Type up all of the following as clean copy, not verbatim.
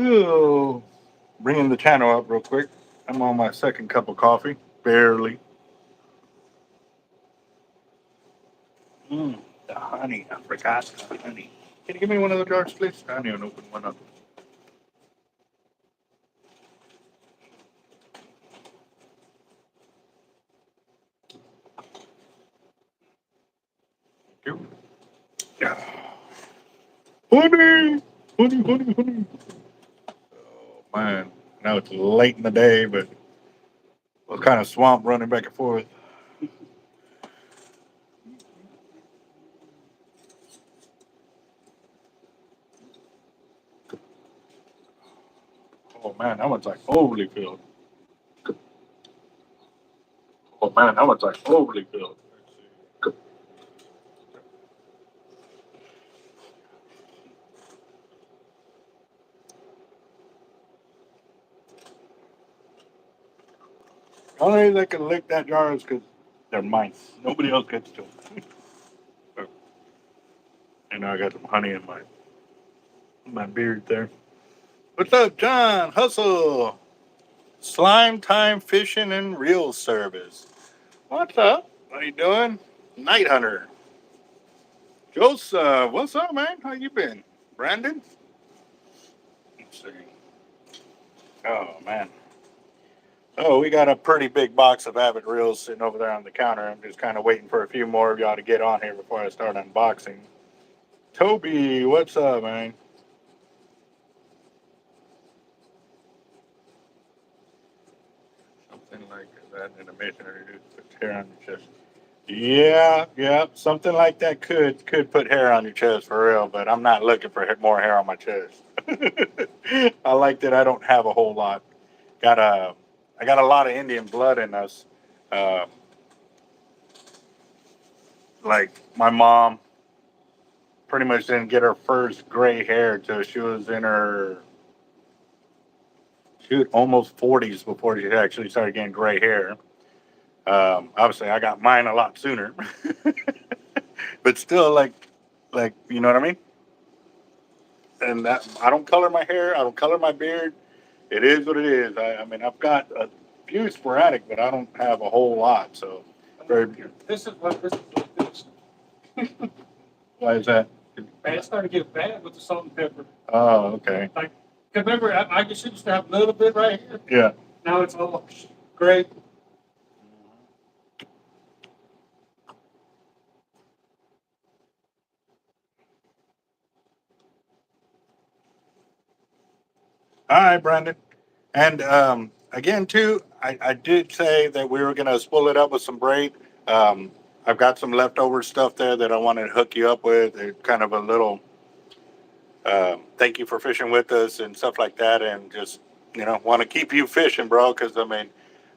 Oh, bringing the channel up real quick. I'm on my second cup of coffee, barely. The honey. I forgot the honey. Can you give me one of the jars, please? I didn't even open one up. Thank you. Yeah. Honey! Honey, honey, honey. Oh, man. Now it's late in the day, but I was kind of swamped running back and forth. Oh, man, that one's like overly filled. Oh, man, that one's like overly filled. Only reason they can lick that jar is because they're mine. Nobody else gets to them. And now I got some honey in my beard there. What's up, John? Hustle. Slime time fishing and reel service. What's up? How you doing? Night Hunter. Joseph, what's up, man? How you been? Brandon? Let's see. Oh, man. Oh, we got a pretty big box of AVET Reels sitting over there on the counter. I'm just kind of waiting for a few more of y'all to get on here before I start unboxing. Toby, what's up, man? Something like that in a mission or put hair on your chest. Yeah, something like that could put hair on your chest for real, but I'm not looking for more hair on my chest. I like that I don't have a whole lot. I got a lot of Indian blood in us. Uh, like my mom pretty much didn't get her first gray hair till she was in her shoot almost 40s before she actually started getting gray hair. Obviously, I got mine a lot sooner, but still, like you know what I mean. And that I don't color my hair, I don't color my beard. It is what it is. I mean, I've got a few sporadic, but I don't have a whole lot. So, very. This is what this. Why is that? It started to get bad with the salt and pepper. Oh, okay. Like, remember, I just used to have a little bit right here. Yeah. Now it's all great. All right, Brandon. And again, too, I did say that we were going to spool it up with some braid. I've got some leftover stuff there that I wanted to hook you up with. Kind of a little thank you for fishing with us and stuff like that. And just, want to keep you fishing, bro. Because, I mean,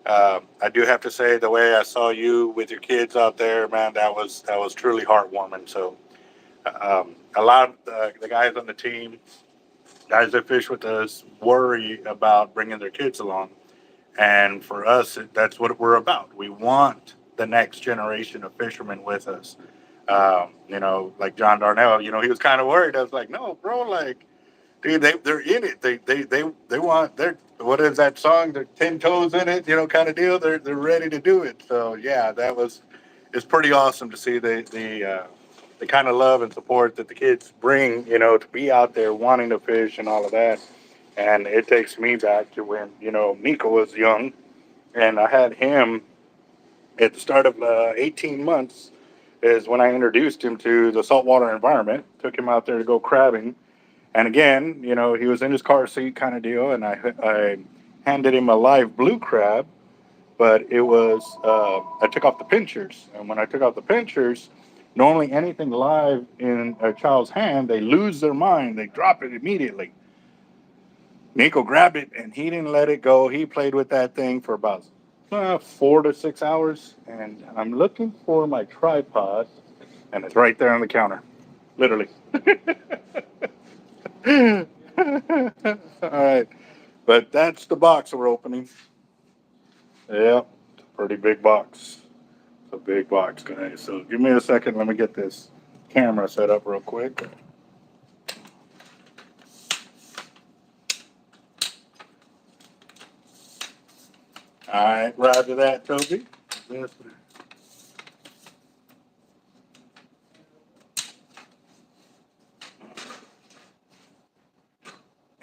I do have to say the way I saw you with your kids out there, man, that was truly heartwarming. So a lot of the guys on the team, guys that fish with us, worry about bringing their kids along. And for us, that's what we're about. We want the next generation of fishermen with us. Like John Darnell, he was kind of worried. I was like, no, bro, like, dude, they're in it. They want what is that song? They're 10 toes in it, kind of deal. They're ready to do it. So yeah, it's pretty awesome to see the kind of love and support that the kids bring, to be out there wanting to fish and all of that. And it takes me back to when, Nico was young and I had him at the start of 18 months is when I introduced him to the saltwater environment, took him out there to go crabbing. And again, he was in his car seat kind of deal. And I handed him a live blue crab, but it was, I took off the pinchers. And when I took off the pinchers, normally anything live in a child's hand, they lose their mind. They drop it immediately. Nico grabbed it and he didn't let it go. He played with that thing for about 4 to 6 hours. And I'm looking for my tripod, and it's right there on the counter, literally. All right, but that's the box we're opening. Yeah, pretty big box. It's a big box, guys. So give me a second. Let me get this camera set up real quick. All right, roger that, Toby. This-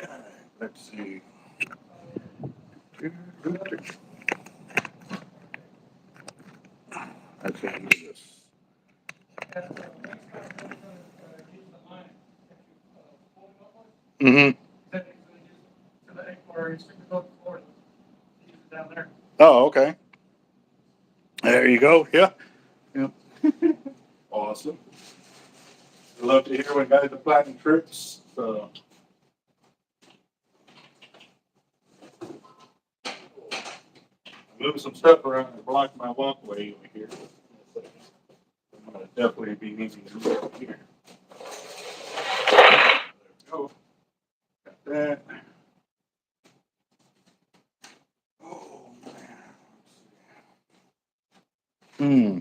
all right, let's see. Let's see this. Mm-hmm. Oh, okay. There you go. Yeah. Yep. Awesome. I love to hear when guys are planning trips. So. Move some stuff around to block my walkway over here. I'm gonna definitely be needing to move over here. There we go. Got that. Oh man. Hmm.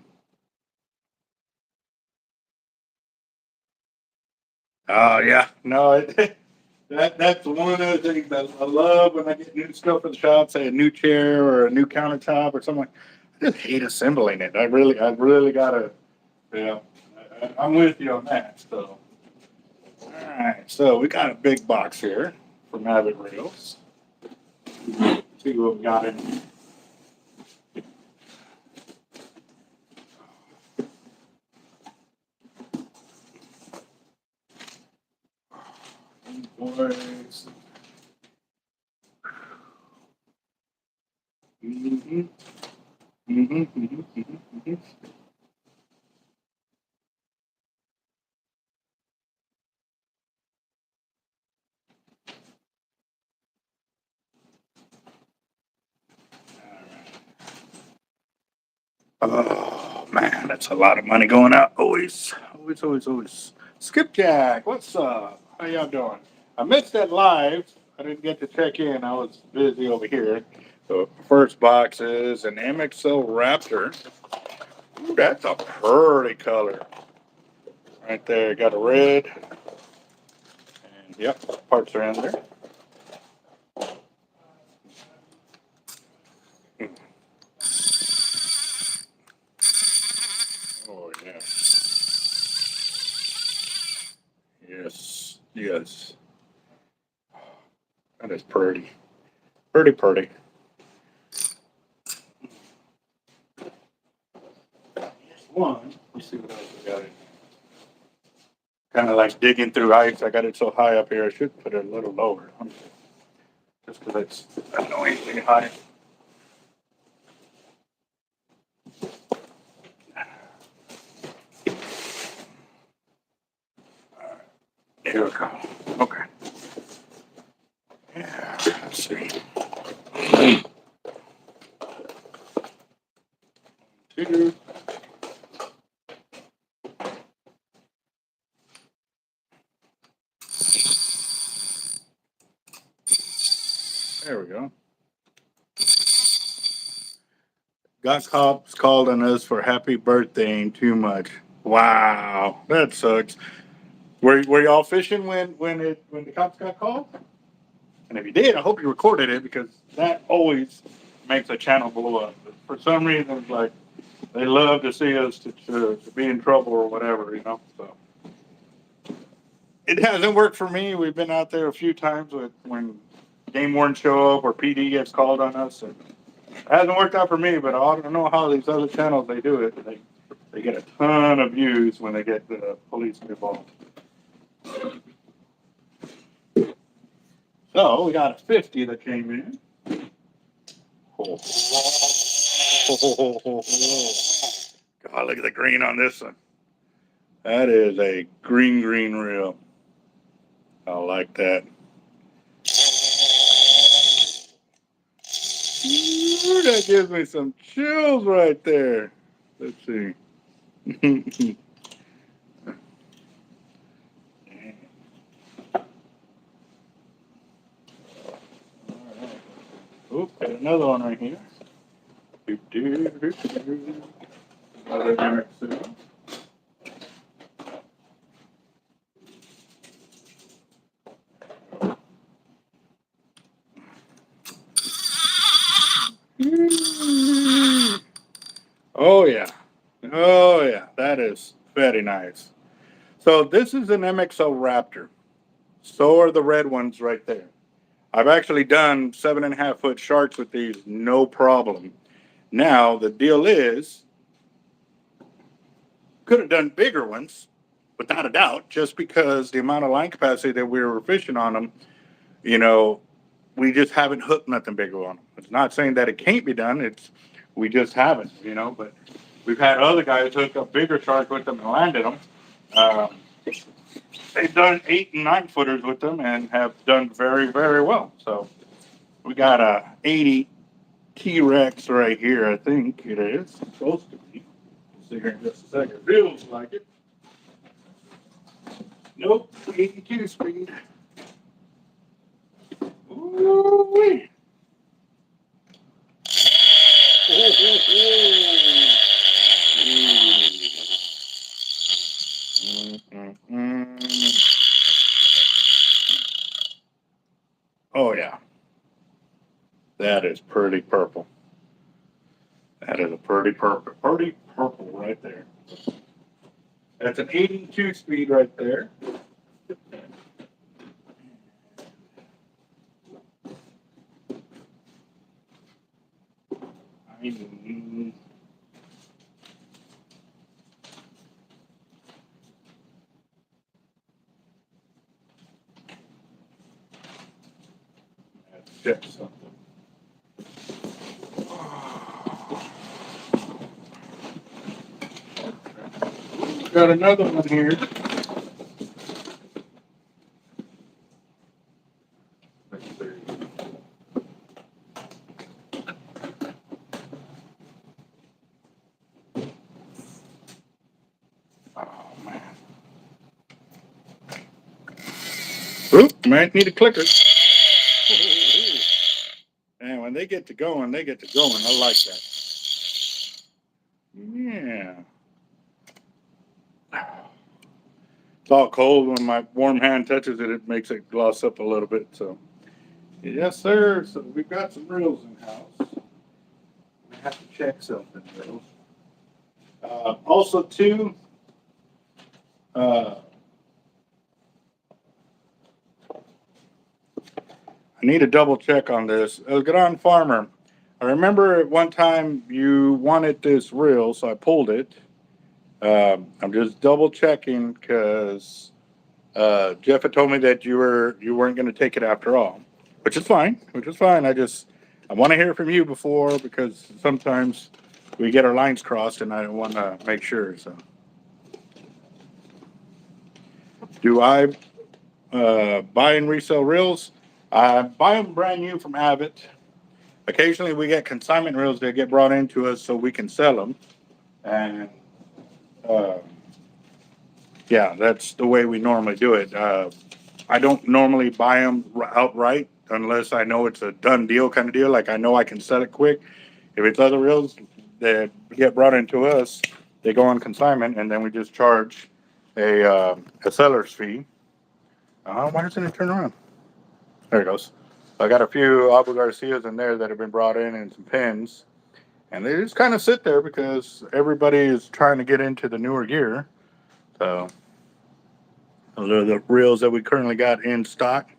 Oh yeah. No, that's one of the things that I love when I get new stuff in the shop, say a new chair or a new countertop or something. I just hate assembling it. I really gotta. Yeah. I'm with you on that. So. All right. So we got a big box here from AVET Reels. See what we got in. Boys. Mm-hmm. Mm-hmm. Mm-hmm. Mm-hmm. Oh man, that's a lot of money going out. Always, always, always, always. Skipjack, what's up? How y'all doing? I missed that live. I didn't get to check in. I was busy over here. So first box is an MXL Raptor. Ooh, that's a pretty color. Right there, got a red. And yep, parts are in there. Oh yeah. Yes, yes. That is pretty. Pretty, pretty. One. Let's see what else we got in. Kind of like digging through ice. I got it so high up here. I should put it a little lower. Just because it's annoyingly high. Here we go. Okay. Yeah. Let's see. Two. There we go. Got cops called on us for happy birthday too much. Wow, that sucks. Were y'all fishing when the cops got called? And if you did, I hope you recorded it because that always makes a channel blow up. For some reason, like they love to see us to be in trouble or whatever, you know. So it hasn't worked for me. We've been out there a few times with when game wardens show up or PD gets called on us, and it hasn't worked out for me. But I don't know how these other channels they do it. They get a ton of views when they get the police involved. So we got a 50 that came in. Oh. God, look at the green on this one. That is a green reel. I like that. Ooh, that gives me some chills right there. Let's see. Oop, got another one right here. Another MXL. Oh yeah. Oh yeah. That is very nice. So this is an MXO Raptor. So are the red ones right there. I've actually done 7.5 foot sharks with these, no problem. Now the deal is, could have done bigger ones, without a doubt, just because the amount of line capacity that we were fishing on them, you know, we just haven't hooked nothing bigger on them. It's not saying that it can't be done. It's we just haven't, But we've had other guys hook up bigger sharks with them and landed them. Um, they've done 8 and 9 footers with them and have done very, very well. So we got a 80 T-Rex right here. I think it is supposed to be. We'll see here in just a second. Feels like it. Nope, 82 speed. Ooh-wee. Oh yeah, that is pretty purple. That is a pretty purple right there. That's an 82 speed right there. I mean, let's check something. Got another one here. Let's see. Oh man. Oop, might need a clicker. And when they get to going, they get to going. I like that. Yeah. It's all cold. When my warm hand touches it, it makes it gloss up a little bit. So, yes, sir. So we've got some reels in house. I have to check something though. Also, too, uh, I need a double check on this. Get on Farmer. I remember at one time you wanted this reel, so I pulled it. I'm just double checking because Jeff had told me that you weren't going to take it after all, which is fine. Which is fine. I want to hear from you before because sometimes we get our lines crossed, and I want to make sure. So, do I buy and resell reels? I buy them brand new from AVET. Occasionally, we get consignment reels that get brought into us so we can sell them, and uh, yeah, that's the way we normally do it. I don't normally buy them outright unless I know it's a done deal kind of deal. Like I know I can sell it quick. If it's other reels that get brought into us, they go on consignment, and then we just charge a seller's fee. Why doesn't it turn around? There it goes. I got a few Abu Garcias in there that have been brought in and some pins, and they just kind of sit there because everybody is trying to get into the newer gear. So those are the reels that we currently got in stock.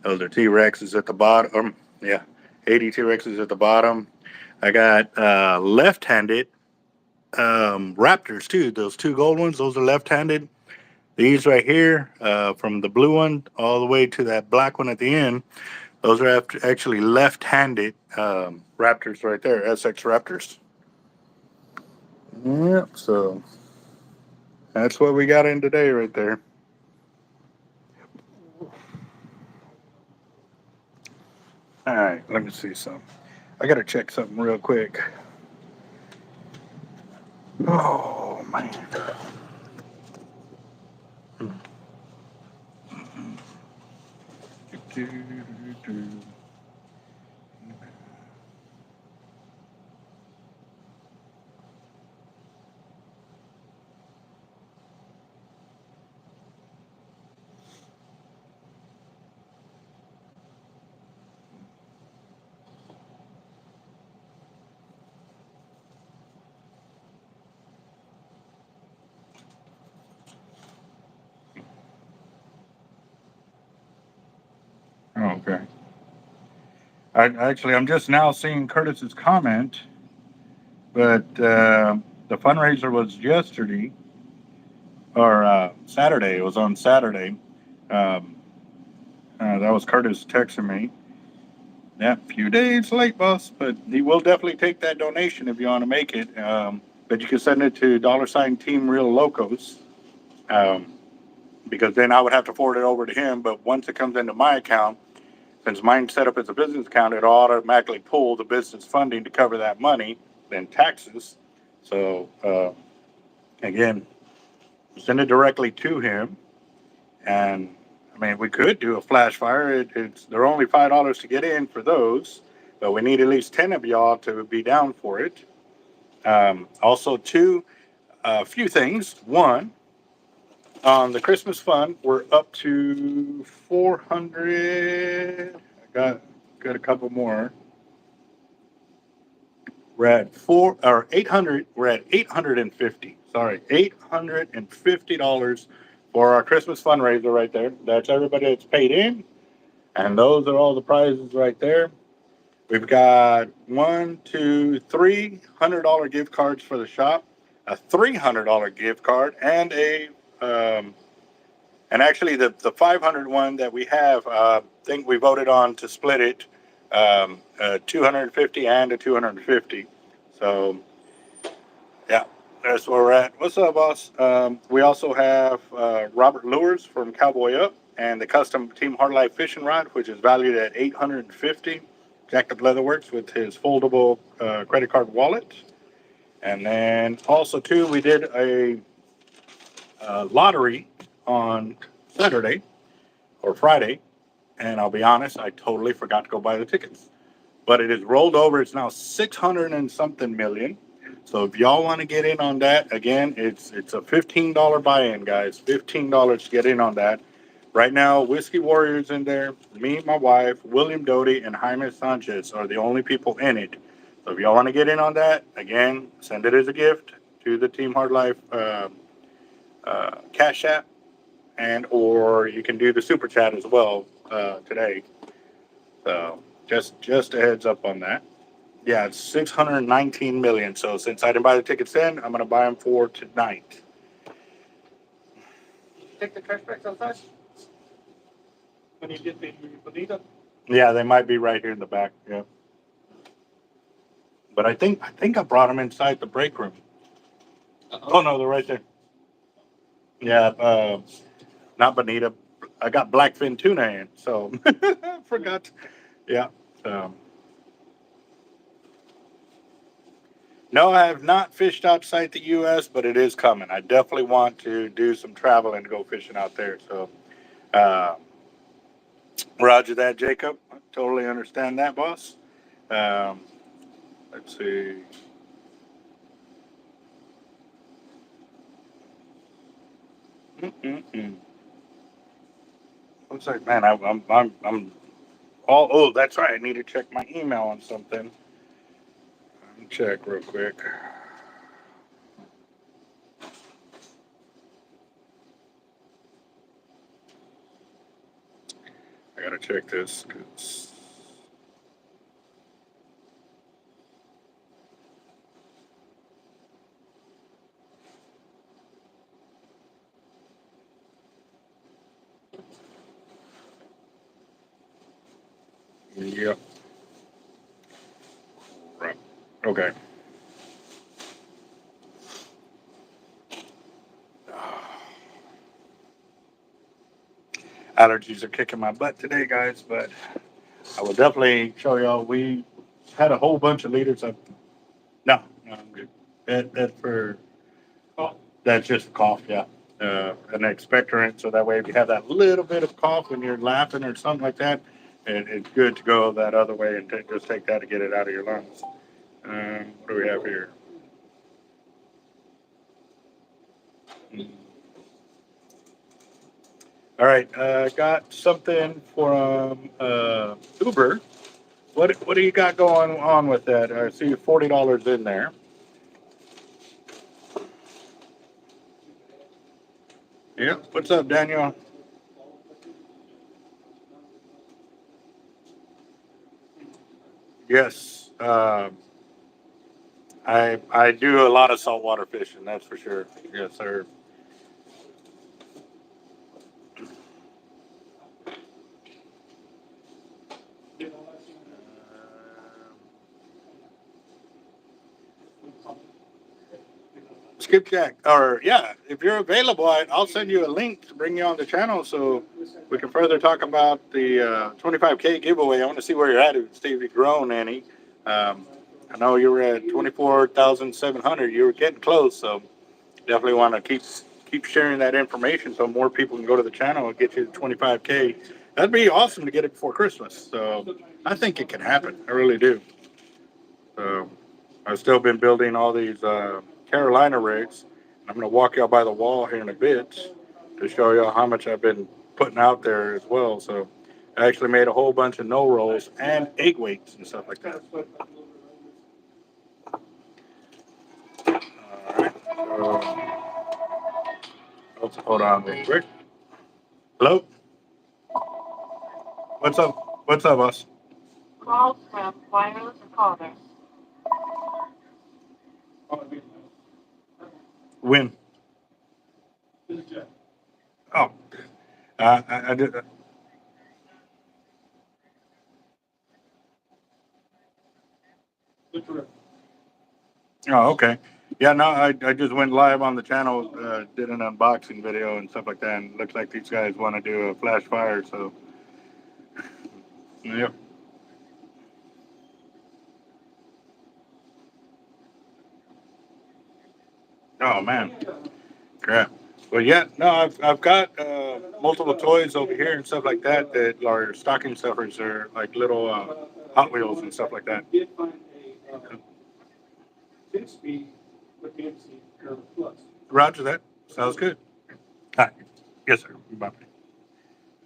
Those are T-Rexes at the bottom. Yeah, 80 T-Rexes at the bottom. I got left-handed Raptors too. Those two gold ones, those are left-handed. These right here, from the blue one all the way to that black one at the end, those are actually left-handed Raptors right there, SX Raptors. Yep, so that's what we got in today right there. All right, let me see something. I got to check something real quick. Oh, man. Okay. I'm just now seeing Curtis's comment, but the fundraiser was yesterday or Saturday. It was on Saturday. Um, that was Curtis texting me. Yeah, a few days late, boss, but he will definitely take that donation if you want to make it. But you can send it to $Team Real Locos, because then I would have to forward it over to him. But once it comes into my account, since mine's set up as a business account, it'll automatically pull the business funding to cover that money, then taxes. So again, send it directly to him. And I mean, we could do a flash fire. They're only $5 to get in for those, but we need at least 10 of y'all to be down for it. Also, a few things. One, on the Christmas fund, we're up to 400. I got a couple more. We're at 800. We're at 850. Sorry, $850 for our Christmas fundraiser right there. That's everybody that's paid in, and those are all the prizes right there. We've got $300 gift cards for the shop, a $300 gift card, and actually the 500 one that we have. I think we voted on to split it, 250 and a 250. So yeah, that's where we're at. What's up, boss? We also have Robert Lures from Cowboy Up and the custom Team Hardlife fishing rod, which is valued at 850. Jacked Up Leatherworks with his foldable credit card wallet. And then also too, we did a lottery on Saturday or Friday, and I'll be honest, I totally forgot to go buy the tickets. But it is rolled over. It's now 600 and something million. So if y'all want to get in on that, again, it's a $15 buy-in, guys. $15 to get in on that. Right now, Whiskey Warriors in there. Me, my wife, William Doty, and Jaime Sanchez are the only people in it. So if y'all want to get in on that, again, send it as a gift to the Team Hard Life Cash App, and or you can do the super chat as well today. So just a heads up on that. Yeah, it's 619 million. So since I didn't buy the tickets then, I'm gonna buy them for tonight. Take the trash bags outside? When you get the bonita? Yeah, they might be right here in the back. Yeah, but I think I brought them inside the break room. Oh no, they're right there. Yeah, not bonita. I got blackfin tuna in, so forgot. Yeah. So. No, I have not fished outside the U.S., but it is coming. I definitely want to do some travel and go fishing out there. So, uh, roger that, Jacob. I totally understand that, boss. Um, let's see. Mm-mm-mm. Looks like, man, I'm all. Oh, that's right. I need to check my email on something. Let me check real quick. I gotta check this. 'Cause... Yep. Right. Okay. Allergies are kicking my butt today, guys, but I will definitely show y'all. We had a whole bunch of liters of. No, no, I'm good. Oh, that's just cough, yeah. An expectorant, so that way if you have that little bit of cough when you're laughing or something like that, it's good to go that other way and just take that to get it out of your lungs. What do we have here? All right, got something from Uber. What do you got going on with that? I see $40 in there. Yeah. What's up, Daniel? Yes. I do a lot of saltwater fishing. That's for sure. Yes, sir. Skipjack, or yeah, if you're available, I'll send you a link to bring you on the channel so we can further talk about the 25K giveaway. I want to see where you're at, see if you've grown any. I know you were at 24,700. You were getting close, so definitely want to keep sharing that information so more people can go to the channel and get you the 25K. That'd be awesome to get it before Christmas. So I think it can happen. I really do. So I've still been building all these Carolina rigs. I'm going to walk y'all by the wall here in a bit to show y'all how much I've been putting out there as well. So I actually made a whole bunch of no rolls and egg weights and stuff like that. All right. So, hold on real quick. Hello? What's up? What's up, boss? Calls from wireless caller. When? Oh, I did. Oh, okay. Yeah, no, I just went live on the channel, did an unboxing video and stuff like that, and it looks like these guys want to do a flash fire, so yep. Oh man, crap. Well, yeah, no, I've got multiple toys over here and stuff like that that are stocking stuffers or like little Hot Wheels and stuff like that. Roger that. Sounds good. Hi. Yes, sir. Bye.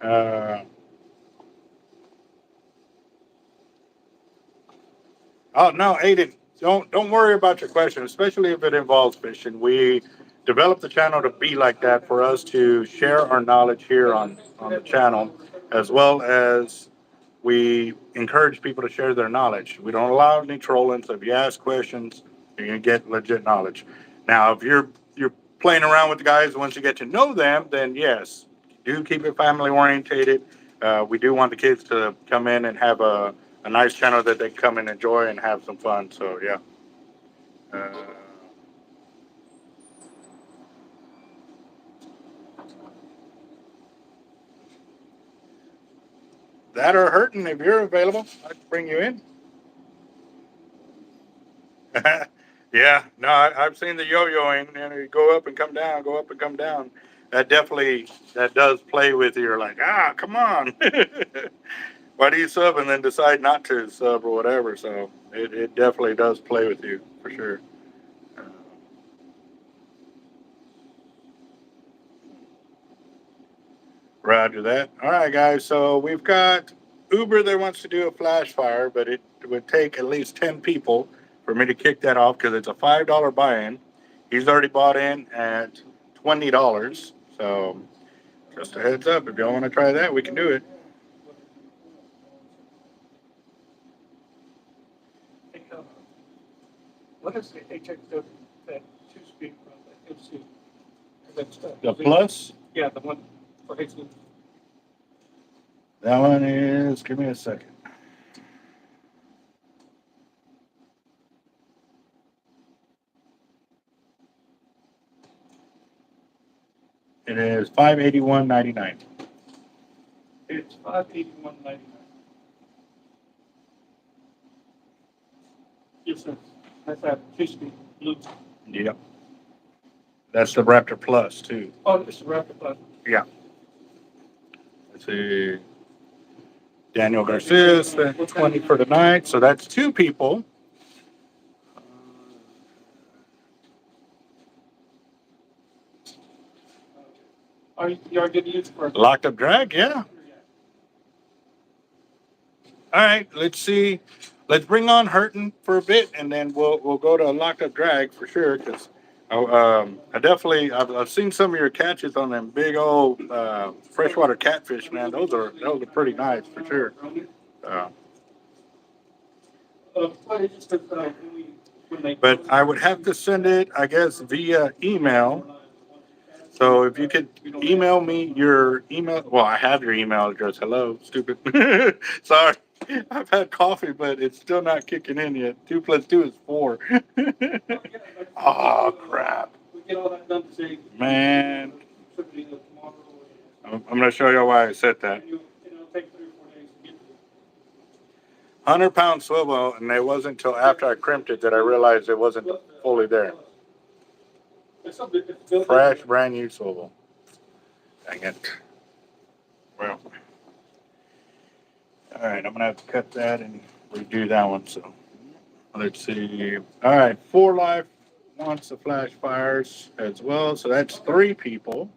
Uh, Oh no, Aiden, don't worry about your question, especially if it involves fishing. We developed the channel to be like that for us to share our knowledge here on the channel, as well as we encourage people to share their knowledge. We don't allow any trolling, so if you ask questions, you're gonna get legit knowledge. Now, if you're playing around with the guys, once you get to know them, then yes, do keep it family orientated. We do want the kids to come in and have a nice channel that they come and enjoy and have some fun. So yeah. Uh, that or hurting if you're available, I'd bring you in. Yeah, no, I've seen the yo-yoing and you go up and come down, go up and come down. That does play with you. You're like, come on. Why do you sub and then decide not to sub or whatever? So it definitely does play with you for sure. Uh, Roger that. All right, guys. So we've got Uber that wants to do a flash fire, but it would take at least 10 people for me to kick that off because it's a $5 buy-in. He's already bought in at $20. So just a heads up, if y'all want to try that, we can do it. What is the HX that 2-speed from the MC? The Plus, Yeah, the one for Hastings. that one is, give me a second. It is $581.99. It's $581.99. Yes, sir. That's that 2-speed blue. Yep. That's the Raptor Plus too. Oh, it's the Raptor Plus. Yeah. Let's see. Daniel Garcia spent 20 for the night, so that's two people. Are you are getting used for Locked up drag, yeah. All right, let's see. Let's bring on Hurton for a bit, and then we'll go to locked up drag for sure. Because I've seen some of your catches on them big old freshwater catfish, man. Those are pretty nice for sure. Uh, But it's just that, when they. But I would have to send it, I guess, via email. So if you could email me your email, well, I have your email address. Hello, stupid. Sorry, I've had coffee, but it's still not kicking in yet. 2 plus 2 is 4. Oh, crap. We get all that done today. Man, Should be tomorrow. I'm going to show you why I said that. It'll take 3 or 4 days to get to. 100-pound swivel, and it wasn't until after I crimped it that I realized it wasn't fully there. Fresh, brand new swivel. Dang it. Well, all right, I'm gonna have to cut that and redo that one. So let's see. All right, 4 Life wants the flash fires as well. So that's 3 people.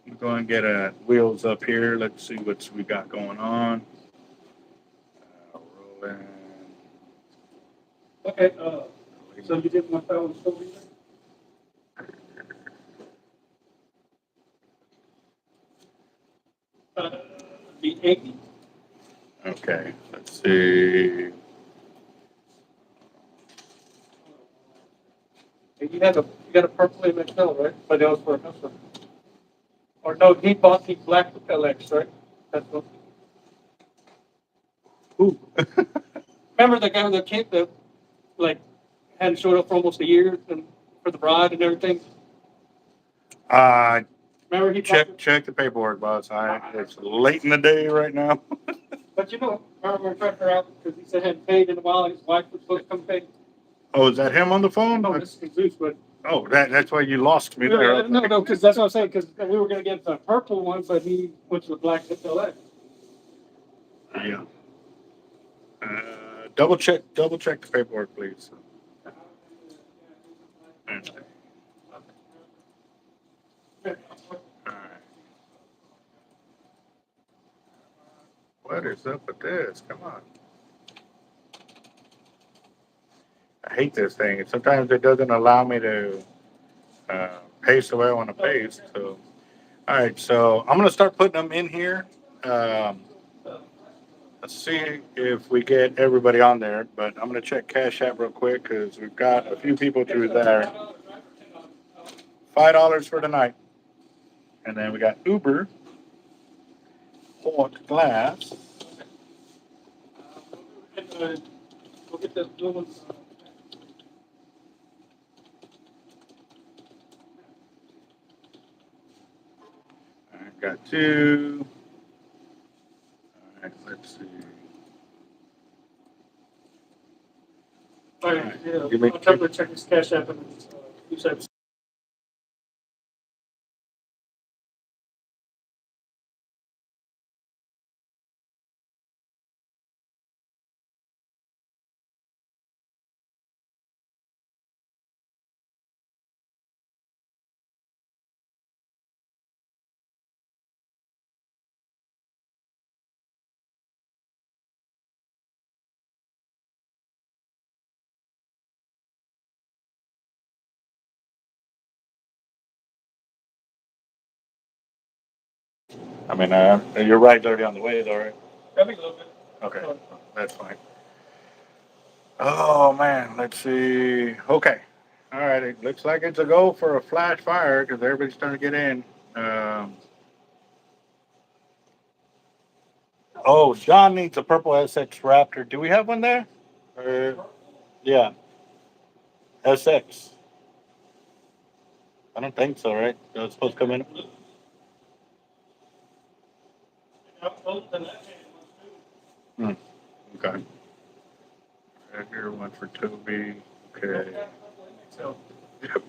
I'm going to get wheels up here. Let's see what we got going on. Rolling. Okay, so you did 1,000 still be there? Be 80. Okay, let's see. You got a purple MXL, right? But that was for a customer. Or no, he bought the black LX, right? That's what. Ooh. Remember the guy with the kid that like hadn't showed up for almost a year and for the bride and everything? Remember he Check the paperwork, boss. It's late in the day right now. But remember we were trying to figure out because he said he hadn't paid in a while and his wife was supposed to come pay. Oh, is that him on the phone? No, this is Zeus, but Oh, that's why you lost me there. no, because that's what I'm saying. Because we were going to get the purple one, but he went to the black LX. Yeah. Double check the paperwork, please. Okay. All right. What is up with this? Come on. I hate this thing. Sometimes it doesn't allow me to paste the way I want to paste. So, all right. So I'm gonna start putting them in here. Let's see if we get everybody on there. But I'm gonna check Cash App real quick because we've got a few people through there. $5 for tonight, and then we got Uber, hot glass. We'll get the blue ones. I got 2. All right, let's see. All right, yeah. Give me- I'll try to check his Cash App and you said. I mean, your ride's already on the way, though, right? Maybe a little bit. Okay, that's fine. Oh man, let's see. Okay, all right. It looks like it's a go for a flash fire because everybody's starting to get in. Oh, John needs a purple SX Raptor. Do we have one there? Yeah, SX. I don't think so, right? It's supposed to come in. Okay. Right here, one for Toby. Okay. Yep.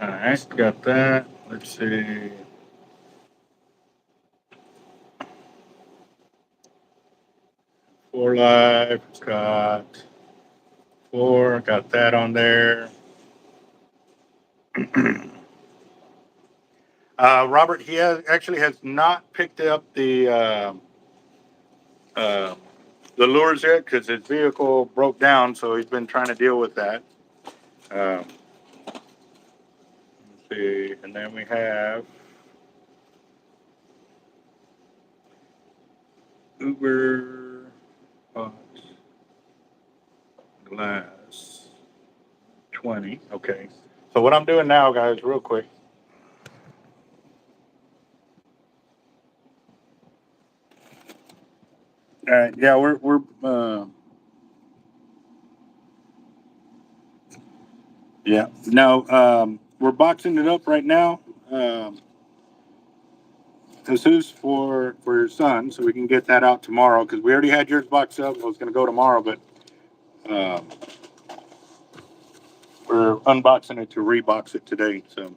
All right, got that. Let's see. Four Live, got 4, got that on there. Robert, he actually has not picked up the the lures yet because his vehicle broke down, so he's been trying to deal with that. Let's see, and then we have Uber box glass 20. Okay. So what I'm doing now, guys, real quick. All right. Yeah, we're boxing it up right now. This is for your son, so we can get that out tomorrow because we already had yours boxed up. I was going to go tomorrow, but we're unboxing it to rebox it today. So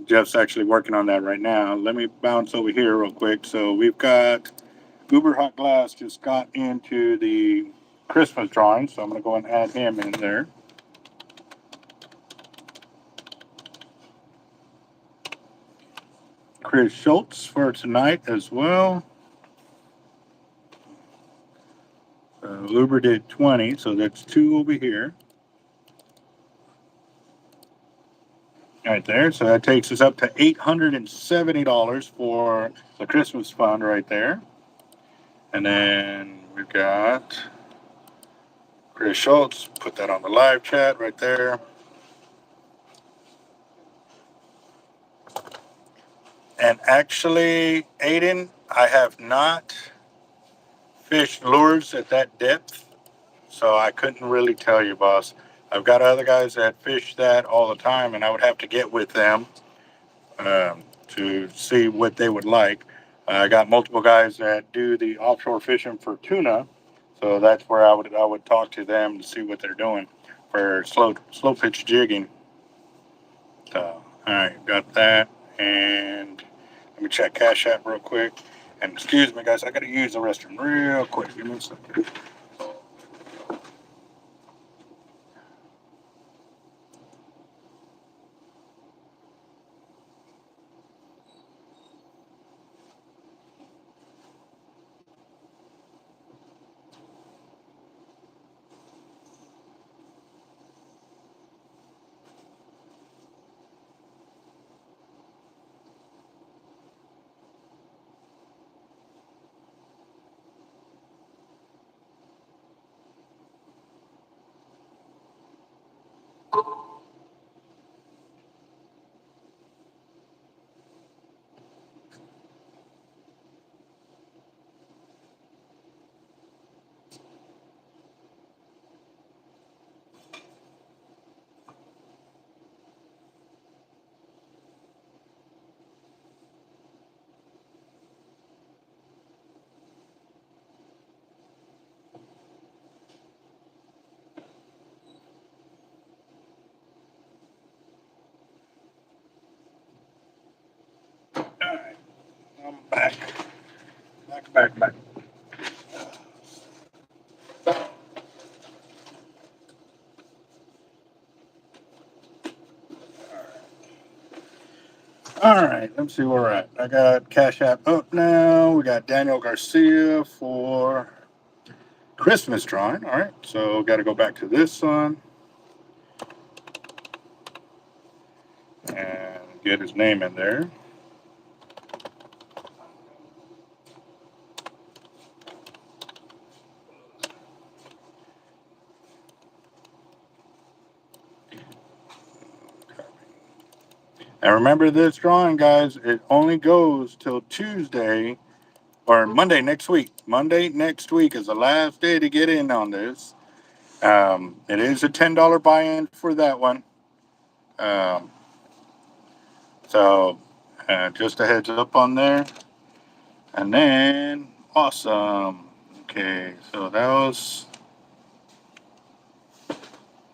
Jeff's actually working on that right now. Let me bounce over here real quick. So we've got Uber Hot Glass just got into the Christmas drawing, so I'm going to go and add him in there. Chris Schultz for tonight as well. Uber did 20, so that's 2 over here. Right there. So that takes us up to $870 for the Christmas fund right there. And then we've got Chris Schultz. Put that on the live chat right there. And actually, Aiden, I have not fished lures at that depth, so I couldn't really tell you, boss. I've got other guys that fish that all the time, and I would have to get with them to see what they would like. I got multiple guys that do the offshore fishing for tuna, so that's where I would talk to them to see what they're doing for slow pitch jigging. So, all right, got that, and let me check Cash App real quick. And excuse me, guys, I got to use the restroom real quick. Give me a second. All right, I'm back. Back. All right, let's see where we're at. I got Cash App up now. We got Daniel Garcia for Christmas drawing. All right, so got to go back to this one and get his name in there. And remember this drawing, guys, it only goes till Tuesday or Monday next week. Monday next week is the last day to get in on this. It is a $10 buy-in for that one. So just a heads up on there. And then, awesome. Okay, so that was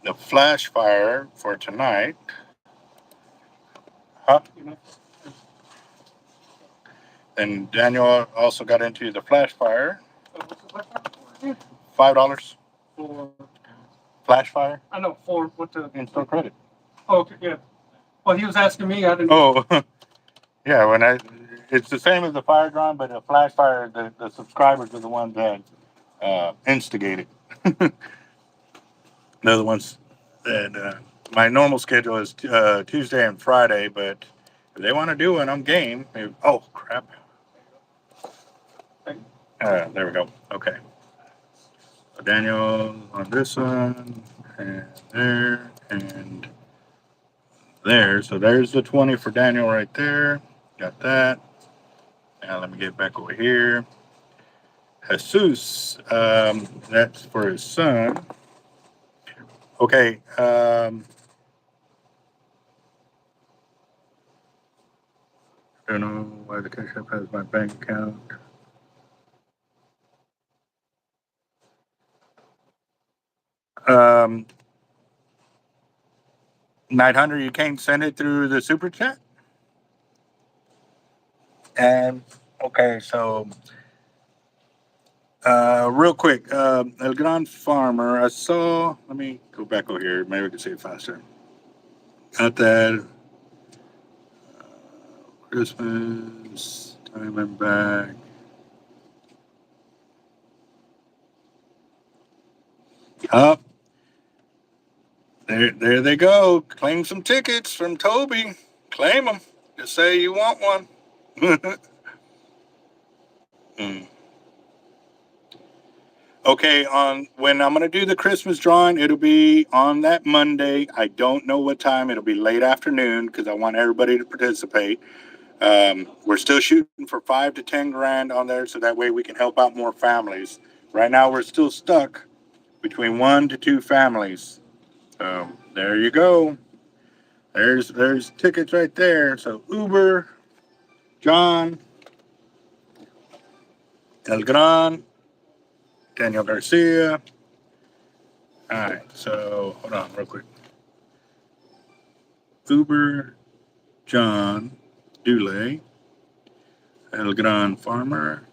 the flash fire for tonight. Huh? And Daniel also got into the flash fire. $5 For, flash fire I know, for what the. in-store credit. Oh, okay, yeah. Well, he was asking me, I didn't. Oh, yeah. It's the same as the fire drawing, but a flash fire, the subscribers are the ones that instigated. They're the ones that my normal schedule is Tuesday and Friday, but if they want to do it, I'm game. Oh, crap. There we go. Okay. So Daniel on this one, and there, and there. So there's the 20 for Daniel right there. Got that. Now let me get back over here. Jesus, that's for his son. Okay. I don't know why the Cash App has my bank account. Um, 900, you can't send it through the super chat? And okay, so real quick, El Gran Farmer, I saw, let me go back over here, maybe we can see it faster. Got that. Christmas, time and back. Up. There they go. Claim some tickets from Toby. Claim them. Just say you want one. Okay, on when I'm gonna do the Christmas drawing, it'll be on that Monday. I don't know what time. It'll be late afternoon because I want everybody to participate. We're still shooting for 5 to 10 grand on there, so that way we can help out more families. Right now, we're still stuck between 1 to 2 families. So there you go. There's tickets right there. So Uber, John, El Gran, Daniel Garcia. All right, so hold on real quick. Uber, John, Dule, El Gran Farmer,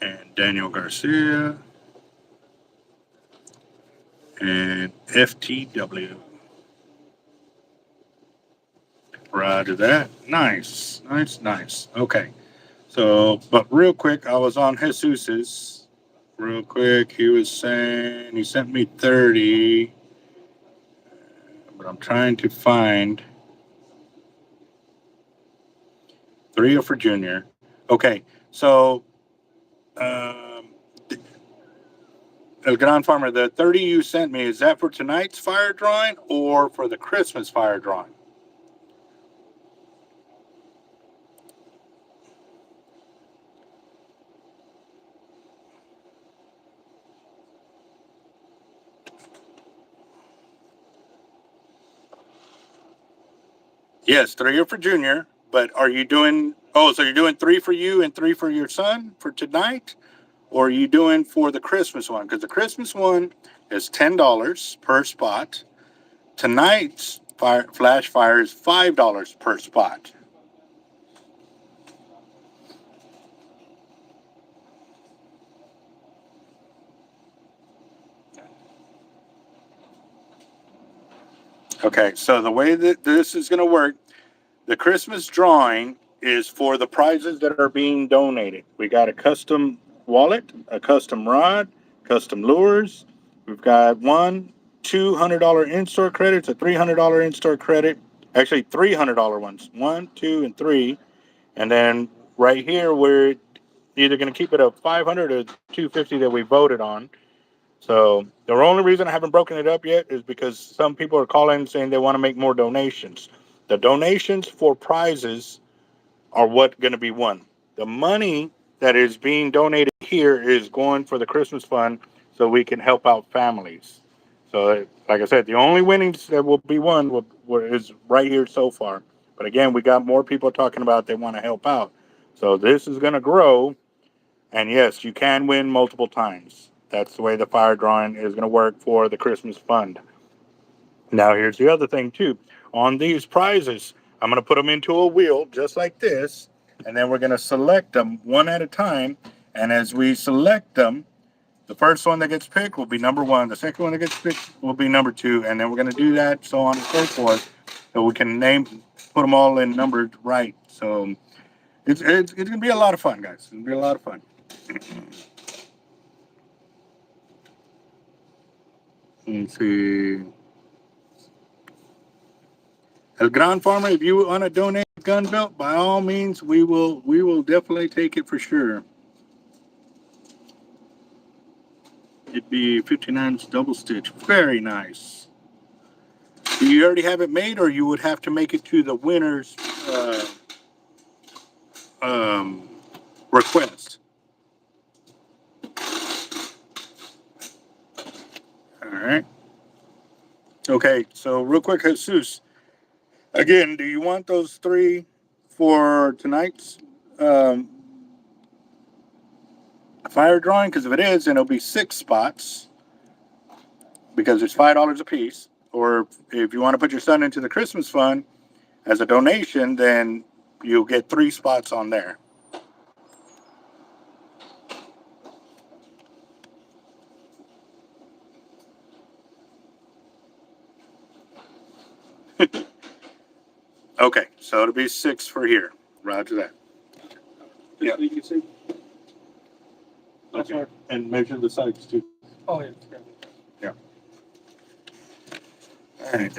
and Daniel Garcia, and FTW. Roger that. Nice, nice, nice. Okay. So, but real quick, I was on Jesus's. Real quick, he was saying he sent me 30, but I'm trying to find 3 for Junior. Okay, so El Gran Farmer, the 30 you sent me, is that for tonight's fire drawing or for the Christmas fire drawing? Yes, 3 are for Junior, but are you doing, so you're doing 3 for you and 3 for your son for tonight? Or are you doing for the Christmas one? Because the Christmas one is $10 per spot. Tonight's flash fire is $5 per spot. Okay, so the way that this is going to work, the Christmas drawing is for the prizes that are being donated. We got a custom wallet, a custom rod, custom lures. We've got $200 in-store credits, a $300 in-store credit. Actually, $300 ones. 1, 2, and 3. And then right here, we're either going to keep it at 500 or 250 that we voted on. So the only reason I haven't broken it up yet is because some people are calling saying they want to make more donations. The donations for prizes are what going to be won. The money that is being donated here is going for the Christmas fund so we can help out families. So like I said, the only winnings that will be won is right here so far. But again, we got more people talking about they want to help out. So this is going to grow. And yes, you can win multiple times. That's the way the fire drawing is going to work for the Christmas fund. Now, here's the other thing, too. On these prizes, I'm going to put them into a wheel just like this, and then we're going to select them one at a time. And as we select them, the first one that gets picked will be number 1. The second one that gets picked will be number 2. And then we're going to do that so on and so forth, so we can put them all in numbered right. So It's gonna be a lot of fun, guys. It's gonna be a lot of fun. Let's see. El Gran Farmer, if you want to donate a gun belt, by all means, we will definitely take it for sure. It'd be 59 double stitch. Very nice. Do you already have it made, or you would have to make it to the winner's request? All right. Okay, so real quick, Jesus. Again, do you want those 3 for tonight's fire drawing? Because if it is, then it'll be 6 spots because it's $5 a piece. Or if you want to put your son into the Christmas fund as a donation, then you'll get 3 spots on there. Okay, so it'll be 6 for here. Roger that. Just so you can see. That's Okay. hard. And measure the sides too. Oh, yeah. Yeah. All right.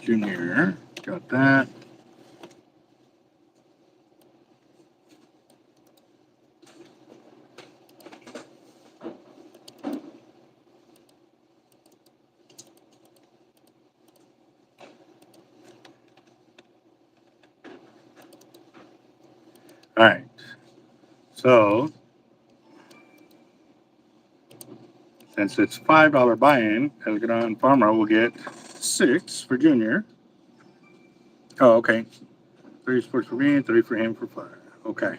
Junior, got that. All right. So, since it's $5 buy-in, El Gran Farmer will get 6 for Junior. Oh, okay. 3 sports for me, 3 for him for fire. Okay.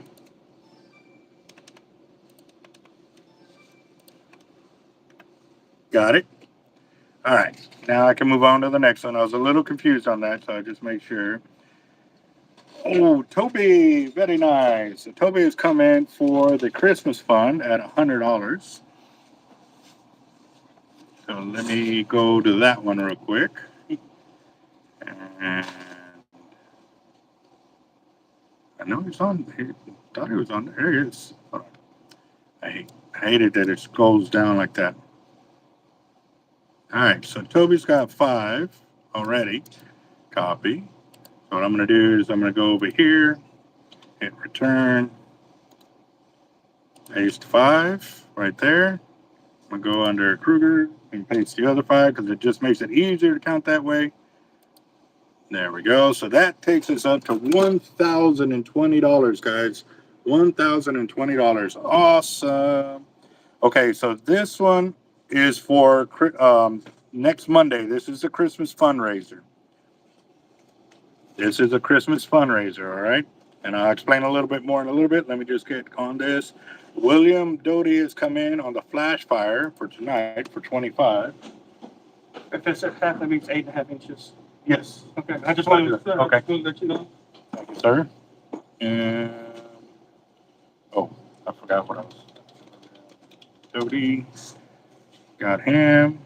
Got it. All right. Now I can move on to the next one. I was a little confused on that, so I just make sure. Oh, Toby, very nice. So Toby has come in for the Christmas fund at $100. So let me go to that one real quick. And I know he's on. I thought he was on. There he is. Hold on. I hate it that it goes down like that. All right, so Toby's got 5 already. Copy. So what I'm going to do is I'm going to go over here, hit return, paste 5 right there. I'm going to go under Kruger and paste the other 5 because it just makes it easier to count that way. There we go. So that takes us up to $1,020, guys. $1,020. Awesome. Okay, so this one is for next Monday. This is a Christmas fundraiser. This is a Christmas fundraiser, all right? And I'll explain a little bit more in a little bit. Let me just get on this. William Doty has come in on the flash fire for tonight for 25. If it's at half, that means 8.5 inches. Yes. Okay, I just wanted to Okay. let you know. Thank you, sir. And oh, I forgot what else. Doty got him.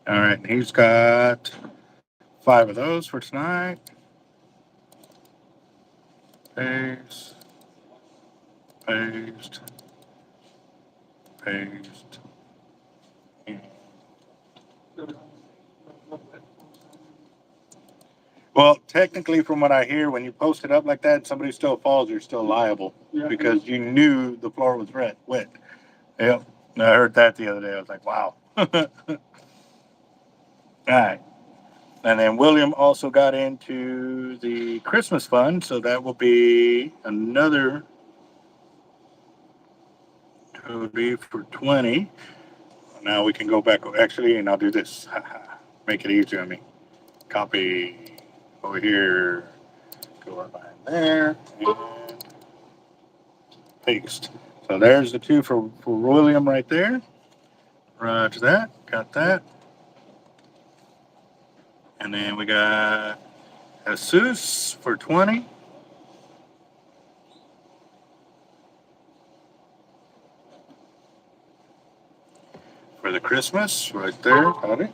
All right, and he's got 5 of those for tonight. Paste, paste, paste. Well, technically, from what I hear, when you post it up like that, somebody still falls, you're still liable because you knew the floor was wet. Yep, I heard that the other day. I was like, wow. All right. And then William also got into the Christmas fund, so that will be another Toby for 20. Now we can go back. Actually, and I'll do this. Make it easier on me. Copy over here. Go right behind there. And paste. So there's the 2 for William right there. Roger that. Got that. And then we got Jesus for 20. For the Christmas, right there. Got it.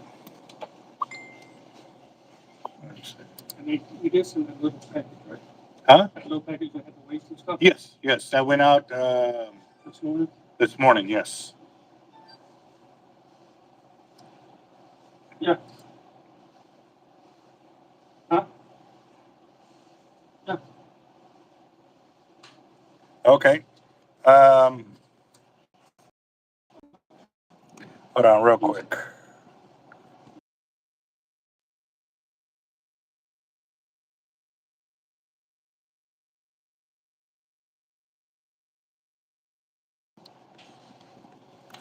And it is in the little package, right? Huh? That little package that had the weights and stuff? Yes, yes, that went out This morning? this morning. Yes. Yeah. Huh? Yeah. Okay. Hold on, real quick.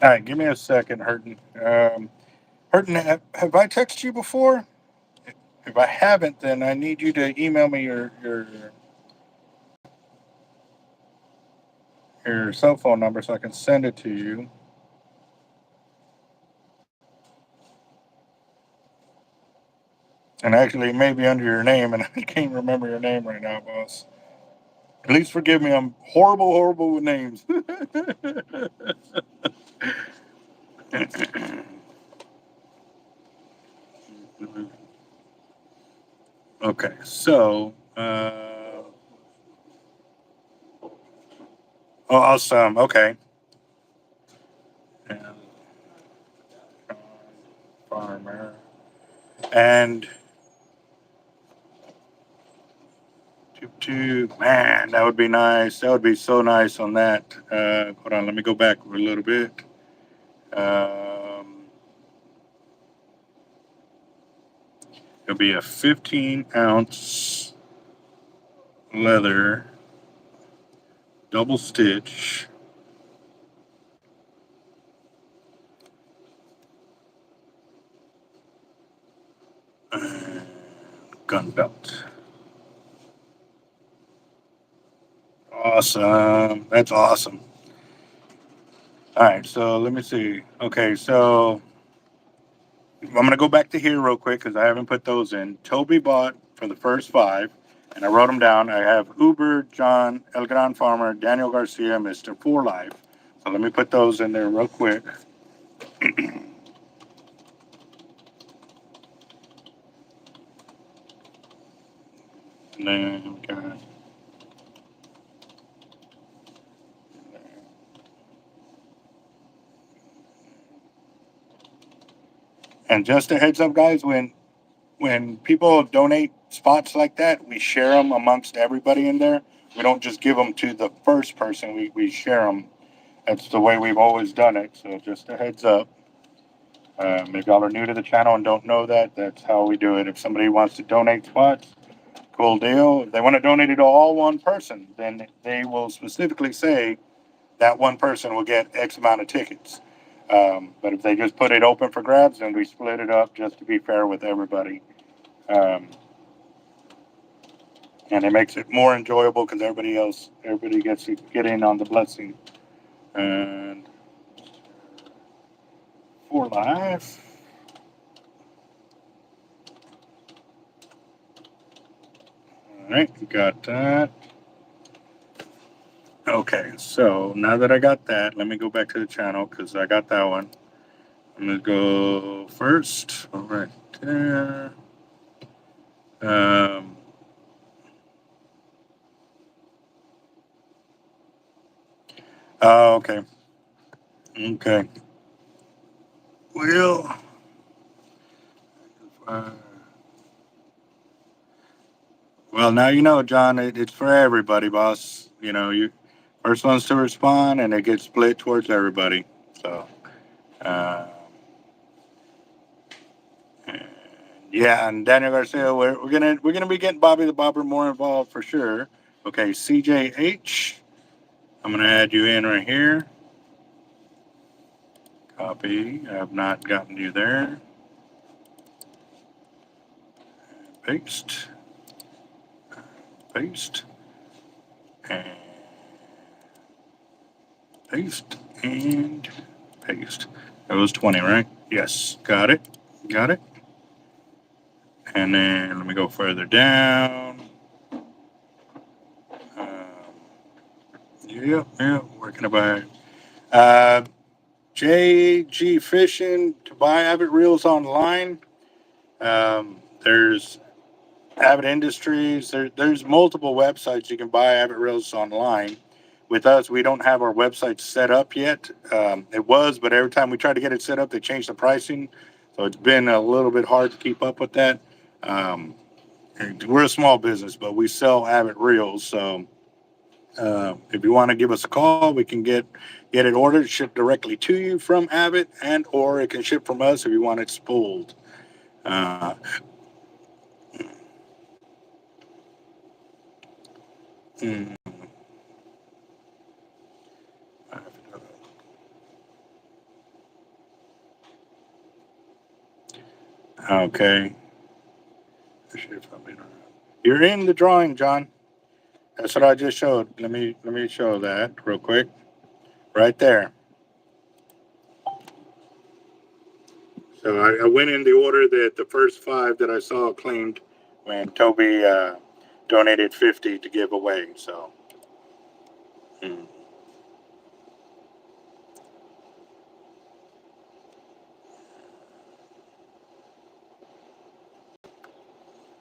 All right, give me a second, Hurton. Hurton, have I texted you before? If I haven't, then I need you to email me your cell phone number so I can send it to you. And actually, it may be under your name, and I can't remember your name right now, boss. Please forgive me. I'm horrible with names. Okay, so, oh, awesome. Okay. And, farmer. And, man, that would be nice. That would be so nice on that. Hold on, let me go back a little bit. It'll be a 15-ounce leather double stitch. Gun belt. Awesome. That's awesome. All right, so let me see. Okay, so I'm going to go back to here real quick because I haven't put those in. Toby bought for the first 5, and I wrote them down. I have Uber, John, El Gran Farmer, Daniel Garcia, Mr. For Life. So let me put those in there real quick. And then we got and just a heads up, guys, when people donate spots like that, we share them amongst everybody in there. We don't just give them to the first person. We share them. That's the way we've always done it. So just a heads up. If y'all are new to the channel and don't know that, that's how we do it. If somebody wants to donate spots, cool deal. If they want to donate it to all one person, then they will specifically say that one person will get X amount of tickets. But if they just put it open for grabs, then we split it up just to be fair with everybody. And it makes it more enjoyable because everybody gets to get in on the blessing. And For Life. All right, we got that. Okay, so now that I got that, let me go back to the channel because I got that one. I'm gonna go first, right there. Oh, okay. Okay. Well, uh, well, now you know, John. It's for everybody, boss. You know, you first ones to respond, and it gets split towards everybody. So, uh, yeah, and Daniel Garcia, we're gonna be getting Bobby the Bobber more involved for sure. Okay, CJH, I'm gonna add you in right here. Copy. I have not gotten you there. Paste. Paste. And paste. And paste. That was 20, right? Yes. Got it. Got it. And then let me go further down. Yeah. Working about JG Fishing to buy AVET Reels online. There's AVET Industries. There's multiple websites you can buy AVET Reels online. With us, we don't have our website set up yet. It was, but every time we try to get it set up, they change the pricing. So it's been a little bit hard to keep up with that. We're a small business, but we sell AVET Reels. So if you want to give us a call, we can get it ordered, shipped directly to you from AVET, and or it can ship from us if you want it spooled. Hmm. Okay. You're in the drawing, John. That's what I just showed. Let me show that real quick. Right there. So I went in the order that the first 5 that I saw claimed when Toby donated 50 to give away. So. Hmm.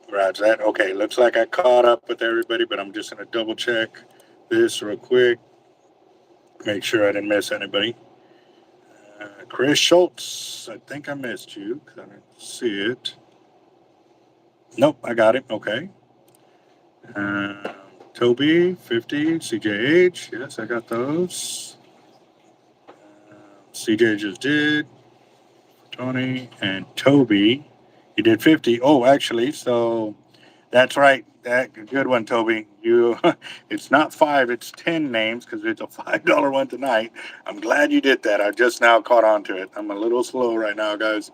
Roger that. Okay, looks like I caught up with everybody, but I'm just going to double check this real quick. Make sure I didn't miss anybody. Chris Schultz, I think I missed you because I didn't see it. Nope, I got it. Okay. Uh, Toby, 50, CJH. Yes, I got those. CJ just did. Tony and Toby. You did 50. Oh, actually, so that's right. That good one, Toby. You, it's not 5, it's 10 names because it's a $5 one tonight. I'm glad you did that. I just now caught on to it. I'm a little slow right now, guys.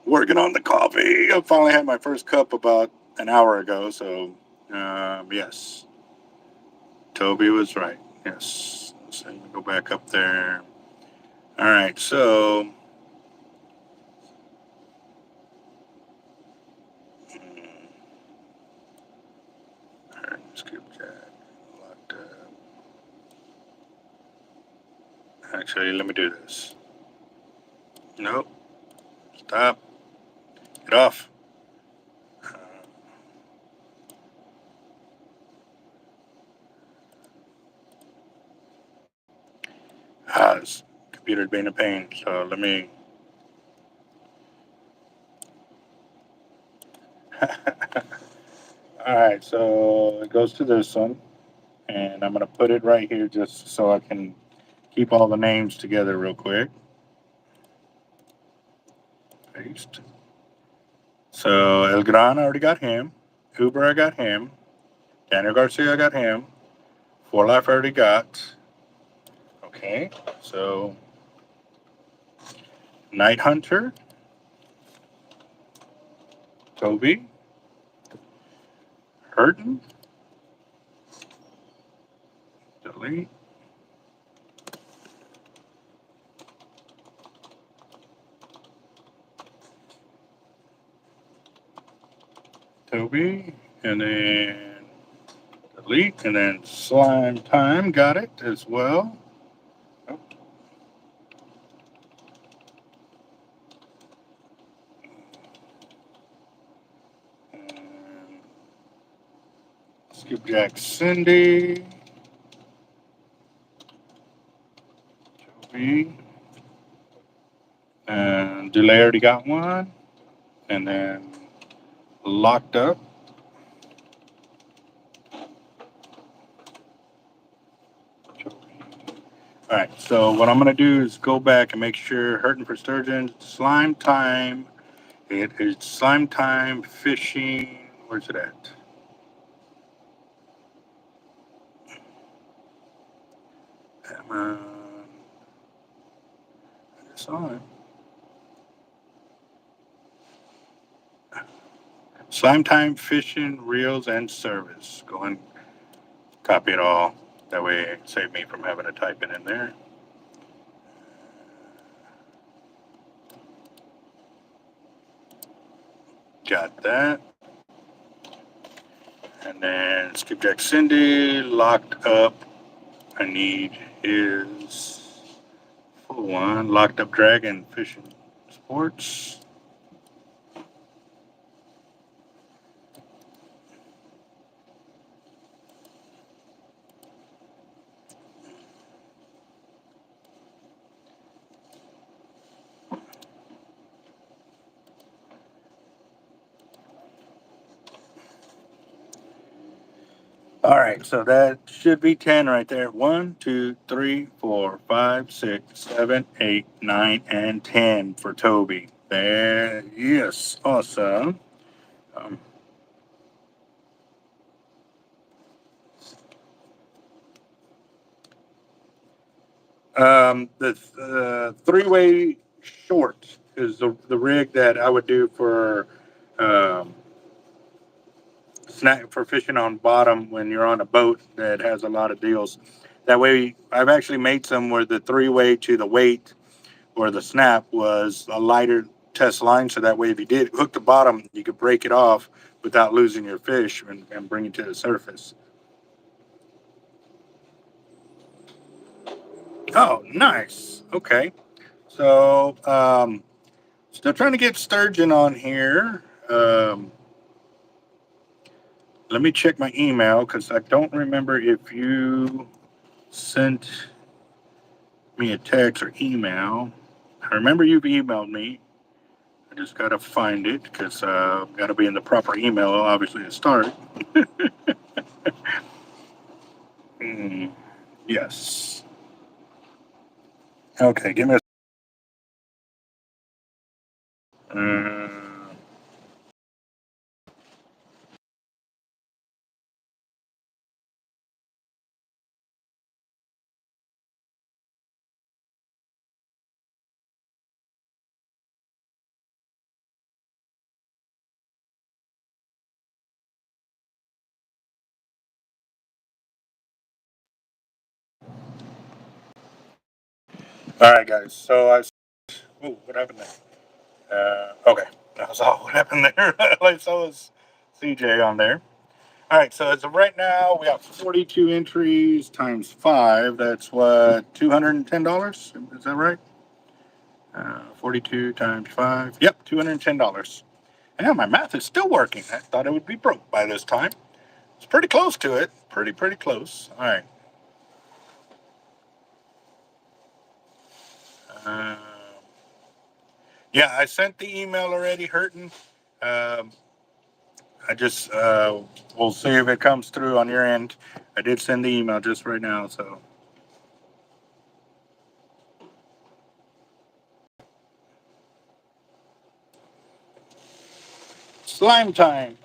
Working on the coffee. I finally had my first cup about an hour ago. So, yes, Toby was right. Yes. So let me go back up there. All right. So, skip that. Locked up. Actually, let me do this. Nope. Stop. Get off. This computer's being a pain. So let me. All right. So it goes to this one. And I'm going to put it right here just so I can keep all the names together real quick. Paste. So El Gran, I already got him. Uber, I got him. Daniel Garcia, I got him. For Life, I already got. Okay. So Night Hunter. Toby. Hurton. Delete. Toby. And then delete. And then Slime Time. Got it as well. Oh. Skipjack Cindy. Toby. And Delay already got one. And then Locked Up. All right, so what I'm going to do is go back and make sure Hurting for Sturgeon, Slime Time. It is Slime Time Fishing. Where's it at? Come on. I just saw it. Slime Time Fishing, Reels, and Service. Go and copy it all. That way it save me from having to type it in there. Got that. And then Skipjack Cindy, Locked Up. I need his full one. Locked Up Dragon Fishing Sports. All right, so that should be 10 right there. 1, 2, 3, 4, 5, 6, 7, 8, 9, and 10 for Toby. There, yes, awesome. Um, the three-way short is the rig that I would do for um, snack for fishing on bottom when you're on a boat that has a lot of deals. That way, I've actually made some where the three-way to the weight or the snap was a lighter test line, so that way if you did hook the bottom, you could break it off without losing your fish and bring it to the surface. Oh, nice. Okay. So, still trying to get Sturgeon on here. Let me check my email because I don't remember if you sent me a text or email. I remember you've emailed me. I just gotta find it because gotta be in the proper email, obviously, to start. Mm, yes. Okay, give me a. All right, guys. So I. Oh, what happened there? Okay, that was all. What happened there? Like, so was CJ on there. All right, so as of right now, we have 42 entries times 5. That's what, $210? Is that right? 42 times 5. Yep, $210. Yeah, my math is still working. I thought it would be broke by this time. It's pretty close to it. Pretty close. All right. Uh, yeah, I sent the email already, Hurton. Um, I just, we'll see if it comes through on your end. I did send the email just right now, so. Slime time.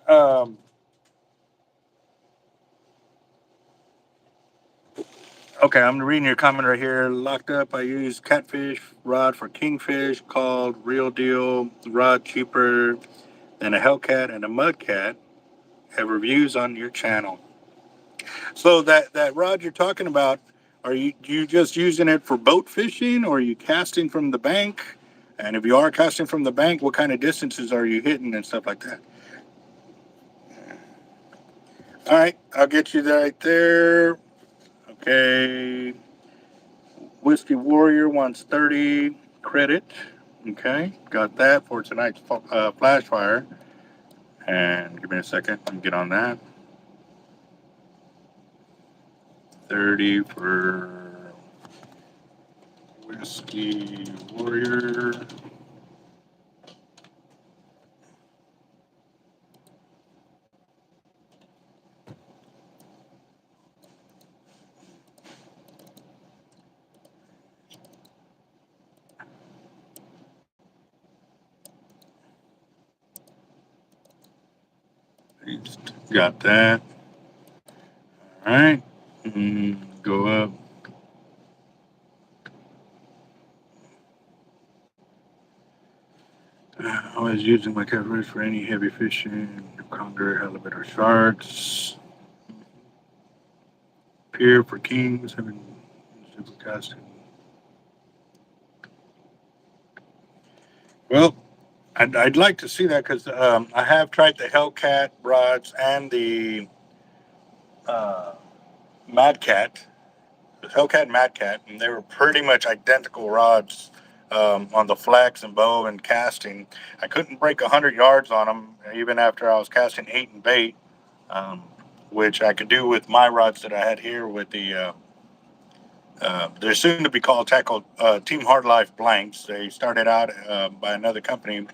Okay, I'm reading your comment right here. Locked up, I use catfish rod for kingfish called Real Deal. Rod cheaper than a Hellcat and a Mudcat. Have reviews on your channel. So that rod you're talking about, are you just using it for boat fishing, or are you casting from the bank? And if you are casting from the bank, what kind of distances are you hitting and stuff like that? All right, I'll get you right there. Okay, Whiskey Warrior wants 30 credit. Okay, got that for tonight's flash fire. And give me a second, let me get on that. 30 for Whiskey Warrior. Got that. All right. Go up. I was using my coverage for any heavy fishing, conger, halibut, or sharks. Pier for kings, having super casting. Well, I'd like to see that because I have tried the Hellcat rods and the uh, Mad Cat, the Hellcat Mad Cat, and they were pretty much identical rods on the flex and bow and casting. I couldn't break 100 yards on them even after I was casting 8 and bait, um, which I could do with my rods that I had here with they're soon to be called Team Hard Life Blanks. They started out by another company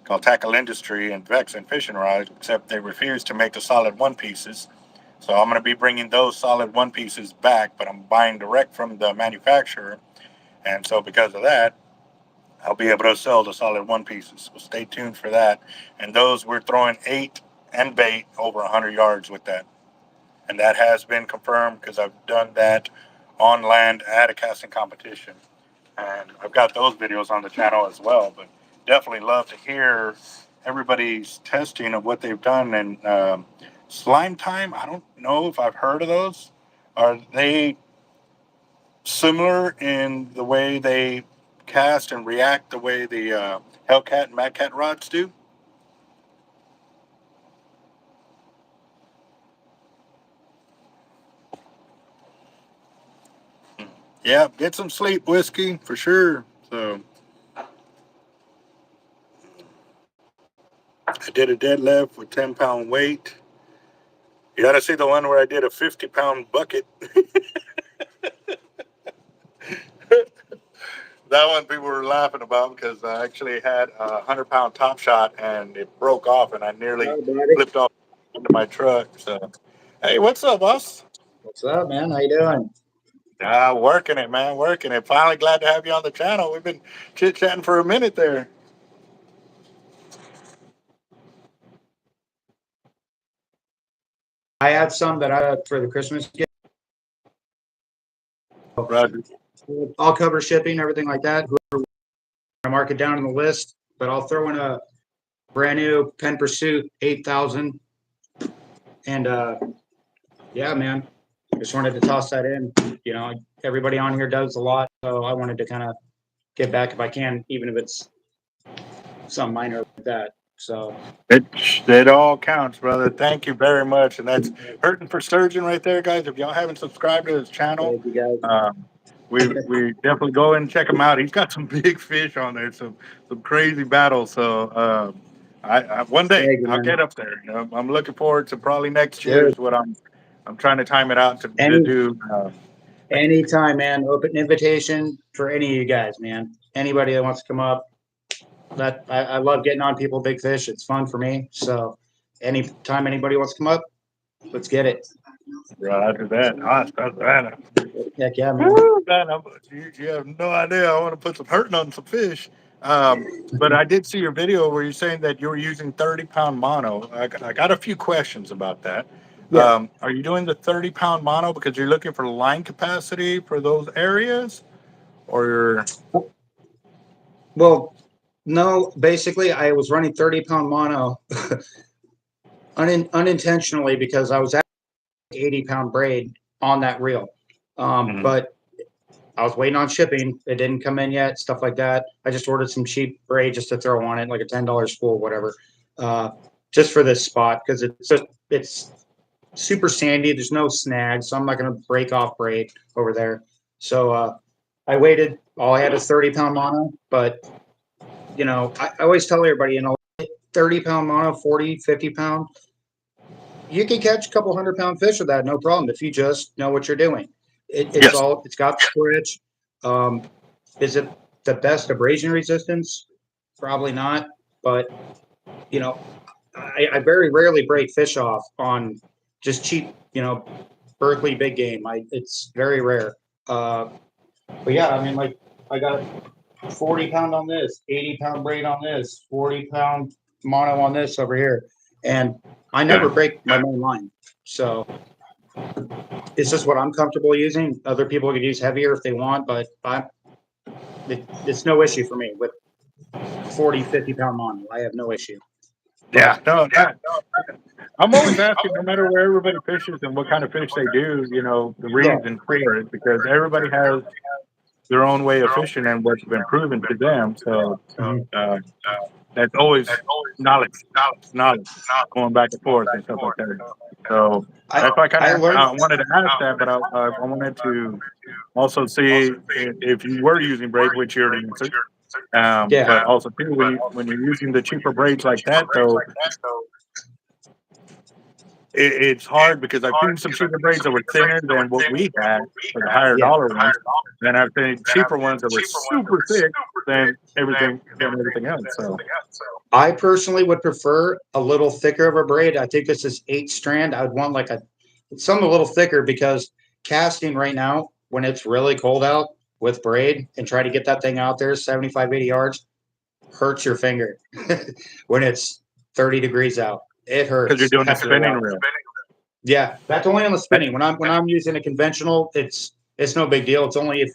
called Tackle Industry and Vex and Fishing Rods, except they refused to make the solid one pieces. So I'm going to be bringing those solid one pieces back, but I'm buying direct from the manufacturer. And so because of that, I'll be able to sell the solid one pieces. So stay tuned for that. And those, we're throwing 8 and bait over 100 yards with that. And that has been confirmed because I've done that on land at a casting competition. And I've got those videos on the channel as well. But definitely love to hear everybody's testing of what they've done. And slime time, I don't know if I've heard of those. Are they similar in the way they cast and react the way the Hellcat and Mad Cat rods do? Yeah, get some sleep, whiskey, for sure. So I did a deadlift with 10-pound weight. You got to see the one where I did a 50-pound bucket. That one people were laughing about because I actually had a 100-pound top shot and it broke off and I nearly flipped off into my truck. So, hey, what's up, boss? What's up, man? How you doing? Working it, man, working it. Finally glad to have you on the channel. We've been chit-chatting for a minute there. I had some that I had for the Christmas gift. Roger. I'll cover shipping, everything like that. Whoever I mark it down on the list, but I'll throw in a brand new Pen Pursuit 8000. And yeah, man, just wanted to toss that in. You know, everybody on here does a lot, so I wanted to kind of get back if I can, even if it's some minor like that. So It all counts, brother. Thank you very much. And that's Hurting for Sturgeon right there, guys. If y'all haven't subscribed to his channel, thank you guys. we definitely go and check him out. He's got some big fish on there, some crazy battles. So I one day Thank you, I'll man. get up there. You know, I'm looking forward to probably next year Sure. is what I'm trying to time it out to Any- do. Anytime, man. Open invitation for any of you guys, man. Anybody that wants to come up. That I love getting on people big fish. It's fun for me. So anytime anybody wants to come up, let's get it. Roger that. Awesome. Heck yeah, man. Woo, man, you have no idea. I want to put some hurting on some fish. But I did see your video where you're saying that you were using 30-pound mono. I got a few questions about that. Yeah. Are you doing the 30-pound mono because you're looking for line capacity for those areas? Or Well, no, basically I was running 30-pound mono unintentionally because I was at 80-pound braid on that reel. But I was waiting on shipping. It didn't come in yet, stuff like that. I just ordered some cheap braid just to throw on it, like a $10 spool, whatever, just for this spot because it's super sandy. There's no snags, so I'm not going to break off braid over there. So I waited. All I had is 30-pound mono, but you know, I always tell everybody, you know, 30-pound mono, 40, 50-pound, you can catch a couple 100-pound fish with that, no problem, if you just know what you're doing. It's Yes. it's got stretch. Is it the best abrasion resistance? Probably not, but you know, I very rarely break fish off on just cheap, you know, Berkeley big game. It's very rare. But yeah, I mean, like I got 40-pound on this, 80-pound braid on this, 40-pound mono on this over here, and I never break my main line. So it's just what I'm comfortable using. Other people could use heavier if they want, but it's no issue for me with 40, 50-pound mono. I have no issue. yeah, no. I'm always asking, no matter where everybody fishes and what kind of fish they do, you know, the reason for it, because everybody has their own way of fishing and what's been proven to them. So that's always knowledge, going back and forth and stuff like that. So that's why I kind of wanted to ask that, but I wanted to also see if you were using braid, which you're answered. But also too, when you're using the cheaper braids like that, though, it's hard because I've seen some cheaper braids that were thinner than what we had for the higher dollar ones. Then I've seen cheaper ones that were super thick than everything else. So I personally would prefer a little thicker of a braid. I think this is 8 strand. I would want like a some a little thicker because casting right now, when it's really cold out with braid and try to get that thing out there 75, 80 yards, hurts your finger when it's 30 degrees out. It hurts. Because you're doing a after a spinning while. reel. Yeah, that's only on the spinning. When I'm using a conventional, it's no big deal. It's only if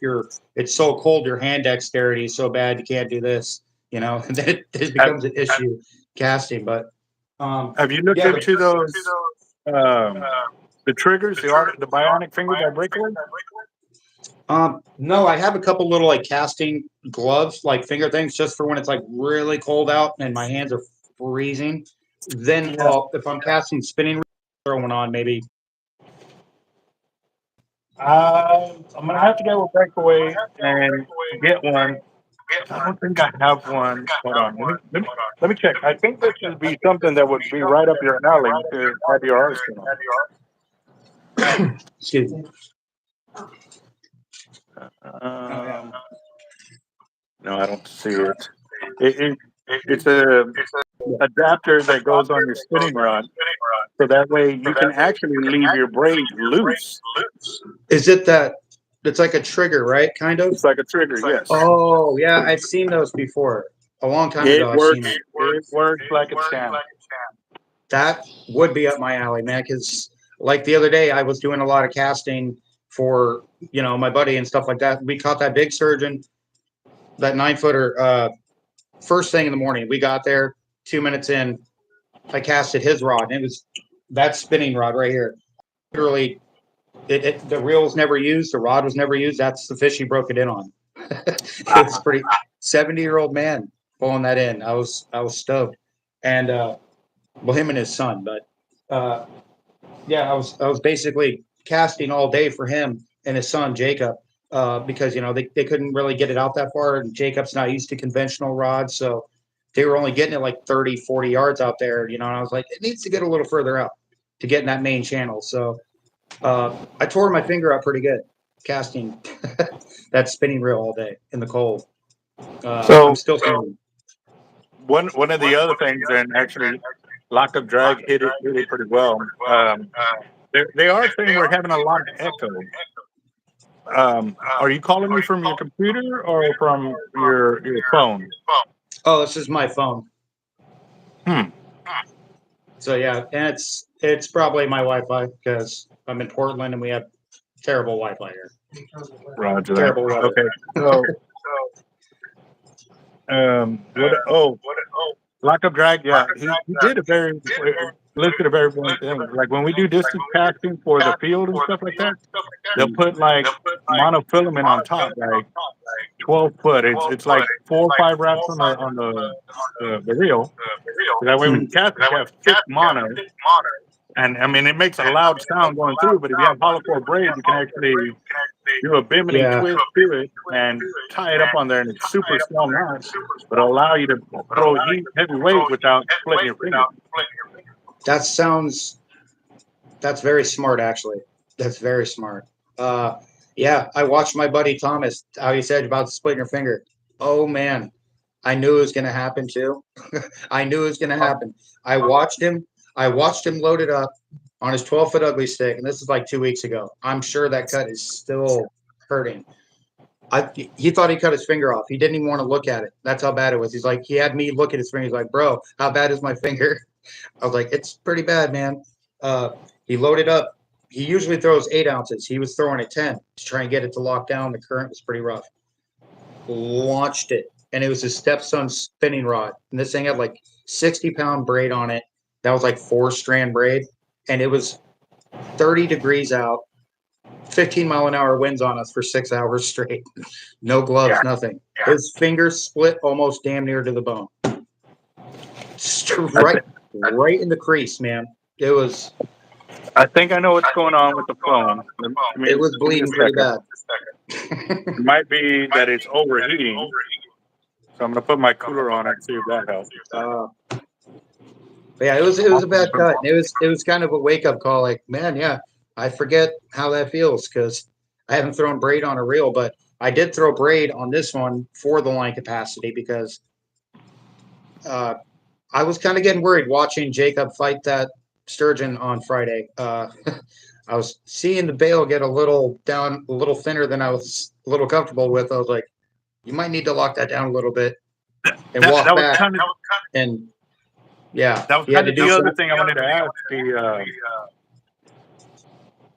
it's so cold your hand dexterity is so bad you can't do this. That it becomes an issue casting. But Have you looked yeah, into those um, the triggers, the bionic finger by Breakaway? no, I have a couple little like casting gloves, like finger things, just for when it's like really cold out and my hands are freezing. Then Yeah. if I'm casting spinning, throw one on maybe. I'm gonna have to go with Breakaway and get one. I don't think I have one. Hold on, let me check. I think this should be something that would be right up your alley to have your arsenal. Excuse me. No, I don't see it. It's a adapter that goes on your spinning rod, so that way you can actually leave your braid loose. Is it that it's like a trigger, right? Kind of. It's like a trigger, yes. Oh yeah, I've seen those before. A long time It ago, I've seen works. it. It works like it's can. That would be up my alley, man. Because like the other day, I was doing a lot of casting for my buddy and stuff like that. We caught that big sturgeon, that 9-footer. First thing in the morning, we got there. 2 minutes in, I casted his rod, and it was that spinning rod right here. Literally, the reel was never used, the rod was never used. That's the fish he broke it in on. It's pretty 70-year-old man pulling that in. I was stoked, and well, him and his son. But yeah, I was basically casting all day for him and his son Jacob because they couldn't really get it out that far, and Jacob's not used to conventional rods, so they were only getting it like 30, 40 yards out there. And I was like, it needs to get a little further out to get in that main channel. So I tore my finger up pretty good casting that spinning reel all day in the cold. So I'm still feeling. one of the other things, and actually, Lock Up Drag hit it pretty well. They are saying we're having a lot of echo. Are you calling me from your computer or from your phone? Oh, this is my phone. Hmm. So yeah, and it's probably my Wi-Fi because I'm in Portland and we have terrible Wi-Fi here. Roger that. Terrible weather. Okay. So, Lock Up Drag, yeah, he did listed a very important thing. Like when we do distance casting for the field and stuff like that, they'll put like monofilament on top, like 12 foot. It's like 4 or 5 wraps on the reel. That way when you cast it, you have 6 mono. And I mean, it makes a loud sound going through, but if you have hollow core braid, you can actually do a bimini twist to it and tie it up on there, and it's super small knots, but it'll allow you to throw heavy weight without splitting your finger. That's very smart, actually. That's very smart. Yeah, I watched my buddy Thomas, how he said about splitting your finger. Oh man, I knew it was going to happen too. I knew it was going to happen. I watched him load it up on his 12-foot ugly stick, and this is like 2 weeks ago. I'm sure that cut is still hurting. He thought he cut his finger off. He didn't even want to look at it. That's how bad it was. He's like, he had me look at his finger. He's like, bro, how bad is my finger? I was like, it's pretty bad, man. He loaded up. He usually throws 8 ounces. He was throwing at 10 to try and get it to lock down. The current was pretty rough. Launched it, and it was his stepson's spinning rod. And this thing had like 60-pound braid on it. That was like 4-strand braid, and it was 30 degrees out, 15-mile-an-hour winds on us for 6 hours straight. No gloves, nothing. His fingers split almost damn near to the bone. Right in the crease, man. It was. I think I know what's going on with the phone. It was bleeding pretty bad. It might be that it's overheating. So I'm gonna put my cooler on it and see if that helps. But yeah, it was a bad cut. It was kind of a wake up call. Like, man, yeah, I forget how that feels because I haven't thrown braid on a reel, but I did throw braid on this one for the line capacity because I was kind of getting worried watching Jacob fight that sturgeon on Friday. I was seeing the bail get a little thinner than I was a little comfortable with. I was like, you might need to lock that down a little bit and walk That was back. kind of And yeah, that was he had kind to of do the other something. thing I wanted to ask.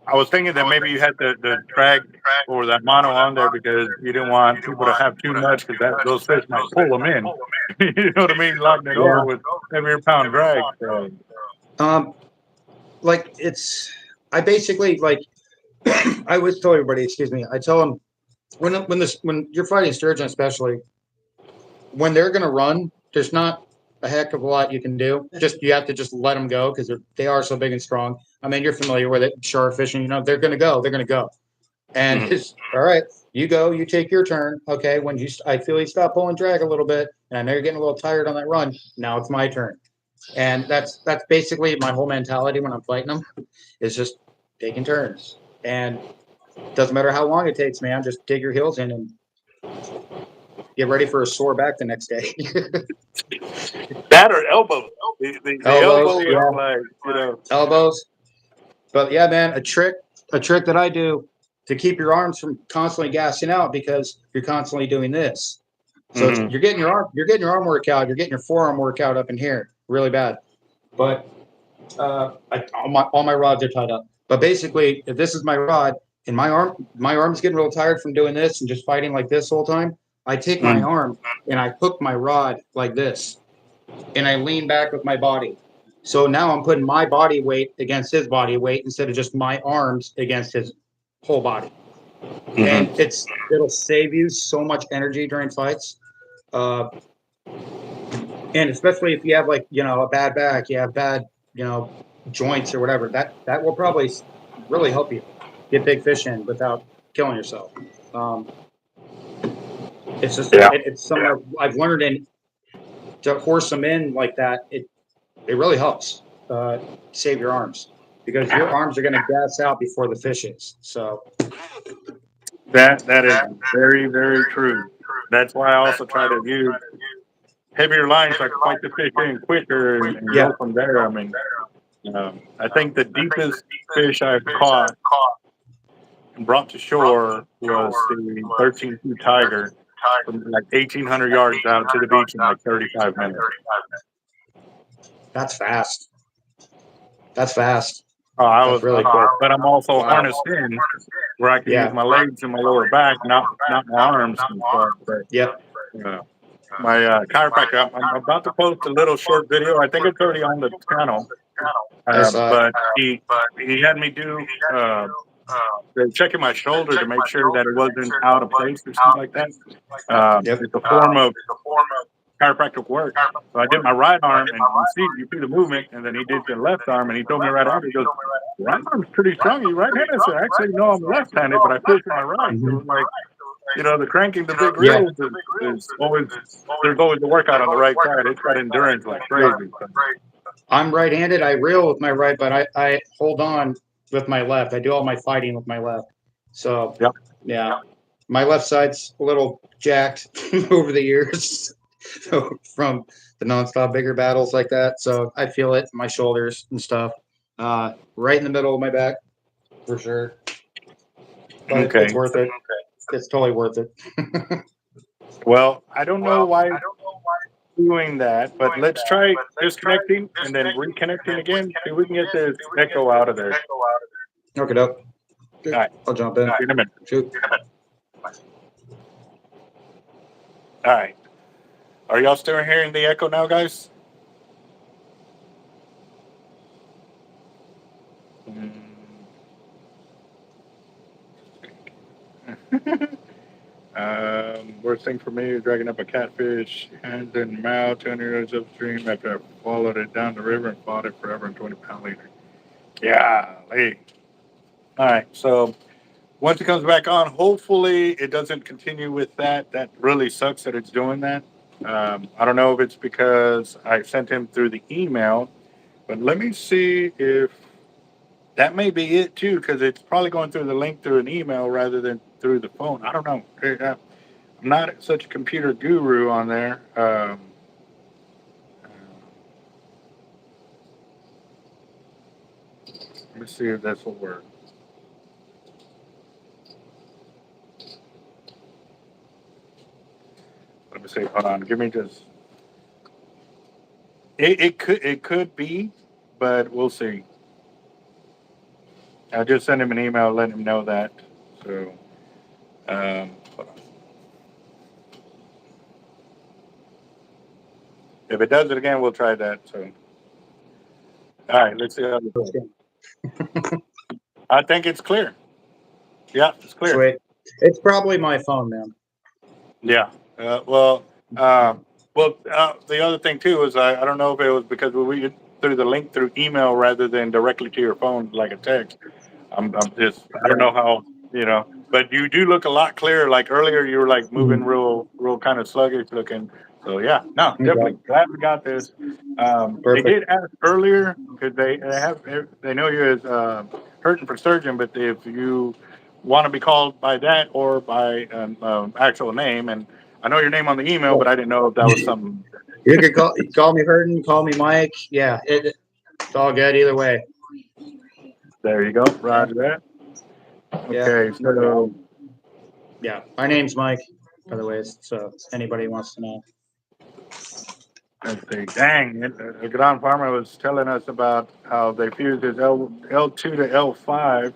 I was thinking that maybe you had the drag or that mono on there because you didn't want people to have too much because those fish might pull them in. You know what I mean? Locking it over with heavier pound drag. So. Like I basically like, I always tell everybody, excuse me, I tell them when you're fighting sturgeon, especially when they're going to run, there's not a heck of a lot you can do. Just you have to just let them go because they are so big and strong. I mean, you're familiar with it, shark fishing. You know, they're going to go. They're going to go. And it's all right. You go. You take your turn. Okay. When I feel you stop pulling drag a little bit, and I know you're getting a little tired on that run. Now it's my turn. And that's basically my whole mentality when I'm fighting them. Is just taking turns. And doesn't matter how long it takes, man. Just dig your heels in and get ready for a sore back the next day. That or elbows. The Elbows, elbow yeah. is like, you know. Elbows. But yeah, man, a trick that I do to keep your arms from constantly gassing out because you're constantly doing this. So you're getting your arm workout, you're getting your forearm workout up in here really bad. But all my rods are tied up. But basically, if this is my rod and my arm's getting real tired from doing this and just fighting like this the whole time, I take my arm and I hook my rod like this, and I lean back with my body. So now I'm putting my body weight against his body weight instead of just my arms against his whole body. And it'll save you so much energy during fights. And especially if you have like, a bad back, you have bad, joints or whatever, that will probably really help you get big fish in without killing yourself. It's just, it's something I've learned, and to horse them in like that, it really helps save your arms because your arms are going to gas out before the fish is. So That is very, very true. That's why I also try to use heavier lines so I can fight the fish in quicker and yeah, go from there. I mean, I think the deepest fish I've caught and brought to shore was the 13-foot tiger from like 1,800 yards out to the beach in like 35 minutes. that's fast. That's fast. Oh, That's really quick. but I'm also Wow. harnessed in where I can use Yeah. my legs and my lower back, not my arms and stuff. But, Yep. my chiropractor, I'm about to post a little short video. I think it's already on the channel. I saw it. But he had me do they're checking my shoulder to make sure that it wasn't out of place or something like that. Yep. It's a form of chiropractic work. So I did my right arm, and you see the movement, and then he did the left arm, and he told me right after, he goes, "Right arm's pretty strong. You right-handed?" I said, "Actually, no, I'm left-handed, but I push with my right." So it's like, the cranking the big Yeah. reels is always, there's always the workout on the right side. It's got endurance like crazy. So. I'm right-handed. I reel with my right, but I hold on with my left. I do all my fighting with my left. So yeah, my left side's a little jacked over the years from the nonstop bigger battles like that. So I feel it in my shoulders and stuff. Right in the middle of my back for sure. But it's worth it. It's totally worth it. Well, I don't know why doing that, but let's try disconnecting and then reconnecting again. See if we can get this echo out of there. Okay, dope. All right. I'll jump in. See you in a minute. Shoot. All right. Are y'all still hearing the echo now, guys? Worst thing for me is dragging up a catfish, hands in the mouth, 200 yards upstream after I followed it down the river and fought it forever in 20-pound leader. Golly. All right, so once it comes back on, hopefully it doesn't continue with that. That really sucks that it's doing that. I don't know if it's because I sent him through the email, but let me see if that may be it too, because it's probably going through the link through an email rather than through the phone. I don't know. I'm not such a computer guru on there. Let's see if this will work. Let me see. Hold on. Give me just. It could be, but we'll see. I just sent him an email letting him know that. So, hold on. If it does it again, we'll try that. So, all right. Let's see how this goes. I think it's clear. Yeah, it's clear. Sweet. It's probably my phone, man. Yeah. The other thing too is I don't know if it was because we threw the link through email rather than directly to your phone like a text. I'm just I don't know how but you do look a lot clearer. Like earlier, you were like moving real kind of sluggish looking. So yeah, no, definitely glad we got this. They Perfect. did ask earlier because they know you as hurting for Sturgeon, but if you want to be called by that or by an actual name, and I know your name on the email, but I didn't know if that was something. You could call me Hurton, call me Mike. Yeah, it's all good either way. There you go, Roger that. Yeah. Okay, so Yeah, my name's Mike, by the way, so anybody wants to know. let's see. Dang, a Gran Farmer was telling us about how they fused his L2 to L5.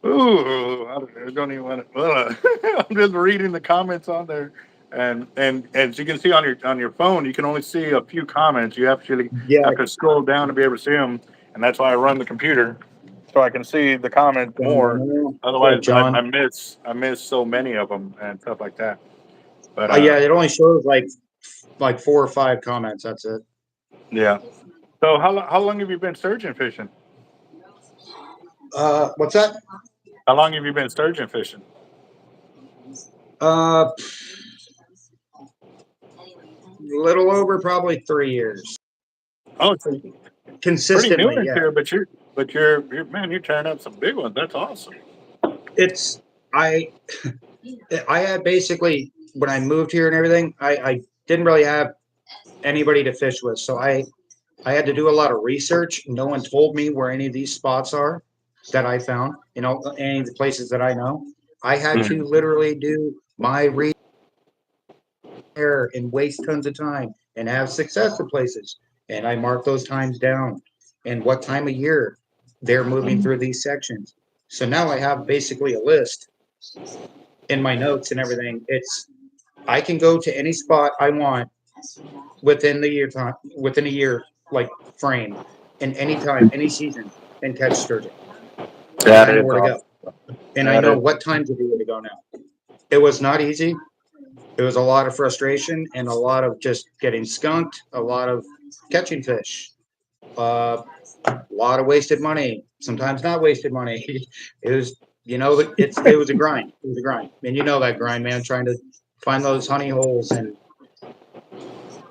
Ooh, I don't even want to. I'm just reading the comments on there, and as you can see on your phone, you can only see a few comments. You actually Yeah, have to scroll down to be able to see them, and that's why I run the computer so I can see the comments more. Otherwise, John. I miss so many of them and stuff like that. But Yeah, it only shows like 4 or 5 comments. That's it. yeah. So how long have you been sturgeon fishing? What's that? How long have you been sturgeon fishing? A little over probably 3 years. Oh, it's pretty new Consistently, into yeah. it, but you're man, you're tearing up some big ones. That's awesome. It's I had basically when I moved here and everything, I didn't really have anybody to fish with, so I had to do a lot of research. No one told me where any of these spots are that I found, any of the places that I know. I had to literally do my research and waste tons of time and have success at places. And I mark those times down and what time of year they're moving through these sections. So now I have basically a list in my notes and everything. I can go to any spot I want within within a year like frame in any time, any season, and catch sturgeon. And That I know is where to awesome. go. And I That know is what times of the year to go now. It was not easy. It was a lot of frustration and a lot of just getting skunked, a lot of catching fish, a lot of wasted money, sometimes not wasted money. It was, it was a grind. It was a grind. And you know that grind, man, trying to find those honey holes and,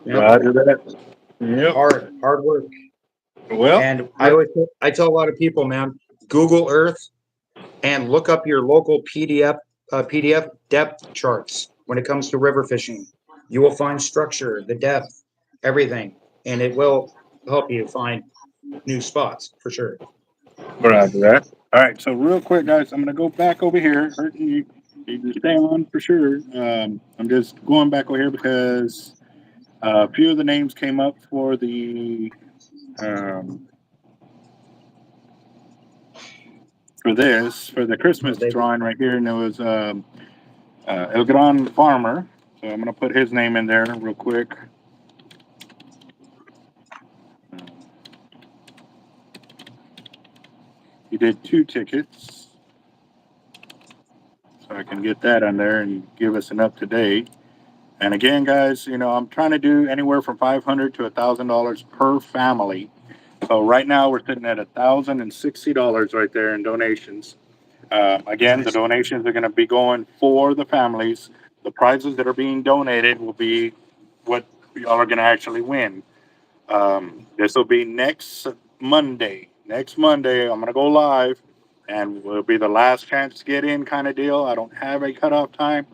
Roger that. Yep. hard work. Well, And I tell a lot of people, man, Google Earth and look up your local PDF depth charts when it comes to river fishing. You will find structure, the depth, everything, and it will help you find new spots for sure. roger that. All right. So real quick, guys, I'm gonna go back over here. Hurting you can stay on for sure. I'm just going back over here because a few of the names came up um, for the Oh, Christmas baby. drawing right here, and it was El Gran Farmer. So I'm gonna put his name in there real quick. He did 2 tickets, so I can get that on there and give us an up to date. And again, guys, I'm trying to do anywhere from $500 to $1,000 per family. So right now we're sitting at $1,060 right there in donations. Again, the Nice. donations are going to be going for the families. The prizes that are being donated will be what y'all are going to actually win. This will be next Monday. Next Monday, I'm going to go live, and will be the last chance to get in kind of deal. I don't have a cutoff time.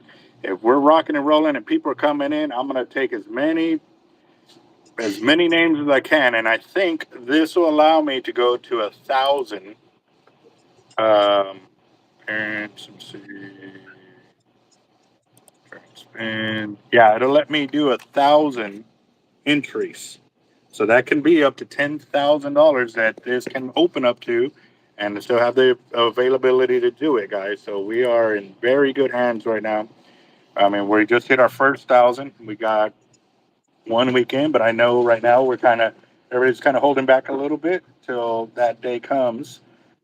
If we're rocking and rolling and people are coming in, I'm going to take as many as many names as I can, and I think this will allow me to go to 1,000. Parents, let's see. And yeah, it'll let me do 1,000 entries. So that can be up to $10,000 that this can open up to, and still have the availability to do it, guys. So we are in very good hands right now. I mean, we just hit our first 1,000. We got one weekend, but I know right now everybody's kind of holding back a little bit till that day comes.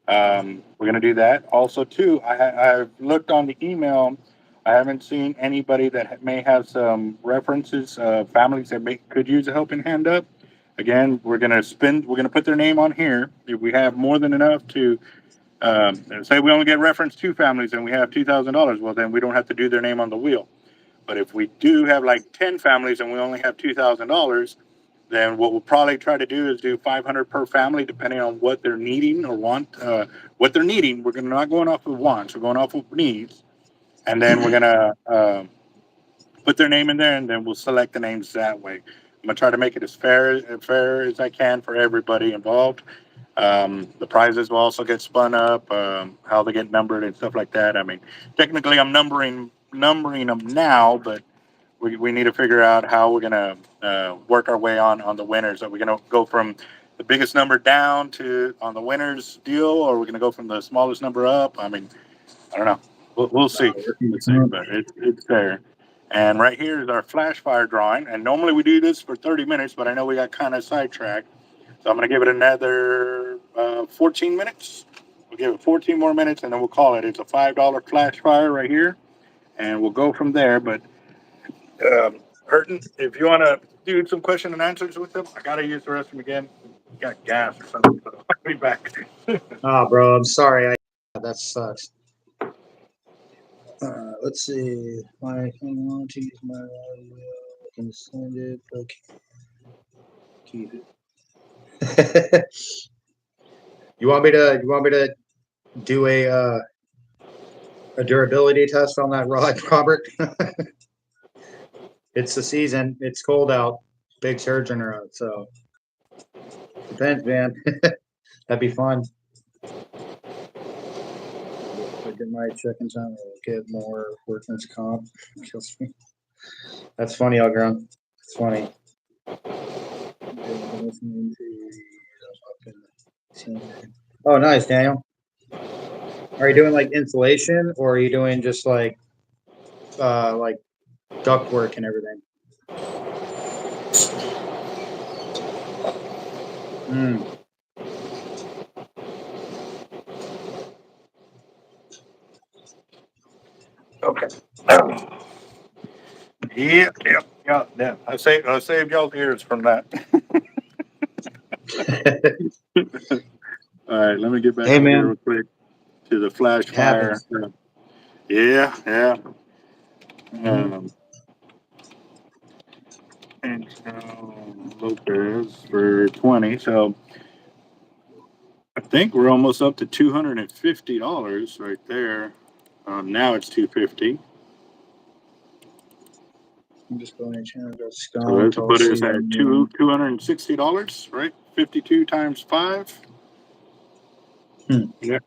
We're gonna do that. Also, too, I've looked on the email. I haven't seen anybody that may have some references, families that could use a helping hand up. Again, we're gonna put their name on here. If we have more than enough to, say we only get reference two families and we have $2,000, well, then we don't have to do their name on the wheel. But if we do have like 10 families and we only have $2,000, then what we'll probably try to do is do 500 per family, depending on what they're needing or want. What they're needing, we're not going off of wants, we're going off of needs, and then we're gonna put their name in there, and then we'll select the names that way. I'm gonna try to make it as fair as I can for everybody involved. The prizes will also get spun up, how they get numbered and stuff like that. I mean, technically, I'm numbering them now, but we need to figure out how we're gonna work our way on the winners. Are we gonna go from the biggest number down to on the winners deal, or are we gonna go from the smallest number up? I mean, I don't know. We'll see. We'll see, but it's there. And right here is our flash fire drawing. And normally we do this for 30 minutes, but I know we got kind of sidetracked. So I'm going to give it another 14 minutes. We'll give it 14 more minutes, and then we'll call it. It's a $5 flash fire right here, and we'll go from there. But Hurton, if you want to do some question and answers with them, I got to use the restroom again. Got gas or something, so I'll be back. Oh, bro, I'm sorry. That sucks. Let's see. I want to use my audio. I can send it. Okay. Keep it. You want me to do a durability test on that rod, Robert? It's the season. It's cold out. Big Sturgeon are out, so depends, man. That'd be fun. Look at my chickens on. We'll get more workman's comp. Kills me. That's funny, Algron. It's funny. Oh, nice, Daniel. Are you doing like insulation, or are you doing just like duct work and everything? Okay. Yeah. I saved y'all's ears from that. All right, let me get back Hey, over here man. real quick to the flash It fire. happens. Yeah. And Lopez for 20. So I think we're almost up to $250 right there. Now it's 250. I'm just going to change that So stone. let's put it at $260, right? 52 times 5. Yeah.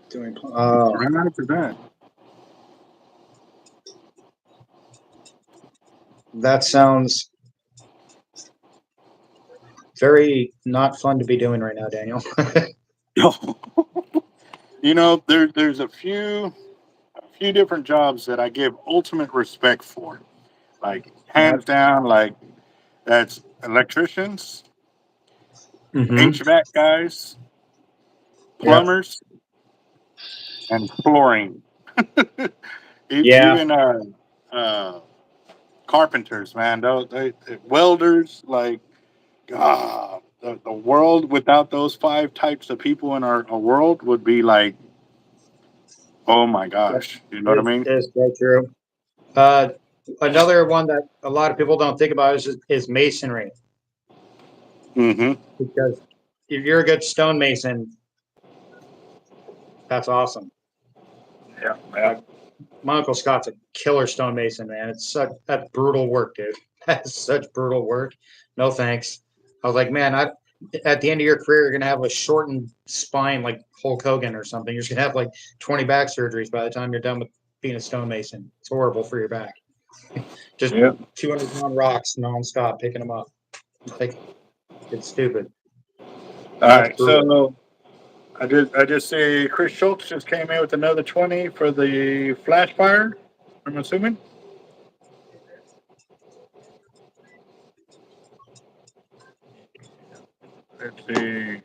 Doing. Right after that. That sounds very not fun to be doing right now, Daniel. You know, there's a few different jobs that I give ultimate respect for. Like hands down, like that's electricians, Mm-hmm. HVAC guys, Yep. plumbers, and flooring. Yeah. Even carpenters, man. Welders, like the world without those 5 types of people in our world would be like, oh my gosh, you know what I mean? It's so true. Another one that a lot of people don't think about is masonry, Mm-hmm. because if you're a good stonemason, that's awesome. Yeah. my uncle Scott's a killer stonemason, man. That's brutal work, dude. That's such brutal work. No thanks. I was like, man, at the end of your career, you're gonna have a shortened spine like Hulk Hogan or something. You're just gonna have like 20 back surgeries by the time you're done with being a stonemason. It's horrible for your back. Just 200-pound rocks nonstop, picking them up. Like, it's stupid. All right, so I just see Chris Schultz just came in with another 20 for the flash fire, I'm assuming. Let's see.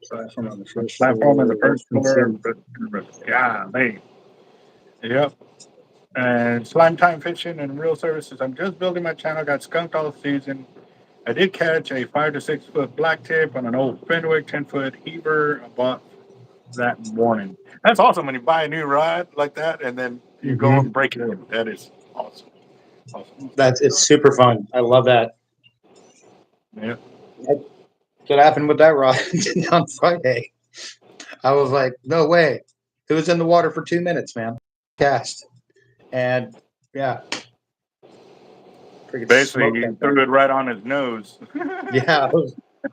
Platform on the first Platform in the floor. first floor. Yeah, man. Yep. And slime time fishing and real services. I'm just building my channel. Got skunked all season. I did catch a 5 to 6 foot black tip on an old Fenwick 10-foot heaver I bought that morning. That's awesome when you buy a new rod like that and then you go and break it in. That is awesome. Awesome. It's super fun. I love that. Yeah. What happened with that rod on Friday? I was like, no way. It was in the water for 2 minutes, man. Cast. And yeah. Basically, he threw it right on his nose. Yeah.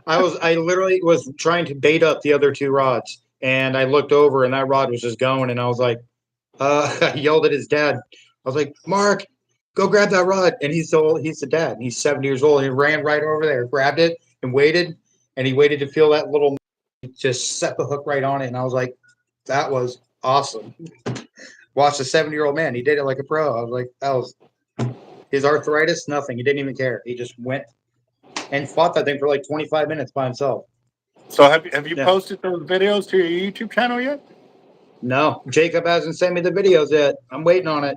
I literally was trying to bait up the other two rods. And I looked over and that rod was just going. And I was like, I yelled at his dad. I was like, Mark, go grab that rod. And he's the dad. He's 70 years old. And he ran right over there, grabbed it and waited. And he waited to feel that little, just set the hook right on it. And I was like, that was awesome. Watch a 70-year-old man. He did it like a pro. I was like, that was his arthritis, nothing. He didn't even care. He just went and fought that thing for like 25 minutes by himself. So have you posted those videos to your YouTube channel yet? No, Jacob hasn't sent me the videos yet. I'm waiting on it.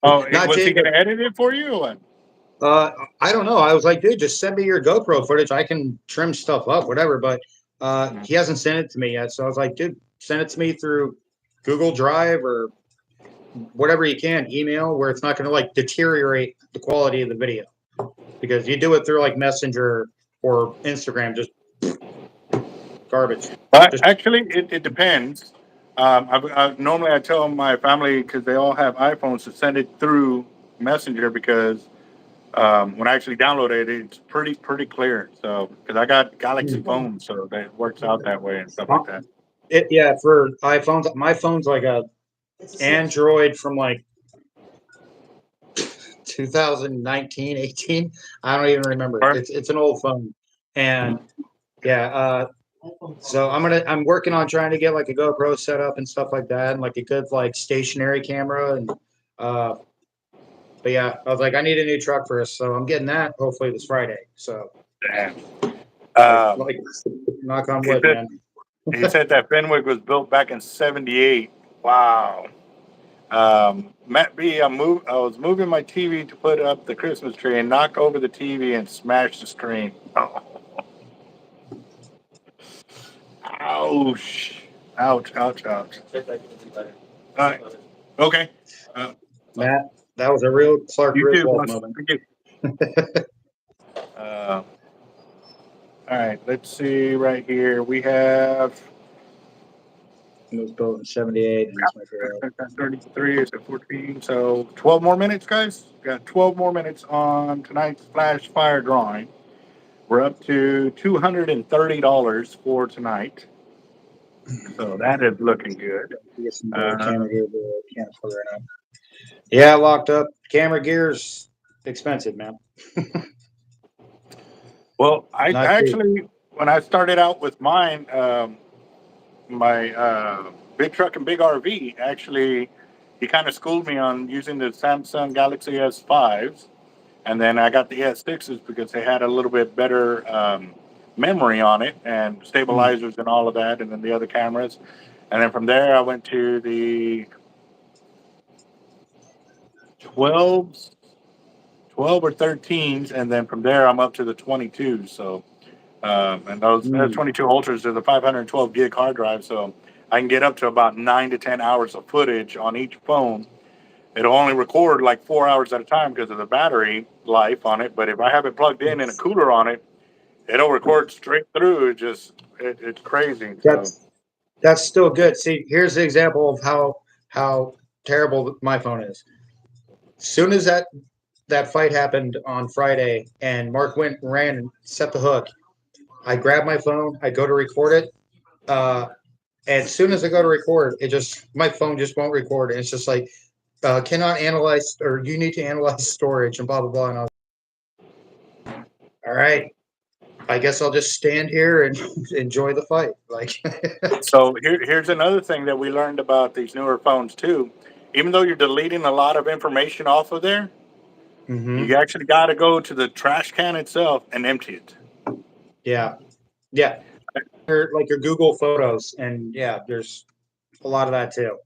Oh, was he going to edit it for you or what? I don't know. I was like, dude, just send me your GoPro footage. I can trim stuff up, whatever. But he hasn't sent it to me yet. So I was like, dude, send it to me through Google Drive or whatever you can, email, where it's not going to like deteriorate the quality of the video. Because you do it through like Messenger or Instagram, just garbage. Actually, it depends. Normally I tell my family, because they all have iPhones, to send it through Messenger because when I actually download it, it's pretty clear. So because I got Galaxy phones, so that works out that way and stuff like that. Yeah, for iPhones, my phone's like a Android from like 2019, 18. I don't even remember. It's an old phone, and yeah. So I'm working on trying to get like a GoPro set up and stuff like that, and like a good like stationary camera. And but yeah, I was like, I need a new truck first, so I'm getting that hopefully this Friday. So damn. Like, knock on wood, man. He said that Fenwick was built back in '78. Wow. Matt B, I was moving my TV to put up the Christmas tree and knocked over the TV and smashed the screen. Oh. Ouch. Ouch. All right. Okay. Matt, that was a real Clark Griswold moment. All right. Let's see right here. We have. It was built in '78. 33 is at 14. So 12 more minutes, guys. Got 12 more minutes on tonight's flash fire drawing. We're up to $230 for tonight. So that is looking good. Yeah, locked up. Camera gear's expensive, man. Well, I actually, when I started out with mine, my big truck and big RV, actually, he kind of schooled me on using the Samsung Galaxy S5s. And then I got the S6s because they had a little bit better memory on it and stabilizers and all of that, and then the other cameras. And then from there, I went to the 12 or 13s, and then from there, I'm up to the 22s. So, and those 22 Ultras are the 512 gig hard drive, so I can get up to about 9 to 10 hours of footage on each phone. It'll only record like 4 hours at a time because of the battery life on it. But if I have it plugged in and a cooler on it, it'll record straight through. It's crazy. That's still good. See, here's the example of how terrible my phone is. Soon as that fight happened on Friday, and Mark went and ran and set the hook, I grab my phone, I go to record it. And as soon as I go to record, my phone just won't record. It's just like cannot analyze, or you need to analyze storage and blah blah blah. And I was, all right, I guess I'll just stand here and enjoy the fight. Like, So here's another thing that we learned about these newer phones too. Even though you're deleting a lot of information off of there, you actually got to go to the trash can itself and empty it. yeah, yeah, like your Google Photos, and yeah, there's a lot of that too.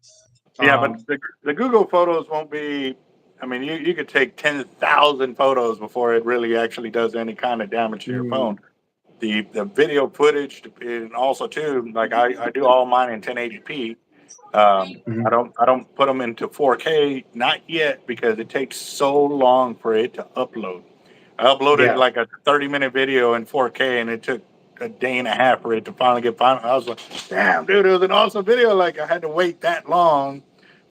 Yeah, but the Google Photos won't be. I mean, you could take 10,000 photos before it really actually does any kind of damage to your phone. The video footage, and also too, like I do all mine in 1080p. I don't put them into 4K, not yet, because it takes so long for it to upload. I uploaded like a 30-minute video in 4K, and it took a day and a half for it to finally get final. I was like, damn, dude, it was an awesome video. Like, I had to wait that long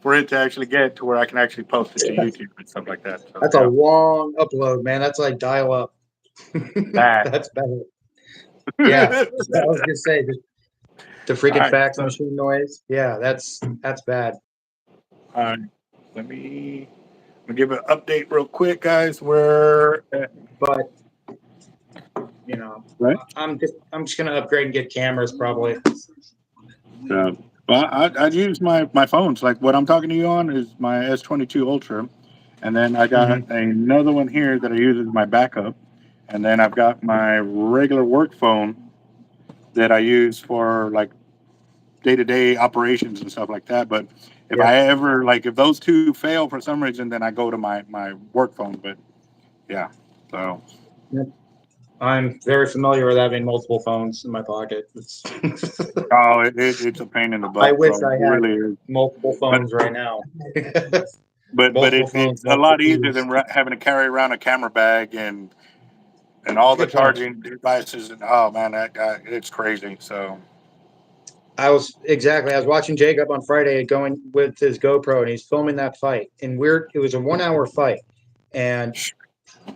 for it to actually get to where I can actually post it to YouTube and stuff like that. So, That's a long upload, man. That's like dial up. That's bad. Yeah, I was gonna say the freaking fax machine noise. Yeah, that's bad. Let me give an update real quick, guys. We're But you know, right. I'm just gonna upgrade and get cameras probably. Well, I'd use my phones. Like what I'm talking to you on is my S22 Ultra, and then I got another one here that I use as my backup, and then I've got my regular work phone that I use for like day-to-day operations and stuff like that. But if I ever if those two fail for some reason, then I go to my work phone. But yeah, so. I'm very familiar with having multiple phones in my pocket. It's it's a pain in the butt. I wish bro. I had multiple phones right now. But it's a lot easier than having to carry around a camera bag and all the charging devices. And oh man, it's crazy. So I was watching Jacob on Friday going with his GoPro, and he's filming that fight. And it was a 1 hour fight, and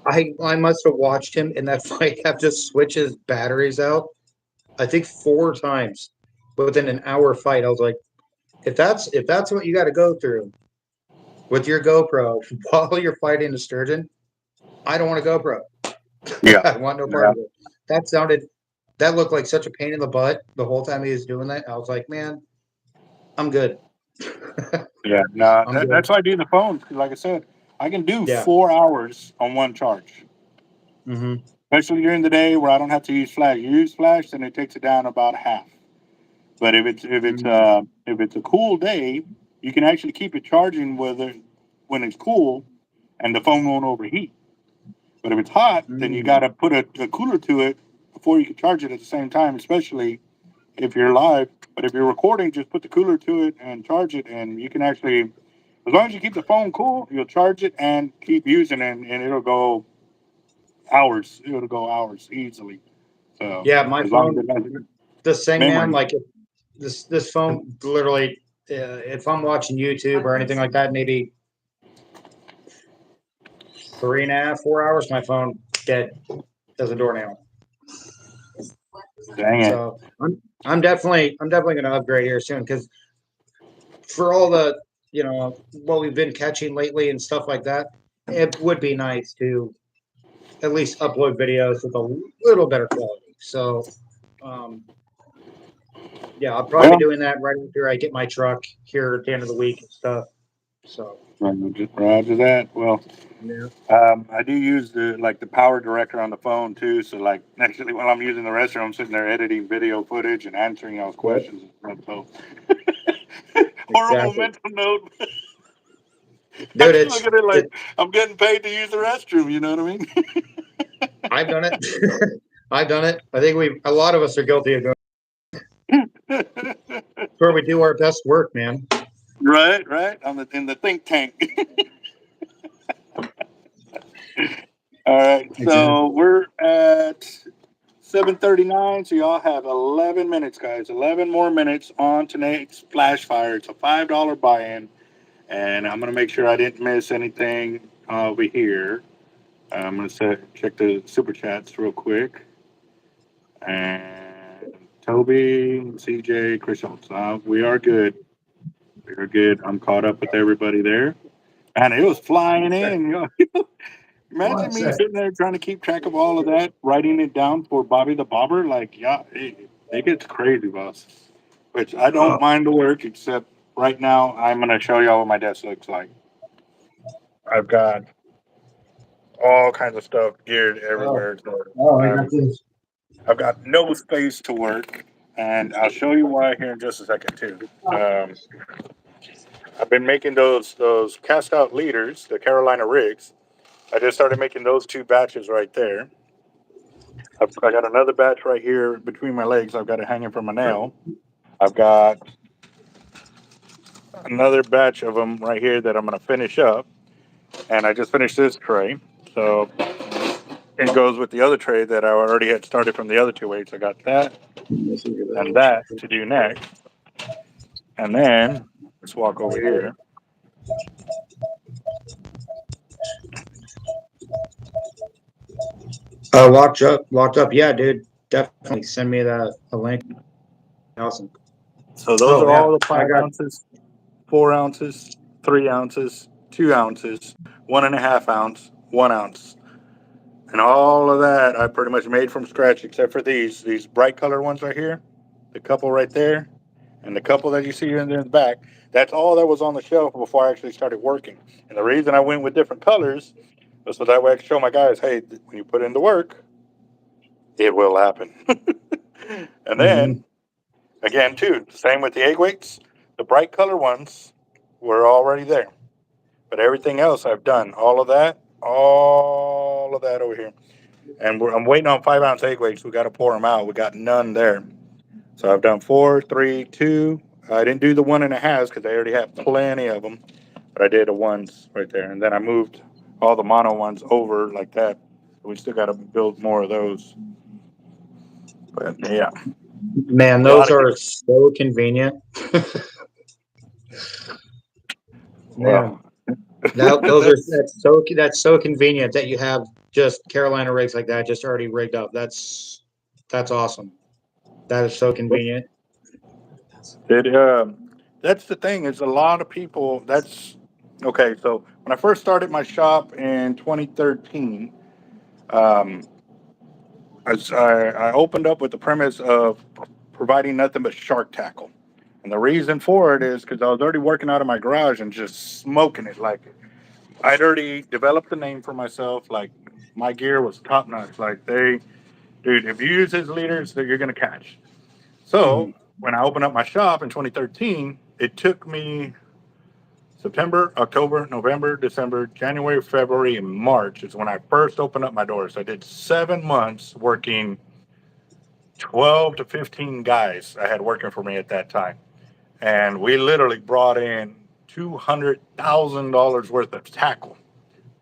I must have watched him in that fight have to switch his batteries out, I think 4 times within an hour fight. I was like, if that's what you got to go through with your GoPro while you're fighting a sturgeon, I don't want a GoPro. Yeah, I want no part of it. That looked like such a pain in the butt the whole time he was doing that. I was like, man, I'm good. Yeah, no, that's why I do the phone. Like I said, I can do 4 hours on one charge. Especially during the day where I don't have to use flash. You use flash, then it takes it down about half. But if it's a cool day, you can actually keep it charging when it's cool, and the phone won't overheat. But if it's hot, then you got to put a cooler to it before you can charge it at the same time, especially if you're live. But if you're recording, just put the cooler to it and charge it, and you can actually, as long as you keep the phone cool, you'll charge it and keep using it, and it'll go hours. It'll go hours easily. So yeah, my phone, the same man. Like this phone, literally, if I'm watching YouTube or anything like that, maybe 3.5, 4 hours, my phone dead as a doornail. Dang it. So I'm definitely going to upgrade here soon, because for all the what we've been catching lately and stuff like that, it would be nice to at least upload videos with a little better quality. So yeah, I'll probably be doing that right after I get my truck here at the end of the week and stuff. So Roger that. Well, I do use the power director on the phone too. So like actually while I'm using the restroom, I'm sitting there editing video footage and answering y'all's questions and stuff. So horrible mental note. Dude, I look at it like I'm getting paid to use the restroom. You know what I mean? I've done it. I've done it. I think a lot of us are guilty of doing it. Where we do our best work, man. Right. I'm in the think tank. All right. So we're at 7:39. So y'all have 11 minutes, guys. 11 more minutes on tonight's Flash Fire. It's a $5 buy-in. And I'm going to make sure I didn't miss anything over here. I'm going to check the super chats real quick. And Toby, CJ, Chris Schultz. We are good. We are good. I'm caught up with everybody there. And it was flying in. You know? Imagine me sitting there trying to keep track of all of that, writing it down for Bobby the Bobber. Like, yeah, it gets crazy, boss. Which I don't mind the work, except right now I'm going to show y'all what my desk looks like. I've got all kinds of stuff geared everywhere. I've got no space to work, and I'll show you why here in just a second too. I've been making those cast out leaders, the Carolina rigs. I just started making those 2 batches right there. I got another batch right here between my legs. I've got it hanging from a nail. I've got another batch of them right here that I'm going to finish up, and I just finished this tray. So it goes with the other tray that I already had started from the other 2 weights. I got that and that to do next. And then let's walk over here. Locked up. Yeah, dude. Definitely send me a link. Awesome. So those are all the I 5 got ounces, 4 ounces, 3 ounces, 2 ounces, 1.5 ounce, 1 ounce. And all of that I pretty much made from scratch, except for these bright color ones right here, the couple right there, and the couple that you see in the back. That's all that was on the shelf before I actually started working. And the reason I went with different colors was so that way I could show my guys, hey, when you put in the work, it will happen. And then, again, too, same with the egg weights. The bright color ones were already there. But everything else I've done, all of that over here. And I'm waiting on 5 ounce egg weights. We got to pour them out. We got none there. So I've done 4, 3, 2. I didn't do the 1.5s because I already have plenty of them. But I did the ones right there. And then I moved all the mono ones over like that. We still got to build more of those. But yeah. Man, those are so convenient. Man, Well, that's so convenient that you have just Carolina rigs like that just already rigged up. That's awesome. That is so convenient. That's the thing is a lot of people. That's okay. So when I first started my shop in 2013, I opened up with the premise of providing nothing but shark tackle. And the reason for it is because I was already working out of my garage and just smoking it. Like I'd already developed a name for myself. Like my gear was top notch. Like dude, if you use his leaders, you're gonna catch. So when I opened up my shop in 2013, it took me September, October, November, December, January, February, and March is when I first opened up my doors. I did 7 months working 12 to 15 guys I had working for me at that time. And we literally brought in $200,000 worth of tackle,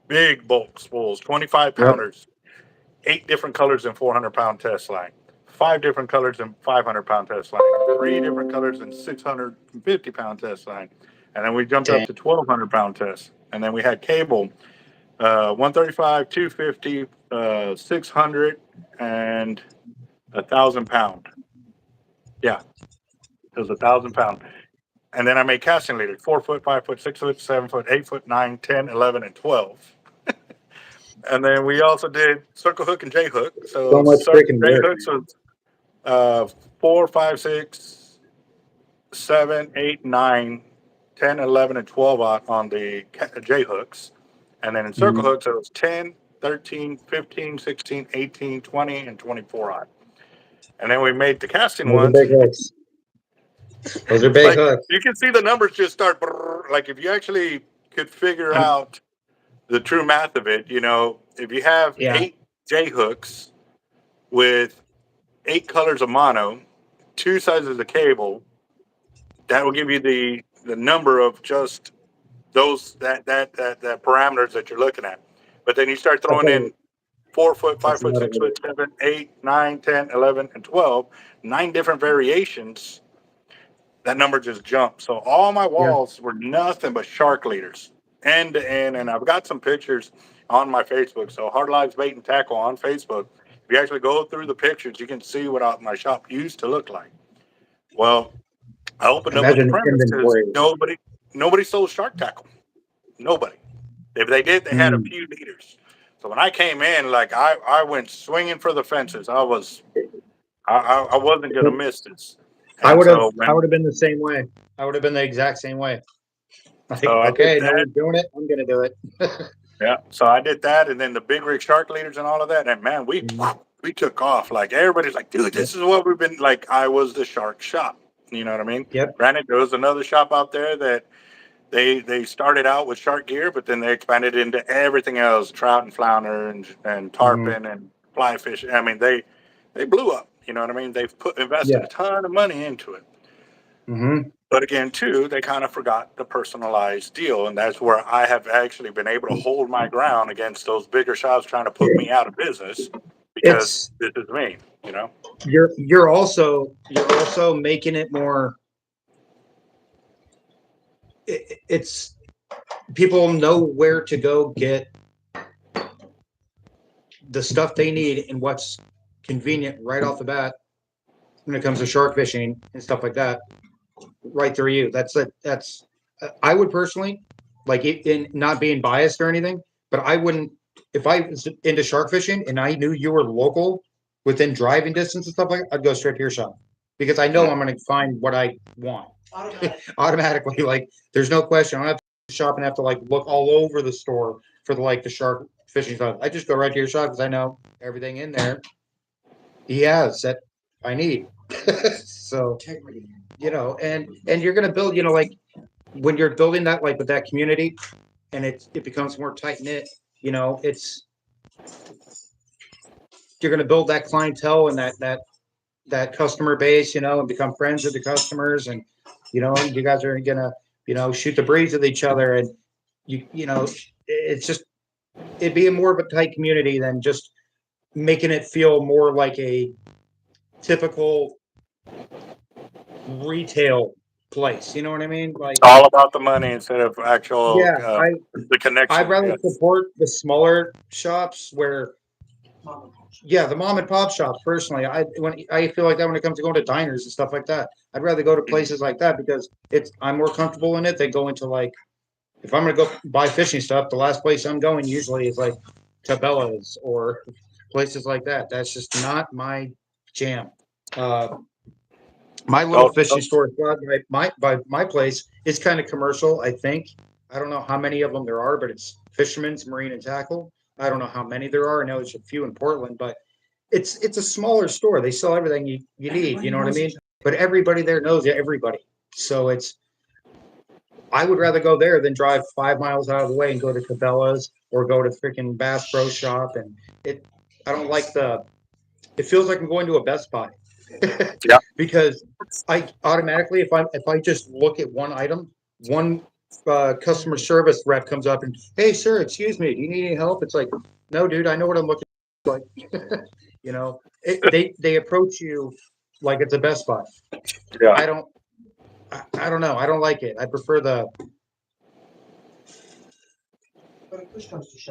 big bulk spools, 25 pounders, 8 different colors in 400-pound test line, 5 different colors in 500-pound test line, 3 different colors in 650-pound test line. And then we jumped up to 1,200-pound test. And then we had cable, 135, 250, 600, and 1,000-pound. Yeah, it was 1,000-pound. And then I made casting leaders, 4 foot, 5 foot, 6 foot, 7 foot, 8 foot, 9, 10, 11, and 12. And then we also did circle hook and J hook. So much freaking J work. hooks was 4, 5, 6, 7, 8, 9, 10, 11, and 12 on the J hooks. And then in circle hooks, it was 10, 13, 15, 16, 18, 20, and 24 on. And then we made the casting Those are ones. big hooks. Those are big Like hooks. you can see the numbers just start. Like if you actually could figure out the true math of it, if you have 8 J hooks with 8 colors of mono, 2 sizes of cable, that will give you the number of just those that parameters that you're looking at. But then you start throwing in 4 foot, 5 That's foot, another 6 one. foot, 7, 8, 9, 10, 11, and 12, 9 different variations. That number just jumped. So all my Yeah. walls were nothing but shark leaders, end to end. And I've got some pictures on my Facebook. So Hard Lives Bait and Tackle on Facebook. If you actually go through the pictures, you can see what my shop used to look like. Well, I opened up with the Imagine the premise because inventory. nobody sold shark tackle. Nobody. If they did, they had a Mm. few leaders. So when I came in, like I went swinging for the fences. I wasn't gonna miss this. I And would have so I would when have been the same way. I would have been the exact same way. Like, so I did okay, no that. one's doing it. I'm gonna do it. Yeah. So I did that, and then the big rig shark leaders and all of that. And man, Mhm. we took off. Like everybody's like, dude, Yep. this is what we've been like. I was the shark shop. You know what I mean? Yep. Granted, there was another shop out there that they started out with shark gear, but then they expanded into everything else: trout and flounder and Hmm. tarpon and fly fish. I mean, they blew up. You know what I mean? They've invested Yeah. a ton of money into it. Hmm. But again, too, they kind of forgot the personalized deal, and that's where I have actually been able to hold my ground against those bigger shops trying to put me out of business because It's this is me. You know? you're also making it more. It's people know where to go get the stuff they need and what's convenient right off the bat when it comes to shark fishing and stuff like that. Right through you. That's it. That's I would personally like it in not being biased or anything, but I wouldn't if I was into shark fishing and I knew you were local within driving distance and stuff like that, I'd go straight to your shop because I know I'm going to find what I want automatically. Like there's no question. I don't have to shop and have to like look all over the store for the shark fishing stuff. I just go right to your shop because I know everything in there he has that I need. So and you're gonna build, like when you're building that like with that community and it becomes more tight knit, it's you're gonna build that clientele and that customer base, and become friends with the customers and you guys are gonna, shoot the breeze with each other and it's just it'd be a more of a tight community than just making it feel more like a typical retail place. You know what I mean? Like, It's all about the money instead of actual yeah, the I'd connection. rather Yes. support the smaller shops where, yeah, the mom and pop shops. Personally, I feel like that when it comes to going to diners and stuff like that, I'd rather go to places like that because I'm more comfortable in it than go into like if I'm gonna go buy fishing stuff, the last place I'm going usually is like Cabela's or places like that. That's just not my jam. Uh, my little Oh, fishing oh, store by my place is kind of commercial. I think I don't know how many of them there are, but it's Fisherman's Marine and Tackle. I don't know how many there are. I know there's a few in Portland, but it's a smaller store. They sell everything you need. You know what I mean? But everybody there knows everybody. So I would rather go there than drive 5 miles out of the way and go to Cabela's or go to freaking Bass Pro Shop. And I don't like it feels like I'm going to a Best Buy yeah. because I automatically, if I just look at one item, one customer service rep comes up and, hey, sir, excuse me, do you need any help? It's like, no, dude, I know what I'm looking for. Like, they approach you like it's a Best Buy. Yeah. I don't know. I don't like it. I prefer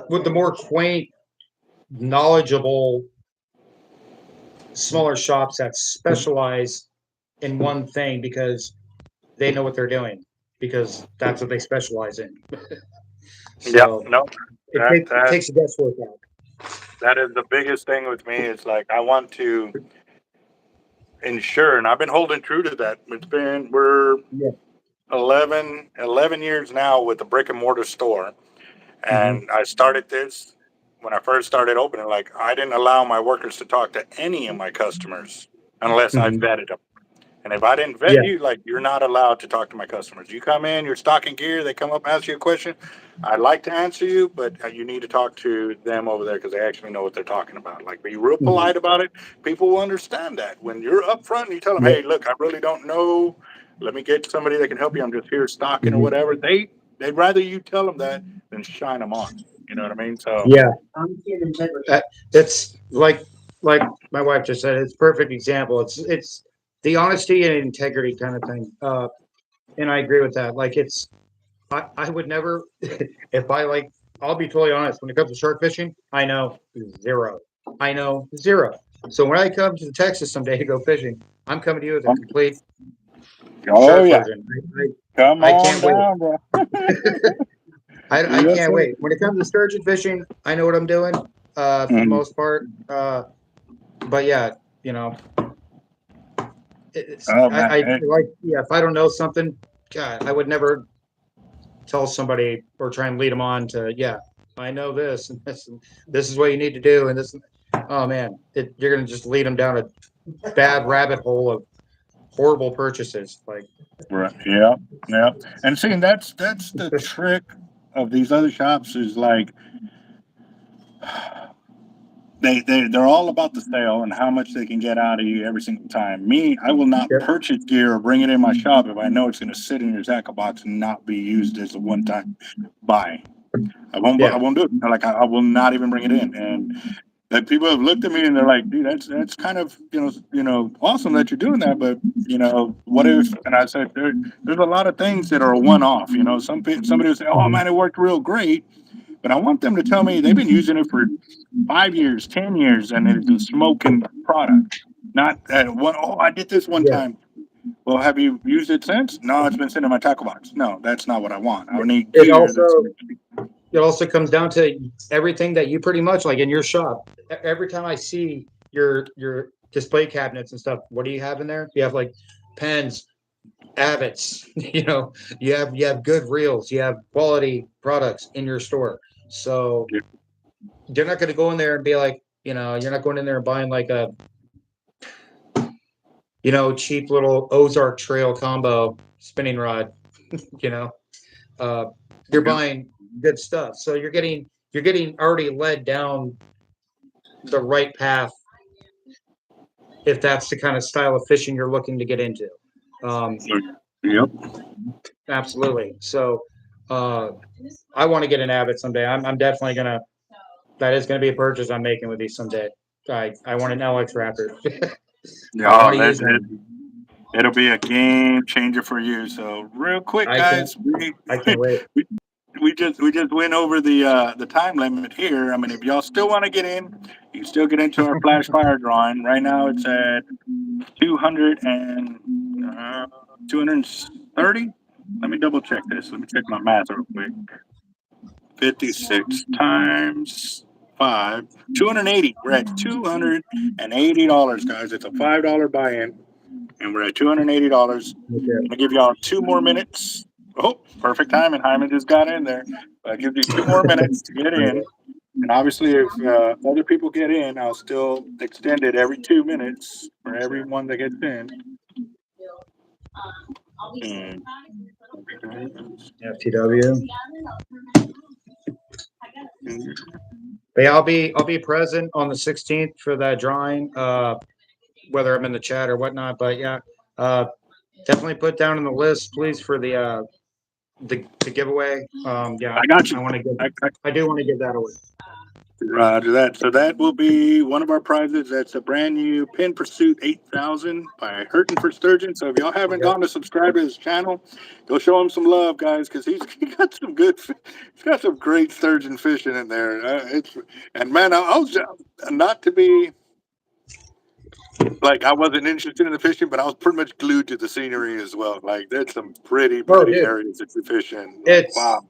with the more quaint, knowledgeable, smaller shops that specialize in one thing because they know what they're doing because that's what they specialize in. Yeah. So No. it takes the guesswork out. That is the biggest thing with me. It's like I want to ensure, and I've been holding true to that. We're Yeah. 11 years now with the brick and mortar store, Hmm. and I started this when I first started opening. Like I didn't allow my workers to talk to any of my customers unless I Hmm. vetted them. And if I didn't vet Yeah. you, like you're not allowed to talk to my customers. You come in, you're stocking gear, they come up, ask you a question. I'd like to answer you, but you need to talk to them over there because they actually know what they're talking about. Like, be real Hmm. polite about it. People will understand that. When you're up front and you tell them, Yeah. hey, look, I really don't know. Let me get somebody that can help you. I'm just here stocking or Hmm. whatever. They'd rather you tell them that than shine them on. You know what I mean? So Yeah. It's like my wife just said, it's a perfect example. It's the honesty and integrity kind of thing. And I agree with that. Like I would never if I like I'll be totally honest, when it comes to shark fishing, I know zero. I know zero. So when I come to Texas someday to go fishing, I'm coming to you with a complete oh shark yeah, version. come I on can't wait. down, bro. I Yes, can't sir. wait. When it comes to sturgeon fishing, I know what I'm doing, for the Mhm. most part. But yeah, you know, Oh man, I like, yeah, if I don't know something, God, I would never tell somebody or try and lead them on to, yeah, I know this and this is what you need to do. And this, oh man, you're going to just lead them down a bad rabbit hole of horrible purchases. Like, right. Yeah, yeah. And see, that's the trick of these other shops is like they're all about the sale and how much they can get out of you every single time. Me, I will not yep, purchase gear or bring it in my shop if I know it's going to sit in your tackle box and not be used as a one-time buy. I yeah, won't do it. Like I will not even bring it in. And that people have looked at me and they're like, dude, that's kind of awesome that you're doing that, but what if? And I said, there's a lot of things that are a one-off. Somebody will say, oh mhm, man, it worked real great, but I want them to tell me they've been using it for 5 years, 10 years, and it's a smoking product. Not one. Oh, I did this one yeah. time. Well, have you used it since? No, it's been sitting in my tackle box. No, that's not what I want. I need It gear that's. also, it also comes down to everything that you pretty much like in your shop. Every time I see your display cabinets and stuff, what do you have in there? You have like pens, AVETs, you have good reels, you have quality products in your store. So you're not going to go in there and be like, you're not going in there and buying like a, cheap little Ozark Trail combo spinning rod, you know. Uh, you're Yep. buying good stuff. So you're getting already led down the right path if that's the kind of style of fishing you're looking to get into. Um, Yep. absolutely. So uh, I want to get an Avid someday. I'm definitely gonna. That is gonna be a purchase I'm making with these someday. I want an LX Raptor. I Yeah, want to use one. it'll be a game changer for you. So real quick, I can't. guys, we I can't wait. we, we just went over the time limit here. I mean, if y'all still want to get in, you can still get into our flash fire drawing. Right now, it's at 200 and 230. Let me double check this. Let me check my math real quick. 56 times 5, 280. We're at $280, guys. It's a $5 buy-in, and we're at $280. I'm Okay. gonna give y'all 2 more minutes. Oh, perfect timing. Hyman just got in there. That gives you 2 more minutes to get in. And obviously, if other people get in, I'll still extend it every 2 minutes for everyone that gets in. And FTW. But yeah, I'll be present on the 16th for that drawing. Whether I'm in the chat or whatnot. But yeah, definitely put down on the list, please, for the giveaway. Yeah, I got I you. want to give. I I do want to give that away. Roger that. So that will be one of our prizes. That's a brand new Pin Pursuit 8000 by Hurting for Sturgeon. So if y'all haven't Yep. gone to subscribe to his channel, go show him some love, guys, because he got some he's got some great sturgeon fishing in there. And man, I was not to be like I wasn't interested in the fishing, but I was pretty much glued to the scenery as well. Like there's some pretty Oh, pretty dude, areas that you fish in. Like it's wow.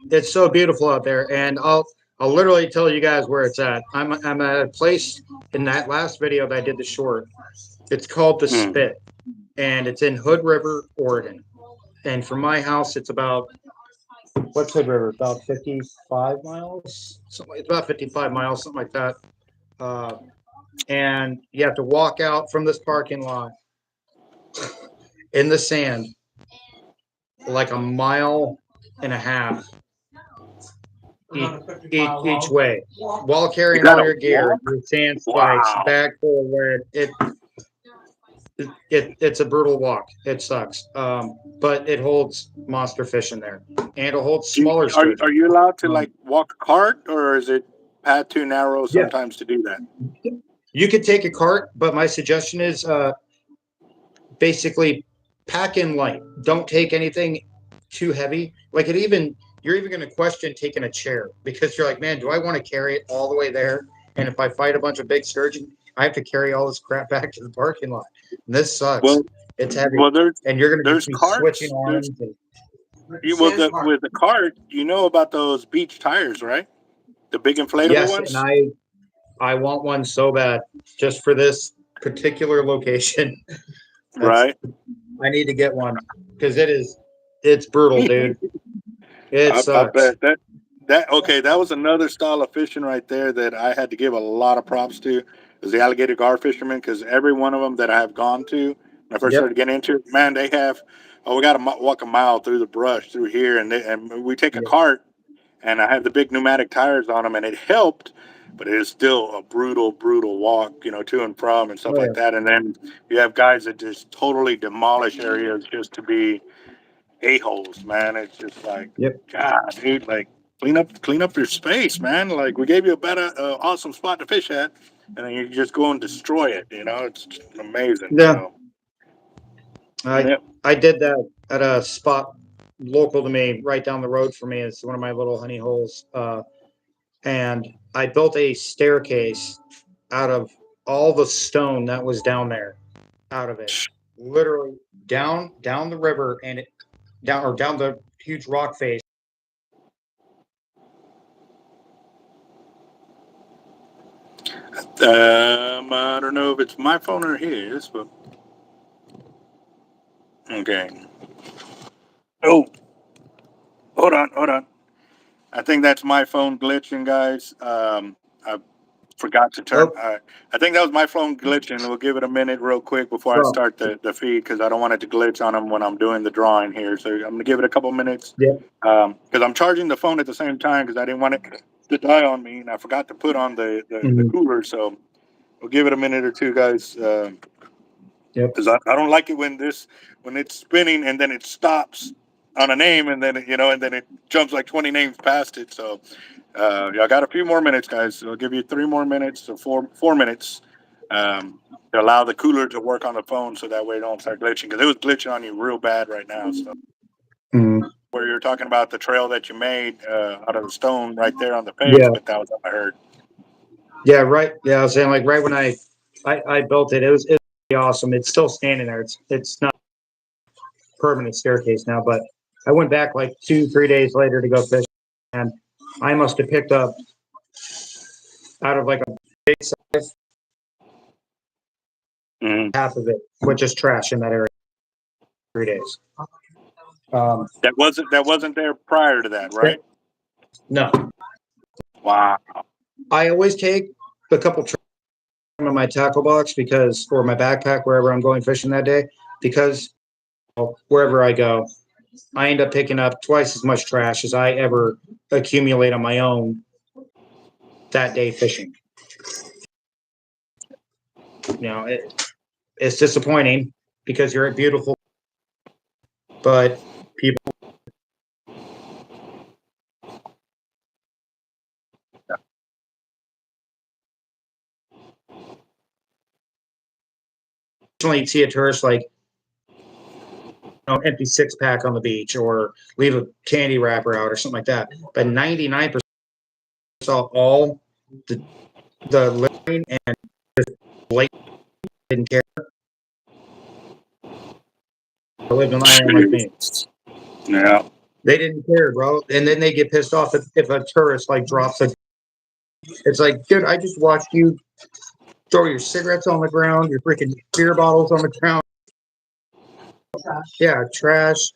it's so beautiful out there, and I'll literally tell you guys where it's at. I'm at a place in that last video that I did the short. It's called the Mm. Spit, and it's in Hood River, Oregon. And from my house, it's about what's Hood River? About 55 miles. It's about 55 miles, something like that. Uh, and you have to walk out from this parking lot in the sand like a mile and a half each way while Is carrying that all a your gear, walk? your sand spikes, Wow. bag full of lead. It's a brutal walk. It sucks. But it holds monster fish in there, and it holds smaller Are sturgeon. you allowed to like walk a cart, or is it path too narrow Yeah. sometimes to do that? You could take a cart, but my suggestion is basically pack in light. Don't take anything too heavy. Like you're even going to question taking a chair because you're like, man, do I want to carry it all the way there? And if I fight a bunch of big sturgeon, I have to carry all this crap back to the parking lot. And this sucks. Well, It's heavy, well, and you're going to there's be switching carts. arms. With the cart, you know about those beach tires, right? The big inflatable Yes, ones. and I want one so bad just for this particular location. Right. I need to get one because it's brutal, dude. It I sucks. bet that was another style of fishing right there that I had to give a lot of props to, is the alligator gar fishermen, because every one of them that I have gone to when I first Yep. started getting into it, man, they have, we got to walk a mile through the brush through here, and we take a Yep. cart, and I have the big pneumatic tires on them, and it helped, but it is still a brutal walk, to and from and stuff Oh, like that. And then you have guys that just totally demolish areas just to be a-holes, man. It's just like, Yep. God, dude, like clean up your space, man. Like, we gave you a better, awesome spot to fish at, and then you just go and destroy it. It's just amazing. Yeah. So, I I did that at a spot local to me, right down the road from me. It's one of my little honey holes, and I built a staircase out of all the stone that was down there, out of it, literally down the river, and down the huge rock face. I don't know if it's my phone or his, but okay. Oh, hold on. I think that's my phone glitching, guys. I forgot to turn. Oh, I think that was my phone glitching. We'll give it a minute real quick before I oh, start the feed, because I don't want it to glitch on them when I'm doing the drawing here. So I'm going to give it a couple minutes. yeah. Because I'm charging the phone at the same time because I didn't want it to die on me, and I forgot to put on the Mhm. cooler. So we'll give it a minute or two, guys. Yep. Because I don't like it when it's spinning and then it stops on a name, and then and then it jumps like 20 names past it. So y'all got a few more minutes, guys. So I'll give you 3 more minutes, so four minutes, to allow the cooler to work on the phone, so that way it don't start glitching, because it was glitching on you real bad right now. So Mhm. where you're talking about the trail that you made out of the stone right there on the Yeah. pavement, that was what I heard. Yeah. Right. Yeah. I was saying, like, right when I built it, it was pretty awesome. It's still standing there. It's not a permanent staircase now, but I went back like 2-3 days later to go fish, and I must have picked up out of like a big size Mm-hmm. half of it, which is trash in that area. 3 days. That wasn't there prior to that, right? No, Wow. I always take a couple in my tackle box or my backpack wherever I'm going fishing that day, because wherever I go, I end up picking up twice as much trash as I ever accumulate on my own that day fishing. It's disappointing because you're beautiful, but people occasionally see a tourist like empty 6-pack on the beach or leave a candy wrapper out or something like that. But 99% saw all the littering and just blatant didn't care. I lived in Ireland like me. Yeah. They didn't care, bro. And then they get pissed off if a tourist like drops a. It's like, dude, I just watched you throw your cigarettes on the ground, your freaking beer bottles on the ground. Yeah, trash.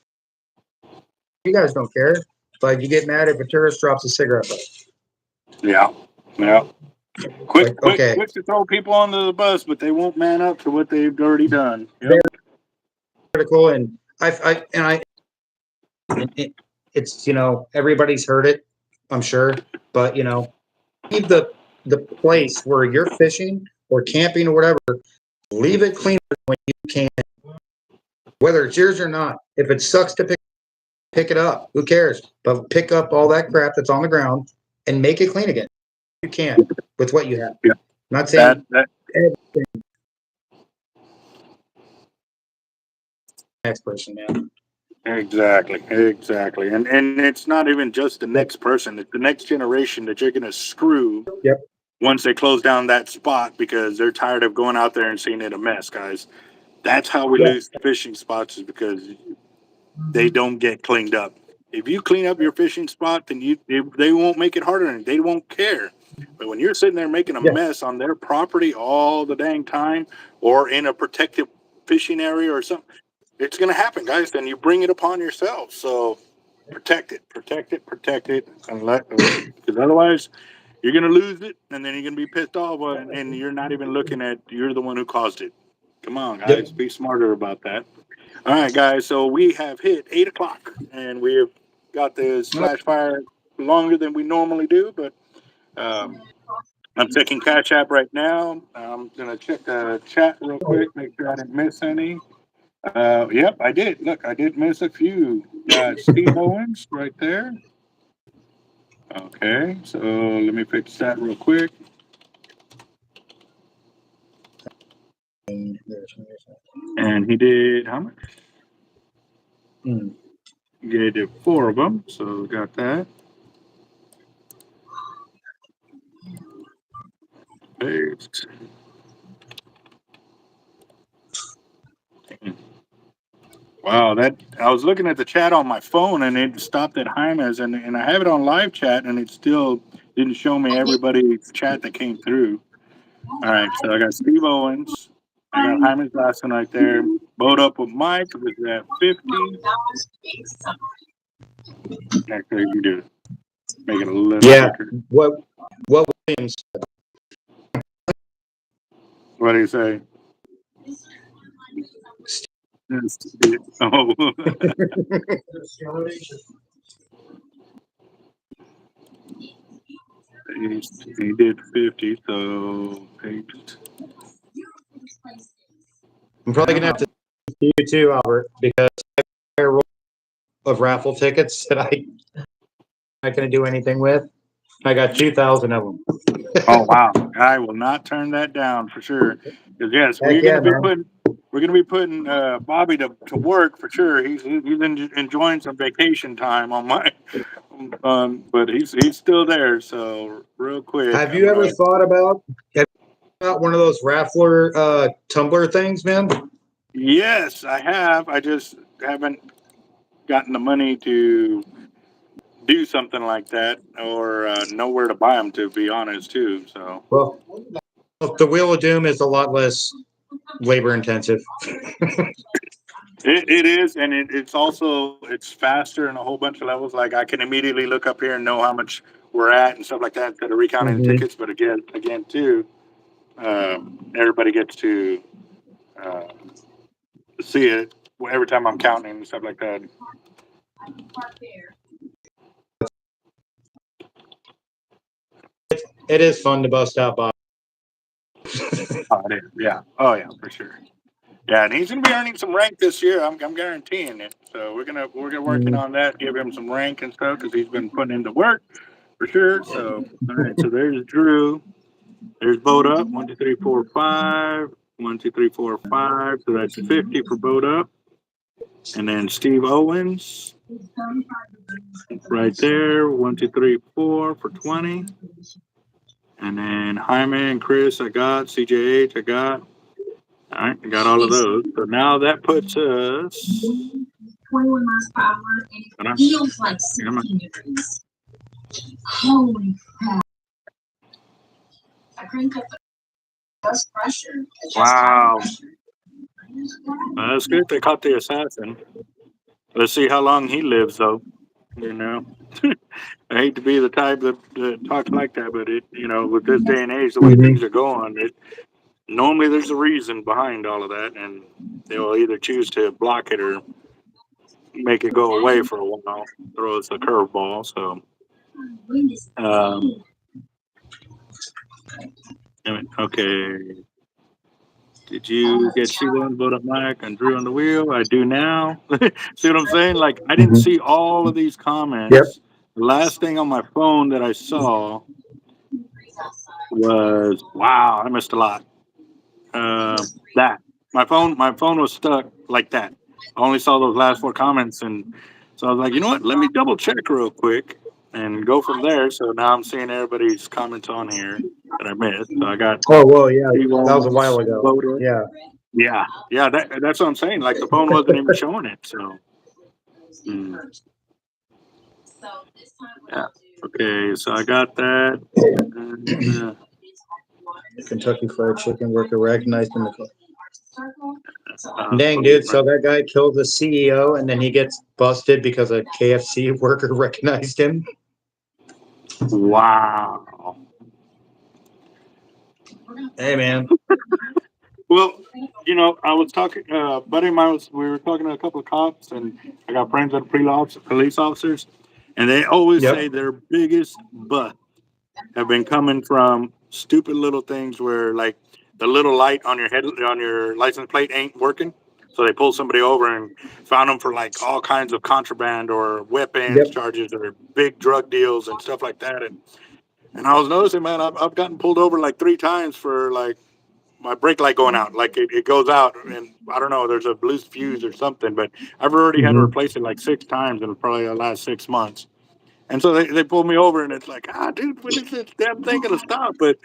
You guys don't care, but you get mad if a tourist drops a cigarette butt. Yeah. Yeah. Like, okay, Quick to throw people under the bus, but they won't man up to what they've already done. they're Yep. critical, and it's everybody's heard it, I'm sure, but leave the place where you're fishing or camping or whatever, leave it clean when you can, whether it's yours or not. If it sucks to pick it up, who cares? But pick up all that crap that's on the ground and make it clean again. You can with what you have. Yeah. Not saying That next person, man. exactly, and it's not even just the next person; it's the next generation that you're gonna screw. Yep. Once they close down that spot because they're tired of going out there and seeing it a mess, guys. That's how we Yeah. lose fishing spots is because they don't get cleaned up. If you clean up your fishing spot, then they won't make it harder and they won't care. But when you're sitting there making a Yeah. mess on their property all the dang time or in a protected fishing area or something, it's going to happen, guys. Then you bring it upon yourself. So protect it, and because otherwise you're going to lose it and then you're going to be pissed off and you're not even looking at you're the one who caused it. Come on, guys, Yep. be smarter about that. All right, guys. So we have hit 8 o'clock, and we have got this flash fire longer than we normally do. But I'm checking Cash App right now. I'm gonna check the chat real quick, make sure I didn't miss any. Yep, I did. Look, I did miss a few. Got Steve Owens right there. Okay, so let me fix that real quick. And he did how much? Mm. He did 4 of them, so got that. Paste. Wow, that I was looking at the chat on my phone and it stopped at Jaime's and I have it on live chat and it still didn't show me everybody's chat that came through. All right, so I got Steve Owens, I got Jaime's last one right there. Boat up with Mike was at 50. Actually, you do make it a little Yeah. quicker. What Williams? What do you say? Oh. He did 50, so paste. I'm probably gonna have to see you too, Albert, because I have a roll of raffle tickets that I'm not gonna do anything with. I got 2,000 of them. Oh wow! I will not turn that down for sure. Because yes, Heck yeah, man. we're gonna be putting Bobby to work for sure. He's enjoying some vacation time on my, but he's still there. So real quick, Have you ever thought about one of those raffler tumbler things, man? Yes, I have. I just haven't gotten the money to do something like that or know where to buy them. To be honest, too. So Well, the Wheel of Doom is a lot less labor intensive. it is, and it's also it's faster in a whole bunch of levels. Like I can immediately look up here and know how much we're at and stuff like that instead of recounting the tickets. But again, too, everybody gets to uh, see it every time I'm counting and stuff like that. It is fun to bust out Bob. Oh, it is. Yeah. Oh, yeah, for sure. Yeah, and he's gonna be earning some rank this year. I'm guaranteeing it. So we're gonna working on that, give him some rank and stuff because he's been putting into work for sure. So all right, so there's Drew. There's Boat Up. 1, 2, 3, 4, 5. 1, 2, 3, 4, 5. So that's 50 for Boat Up. And then Steve Owens right there. 1, 2, 3, 4 for 20. And then Jaime and Chris, I got. CJH, I got. All right, I got all of those. So now that puts us 21 miles per hour, and it feels like 16 degrees. Holy crap. I cranked up the dust pressure. wow. That's good. They caught the assassin. Let's see how long he lives, though. You know, I hate to be the type that talks like that, but with this day and age, the way things are going, normally there's a reason behind all of that, and they'll either choose to block it or make it go away for a while, throw us a curveball. So, okay. Did you get Sheila and Vote Up Mike and Drew on the wheel? I do now. See what I'm saying? Like, I didn't see all of these comments The last thing on my phone that I saw was, wow, I missed a lot. That my phone was stuck like that. I only saw those last 4 comments, and so I was like, you know what? Let me double check real quick and go from there. So now I'm seeing everybody's comments on here that I missed. So I got Oh, well, yeah, that was a T-Bones while ago. voted. Yeah. Yeah. That's what I'm saying. Like the phone wasn't even showing it. So yeah. Okay. So I got that. And, Kentucky Fried Chicken worker recognized in the. Dang, okay, dude. So that guy killed the CEO and then he gets busted because a KFC worker recognized him. wow. Hey, man. Well, you know, I was talking, buddy of mine we were talking to a couple of cops, and I got friends that are police officers, and they always Yep. say their biggest busts have been coming from stupid little things where, like, the little light on your license plate ain't working. So they pulled somebody over and found them for like all kinds of contraband or weapons Yep. charges or big drug deals and stuff like that. And I was noticing, man, I've gotten pulled over like 3 times for like my brake light going out. Like it goes out, and I don't know, there's a loose fuse or something, but I've already had to Mhm. replace it like 6 times in probably the last 6 months. And so they pulled me over, and it's like, dude, when is this damn thing gonna stop? But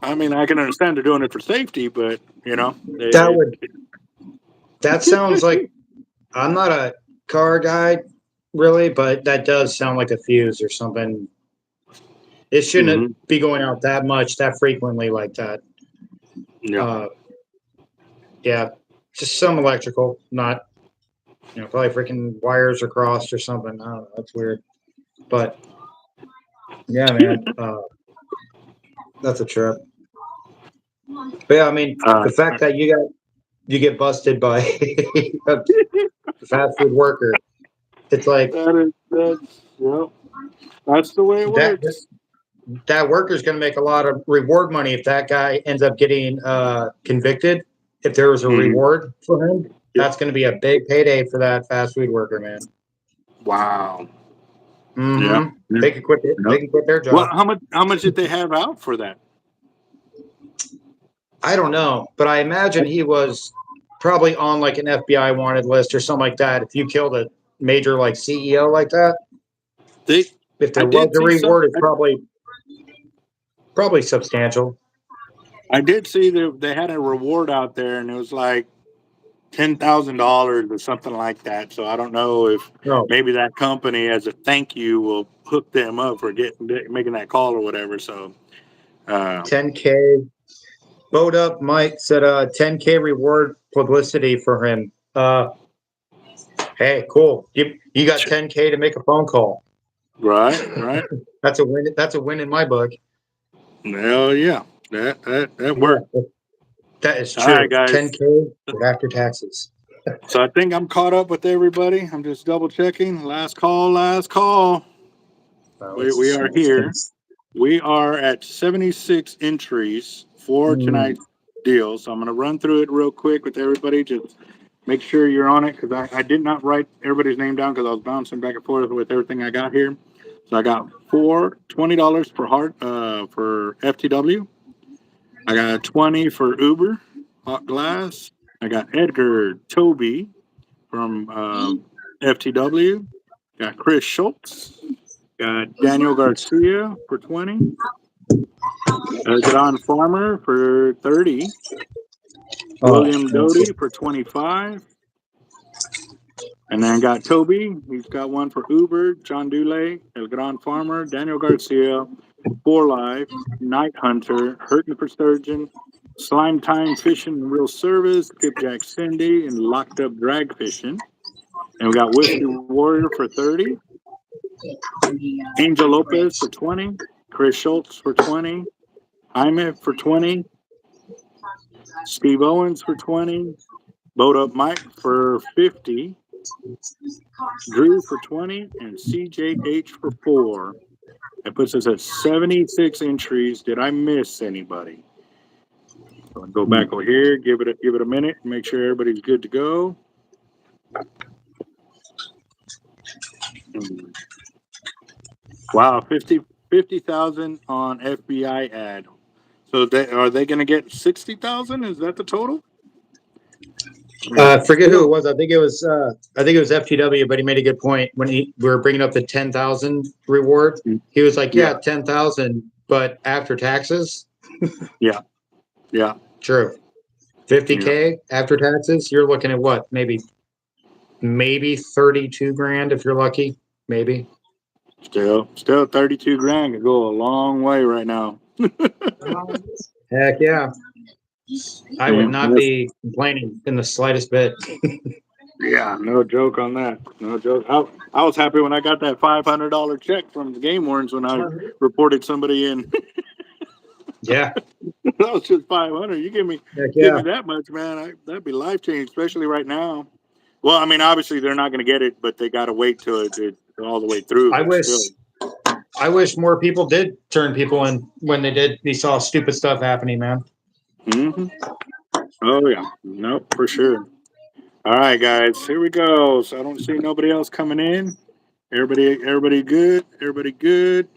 I mean, I can understand they're doing it for safety, but you know, That would, that sounds like, I'm not a car guy really, but that does sound like a fuse or something. It shouldn't Mhm. be going out that much, that frequently like that. Yeah. Yeah, just some electrical, not, probably freaking wires are crossed or something. I don't know. That's weird. But yeah, man, that's a trip. But yeah, I mean, Uh, the fact that you get busted by a fast food worker, it's like that's the way it that works. that worker's going to make a lot of reward money if that guy ends up getting convicted. If there was a Mhm. reward for him, Yep. that's going to be a big payday for that fast food worker, man. Wow. Yeah. Mm-hmm. Yeah. They can quit. Yeah. They can quit their Well, job. how much did they have out for that? I don't know, but I imagine he was probably on like an FBI wanted list or something like that. If you killed a major like CEO like that, They, if I there was did a see some. reward, it's probably substantial. I did see that they had a reward out there, and it was like $10,000 or something like that. So I don't know if No, maybe that company, as a thank you, will hook them up for making that call or whatever. So, 10K. Boat up, Mike said 10K reward publicity for him. Hey, cool. You got 10K to make a phone call. right. That's a win. That's a win in my book. Hell yeah, that worked. Yeah, that is All right, true. guys. 10K after taxes. So I think I'm caught up with everybody. I'm just double checking. Last call. We are here. We are at 76 entries for Mm, tonight's deal. So I'm going to run through it real quick with everybody. Just make sure you're on it, because I did not write everybody's name down because I was bouncing back and forth with everything I got here. So I got $20 per heart for FTW. I got 20 for Uber Hot Glass. I got Edgar Toby from FTW. Got Chris Schultz. Got Daniel Garcia for 20. Gadon Farmer for 30. oh, William Doty for 25. And then got Toby. He's got one for Uber. John Dule, El Gran Farmer, Daniel Garcia, For Life, Night Hunter, Hurting for Sturgeon, Slime Time Fishing and Real Service, Skipjack Cindy, and Locked Up Drag Fishing. And we got Whiskey Warrior for 30. Angel Lopez for 20. Chris Schultz for 20. Jaime for 20. Steve Owens for 20. Boat Up Mike for 50. Drew for 20. And CJH for 4. That puts us at 76 entries. Did I miss anybody? So I'll go back over here, give it a minute, make sure everybody's good to go. Wow, 50,000 on FBI ad. So are they going to get 60,000? Is that the total? Forget who it was. I think it was FTW, but he made a good point when we were bringing up the 10,000 reward. He was like, "Yeah, 10,000, but after taxes." Yeah. True. 50K after taxes. You're looking at what? Maybe 32 grand if you're lucky. Maybe. Still 32 grand could go a long way right now. Heck yeah. I would not be complaining in the slightest bit. Yeah, no joke on that. No joke. I was happy when I got that $500 check from the Game Wardens when I reported somebody in. Yeah. That was just 500. You give me that much, man. That'd be life changing, especially right now. Well, I mean, obviously they're not going to get it, but they got to wait till it all the way through. I wish more people did turn people in when they did. We saw stupid stuff happening, man. Mm-hmm. Oh yeah, nope, for sure. All right, guys, here we go. So I don't see nobody else coming in. Everybody good. Everybody good.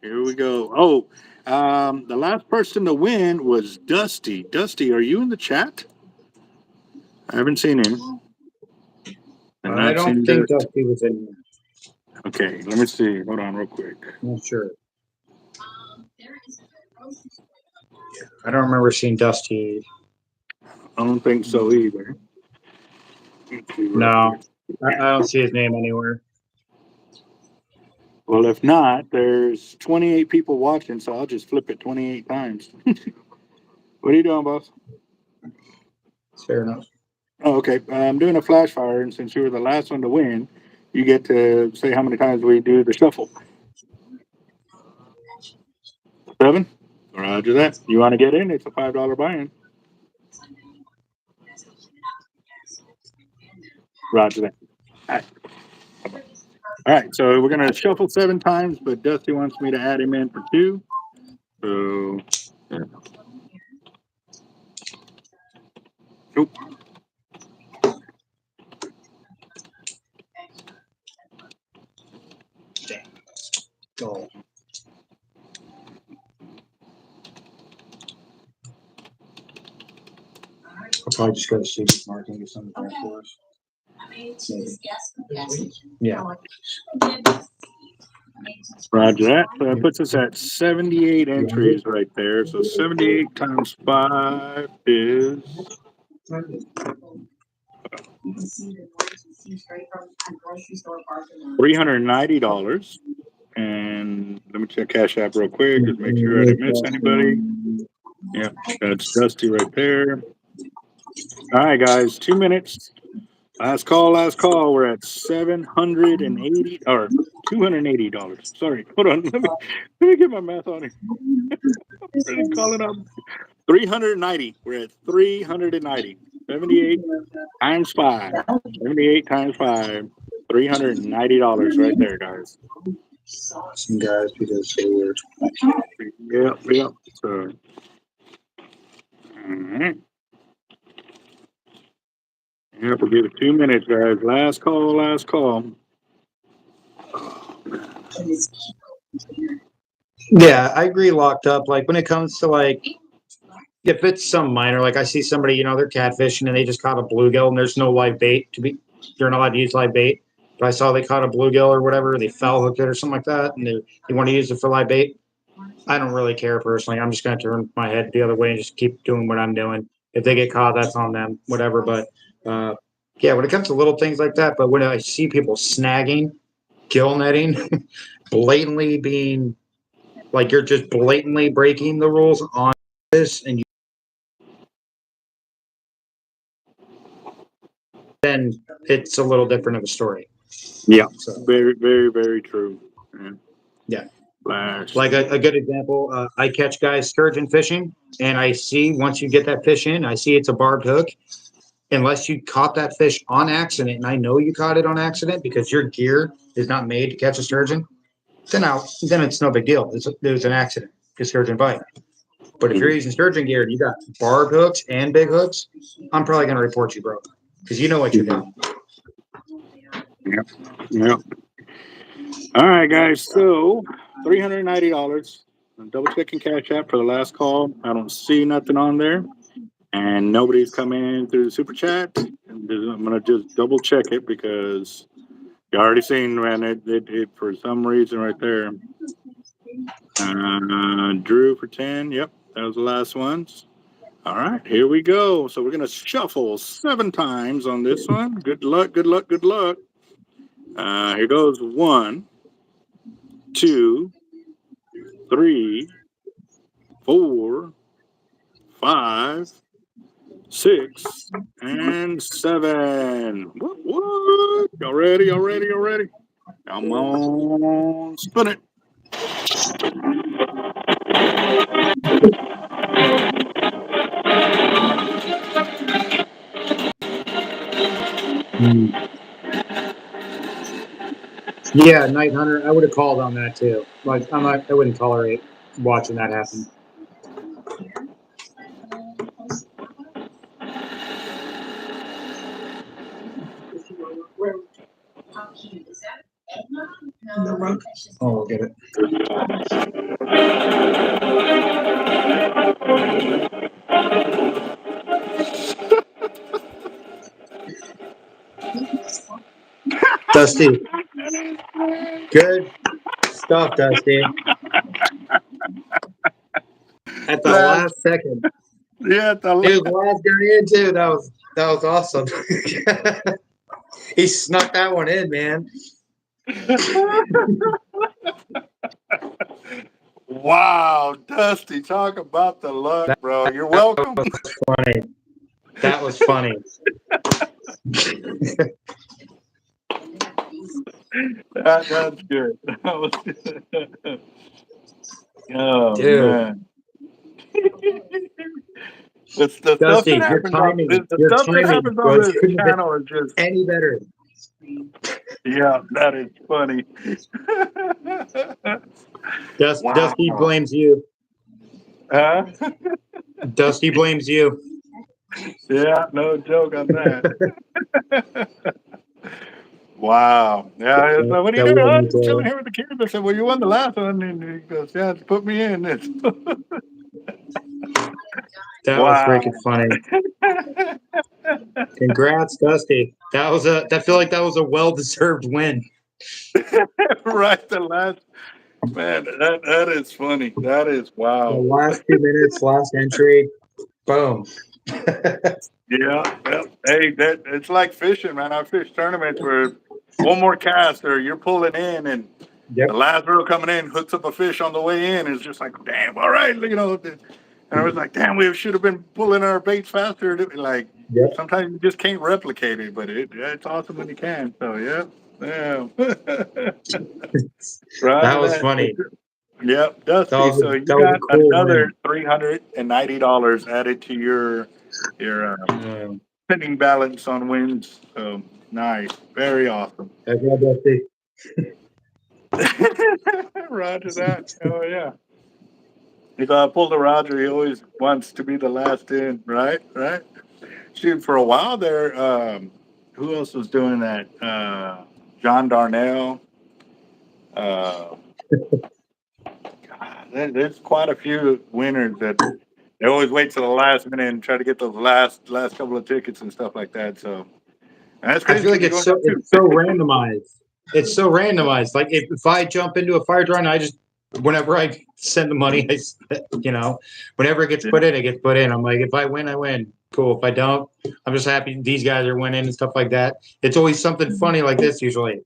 Here we go. Oh, the last person to win was Dusty. Dusty, are you in the chat? I haven't seen him. I don't think Dusty was in there. Okay, let me see. Hold on real quick. Not sure. I don't remember seeing Dusty. I don't think so either. No, I don't see his name anywhere. Well, if not, there's 28 people watching, so I'll just flip it 28 times. What are you doing, boss? Fair enough. Oh, okay. I'm doing a flash fire, and since you were the last one to win, you get to say how many times we do the shuffle. 7? Roger that. You want to get in? It's a $5 buy-in. Roger that. All right, so we're going to shuffle 7 times, but Dusty wants me to add him in for 2. So, yeah. Nope. Oh. I'll probably just go to Stevie's Market and get some of that for us. Yeah. Roger that. So that puts us at 78 entries right there. So 78 times 5 is $390. And let me check Cash App real quick. Just make sure I didn't miss anybody. Yeah, that's Dusty right there. All right, guys, 2 minutes. Last call. We're at $780 or $280. Sorry, hold on. Let me get my math on it. I'm calling up 390. We're at 390. 78 times 5. 78 times 5. $390 right there, guys. Some guys because they were. Yep. So, all right. Yep, we'll give it 2 minutes, guys. Last call. Yeah, I agree. Locked up. Like when it comes to like, if it's some minor, like I see somebody, you know, they're catfishing and they just caught a bluegill and there's no live bait to be. You're not allowed to use live bait. But I saw they caught a bluegill or whatever, they foul hooked it or something like that, and they want to use it for live bait. I don't really care personally. I'm just going to turn my head the other way and just keep doing what I'm doing. If they get caught, that's on them, whatever. But yeah, when it comes to little things like that, but when I see people snagging, gill netting, blatantly being like you're just blatantly breaking the rules on this, and then it's a little different of a story. Yeah, so. Very, very, very true. Yeah. Flash. Like a good example, I catch guys sturgeon fishing, and I see once you get that fish in, I see it's a barbed hook. Unless you caught that fish on accident, and I know you caught it on accident because your gear is not made to catch a sturgeon, then it's no big deal. It was an accident, a sturgeon bite. But if you're using sturgeon gear and you got barbed hooks and big hooks, I'm probably going to report you, bro, because you know what you're doing. Yep. All right, guys. So $390. I'm double checking Cash App for the last call. I don't see nothing on there, and nobody's coming in through the super chat. And I'm gonna just double check it because you already seen, man. It for some reason right there. Drew for 10. Yep, that was the last ones. All right, here we go. So we're gonna shuffle 7 times on this one. Good luck. Good luck. Good luck. Here goes 1, 2, 3, 4, 5, 6, and 7. What? Y'all ready? Y'all ready? Y'all ready? Come on, spin it. Yeah, Night Hunter. I would have called on that too. Like, I wouldn't tolerate watching that happen. Oh, we'll get it. Dusty. Good stuff, Dusty. At the That's, last second. yeah, He was the last guy in too. That was awesome. He snuck that one in, man. wow, Dusty, talk about the luck, bro. You're That welcome. was funny. That was funny. That's good. That was good. Oh, Dude. man. The stuff Dusty, that happens on the your stuff that timing happens on was this couldn't have been channel is just, any better. yeah, that is funny. Wow. Dusty blames you. Huh? Dusty blames you. Yeah, no joke on that. Wow. Yeah, so what are you That doing? Oh, will I'm be just chilling better. here with the kids. I said, well, you won the last one. And he goes, yeah, just put me in. That was Wow. freaking funny. Congrats, Dusty. I feel like that was a well-deserved win. Right, the last. Man, that is funny. That is The wow. last 2 minutes, last entry, boom. Yeah, yeah. Hey, that it's like fishing, man. I fish tournaments where one more cast or you're pulling in and Yep. the last reel coming in hooks up a fish on the way in. It's just like, damn, all right, And I was like, damn, we should have been pulling our baits faster. Like, Yep. sometimes you just can't replicate it, but it's awesome when you can. So, yeah. Yeah. That Roger was that. funny. Yep, Dusty. So you That was got a cool another win. $390 added to your spending balance on wins. So nice, very awesome. That's all, Dusty. Roger that. Oh yeah. You gotta pull the Roger. He always wants to be the last in, right? Right. Shoot, for a while there, who else was doing that? John Darnell. Uh, there's quite a few winners that they always wait till the last minute and try to get those last couple of tickets and stuff like that. So and that's I crazy feel like because you're going to it's so randomized. It's so randomized. Like if I jump into a fire draw and I just whenever I send the money, whenever it gets put in, it gets put in. I'm like, if I win, I win. Cool. If I don't, I'm just happy these guys are winning and stuff like that. It's always something funny like this usually.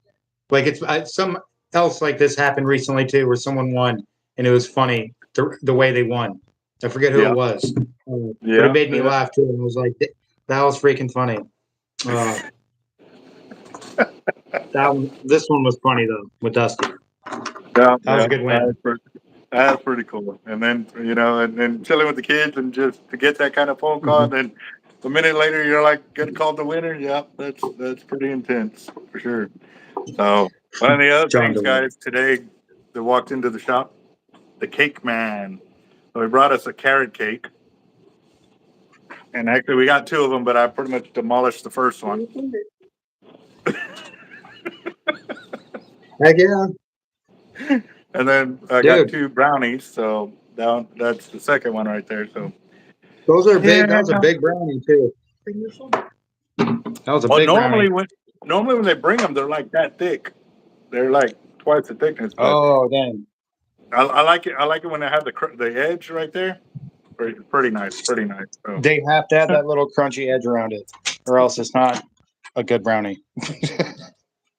Like some else like this happened recently too, where someone won and it was funny the way they won. I forget who yeah, it was, but it yeah, made me yeah. laugh too. And it was like that was freaking funny. This one was funny though with Dusty. Yeah, That was yeah. a good win. That's pretty cool. And then and then chilling with the kids and just to get that kind of phone call, and then a minute later you're like get called the winner. Yeah, that's pretty intense for sure. So one of the other John things, DeWitt. guys, today that walked into the shop, the cake man. So he brought us a carrot cake. And actually, we got 2 of them, but I pretty much demolished the first one. Heck yeah. And then I got Dude. 2 brownies, so that's the second one right there. So Those are big. yeah. That was a big brownie too. That was a Well, big brownie. normally when they bring them, they're like that thick. They're like twice the thickness. But Oh, dang. I like it. I like it when they have the edge right there. Pretty nice. Pretty nice. So They have to have that little crunchy edge around it, or else it's not a good brownie.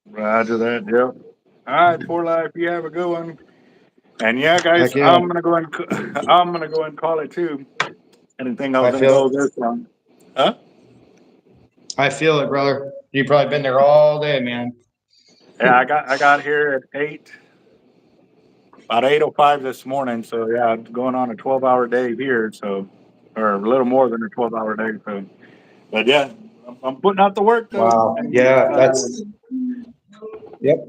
roger that. Yep. All right, For Life. You have a good one. And yeah, guys, Heck yeah. I'm gonna go and I'm gonna go and call it too. I didn't think I was I gonna feel go it. this long. Huh? I feel it, brother. You've probably been there all day, man. Yeah, I got here at about 8:05 this morning. So yeah, going on a 12-hour day here. So, or a little more than a 12-hour day. So, but yeah, I'm putting out the work though. Wow. And, Yeah, that's yep.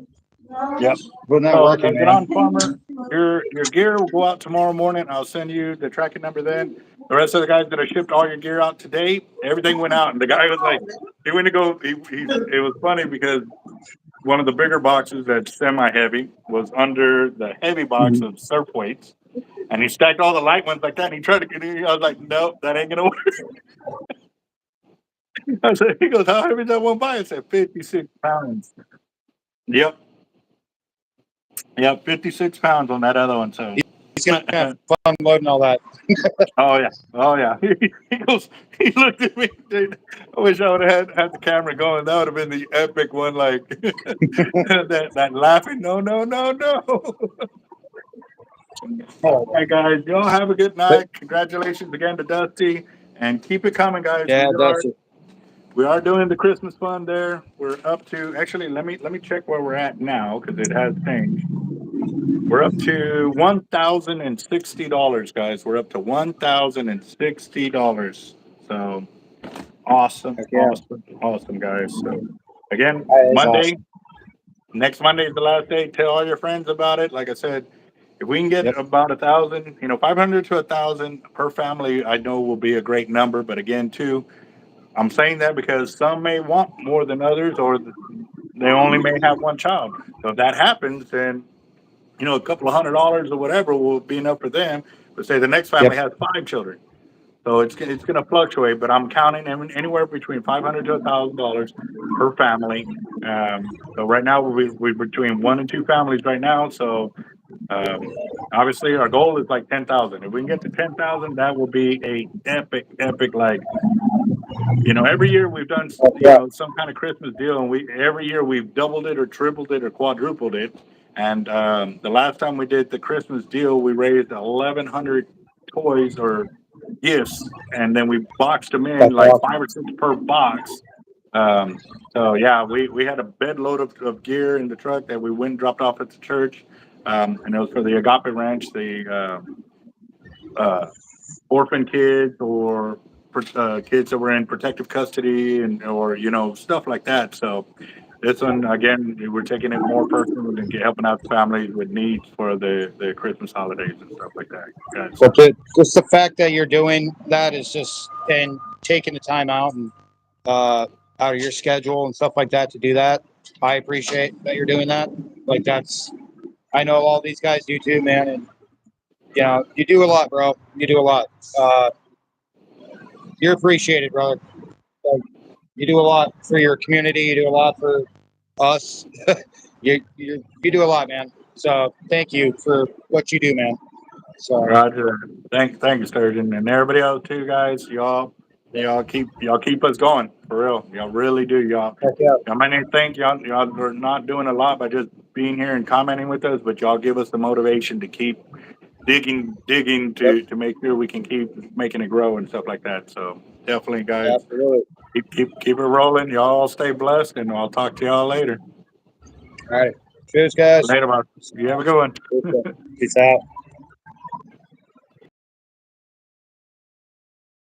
yep. Putting that So work in, get man. on, farmer. Your gear will go out tomorrow morning. I'll send you the tracking number then. The rest of the guys that I shipped all your gear out today, everything went out, and the guy was like, he went to go. It was funny because one of the bigger boxes that's semi-heavy was under the heavy box of surf weights, and he stacked all the light ones like that. And he tried to get in. I was like, nope, that ain't gonna work. I said, he goes, how heavy is that one by? I said, 56 pounds. Yep, yep, 56 pounds on that other one. So. He's gonna have fun loading all that. Oh yeah, oh yeah. He goes. He looked at me. Dude, I wish I would have had the camera going. That would have been the epic one. Like that laughing. No, no, no, no. All right, guys. Y'all have a good night. Congratulations again to Dusty, and keep it coming, guys. Yeah, that's it. We are doing the Christmas fund there. We're up to actually. Let me check where we're at now because it has changed. We're up to $1,060, guys. We're up to $1,060. So awesome, Heck yeah. awesome, guys. So again, That is Monday, awesome. next Monday is the last day. Tell all your friends about it. Like I said, if we can get Yep. about 1,000, 500 to 1,000 per family, I know will be a great number. But again, too, I'm saying that because some may want more than others, or they only may have one child. So if that happens, then a couple of $100 or whatever will be enough for them. But say the next family Yep. has 5 children, so it's going to fluctuate. But I'm counting anywhere between $500 to $1,000 per family. So right now we're between 1 and 2 families right now. So obviously our goal is like 10,000. If we can get to 10,000, that will be a epic like. Every year we've done, Yeah. some kind of Christmas deal, and every year we've doubled it or tripled it or quadrupled it. And the last time we did the Christmas deal, we raised 1,100 toys or gifts, and then we boxed them in That's like awesome. 5 or 6 per box. Um, so yeah, we had a bed load of gear in the truck that we went and dropped off at the church, and it was for the Agape Ranch, the orphan kids or kids that were in protective custody or stuff like that. So this one again, we're taking it more personal and helping out the families with needs for the Christmas holidays and stuff like that. Guys. But just the fact that you're doing that is just, and taking the time out and out of your schedule and stuff like that to do that. I appreciate that you're doing that. Like I know all these guys do too, man. And you do a lot, bro. You do a lot. You're appreciated, brother. Like, you do a lot for your community. You do a lot for us. you do a lot, man. So thank you for what you do, man. So Roger. Thank you, Sturgeon, and everybody else too, guys. Y'all keep us going for real. Y'all really do, y'all. heck yeah. Y'all might not think y'all are not doing a lot by just being here and commenting with us, but y'all give us the motivation to keep digging Yep. to make sure we can keep making it grow and stuff like that. So definitely, guys, Absolutely. keep it rolling. Y'all stay blessed, and I'll talk to y'all later. All right. Cheers, guys. Later, boss. You have a good one. Peace out.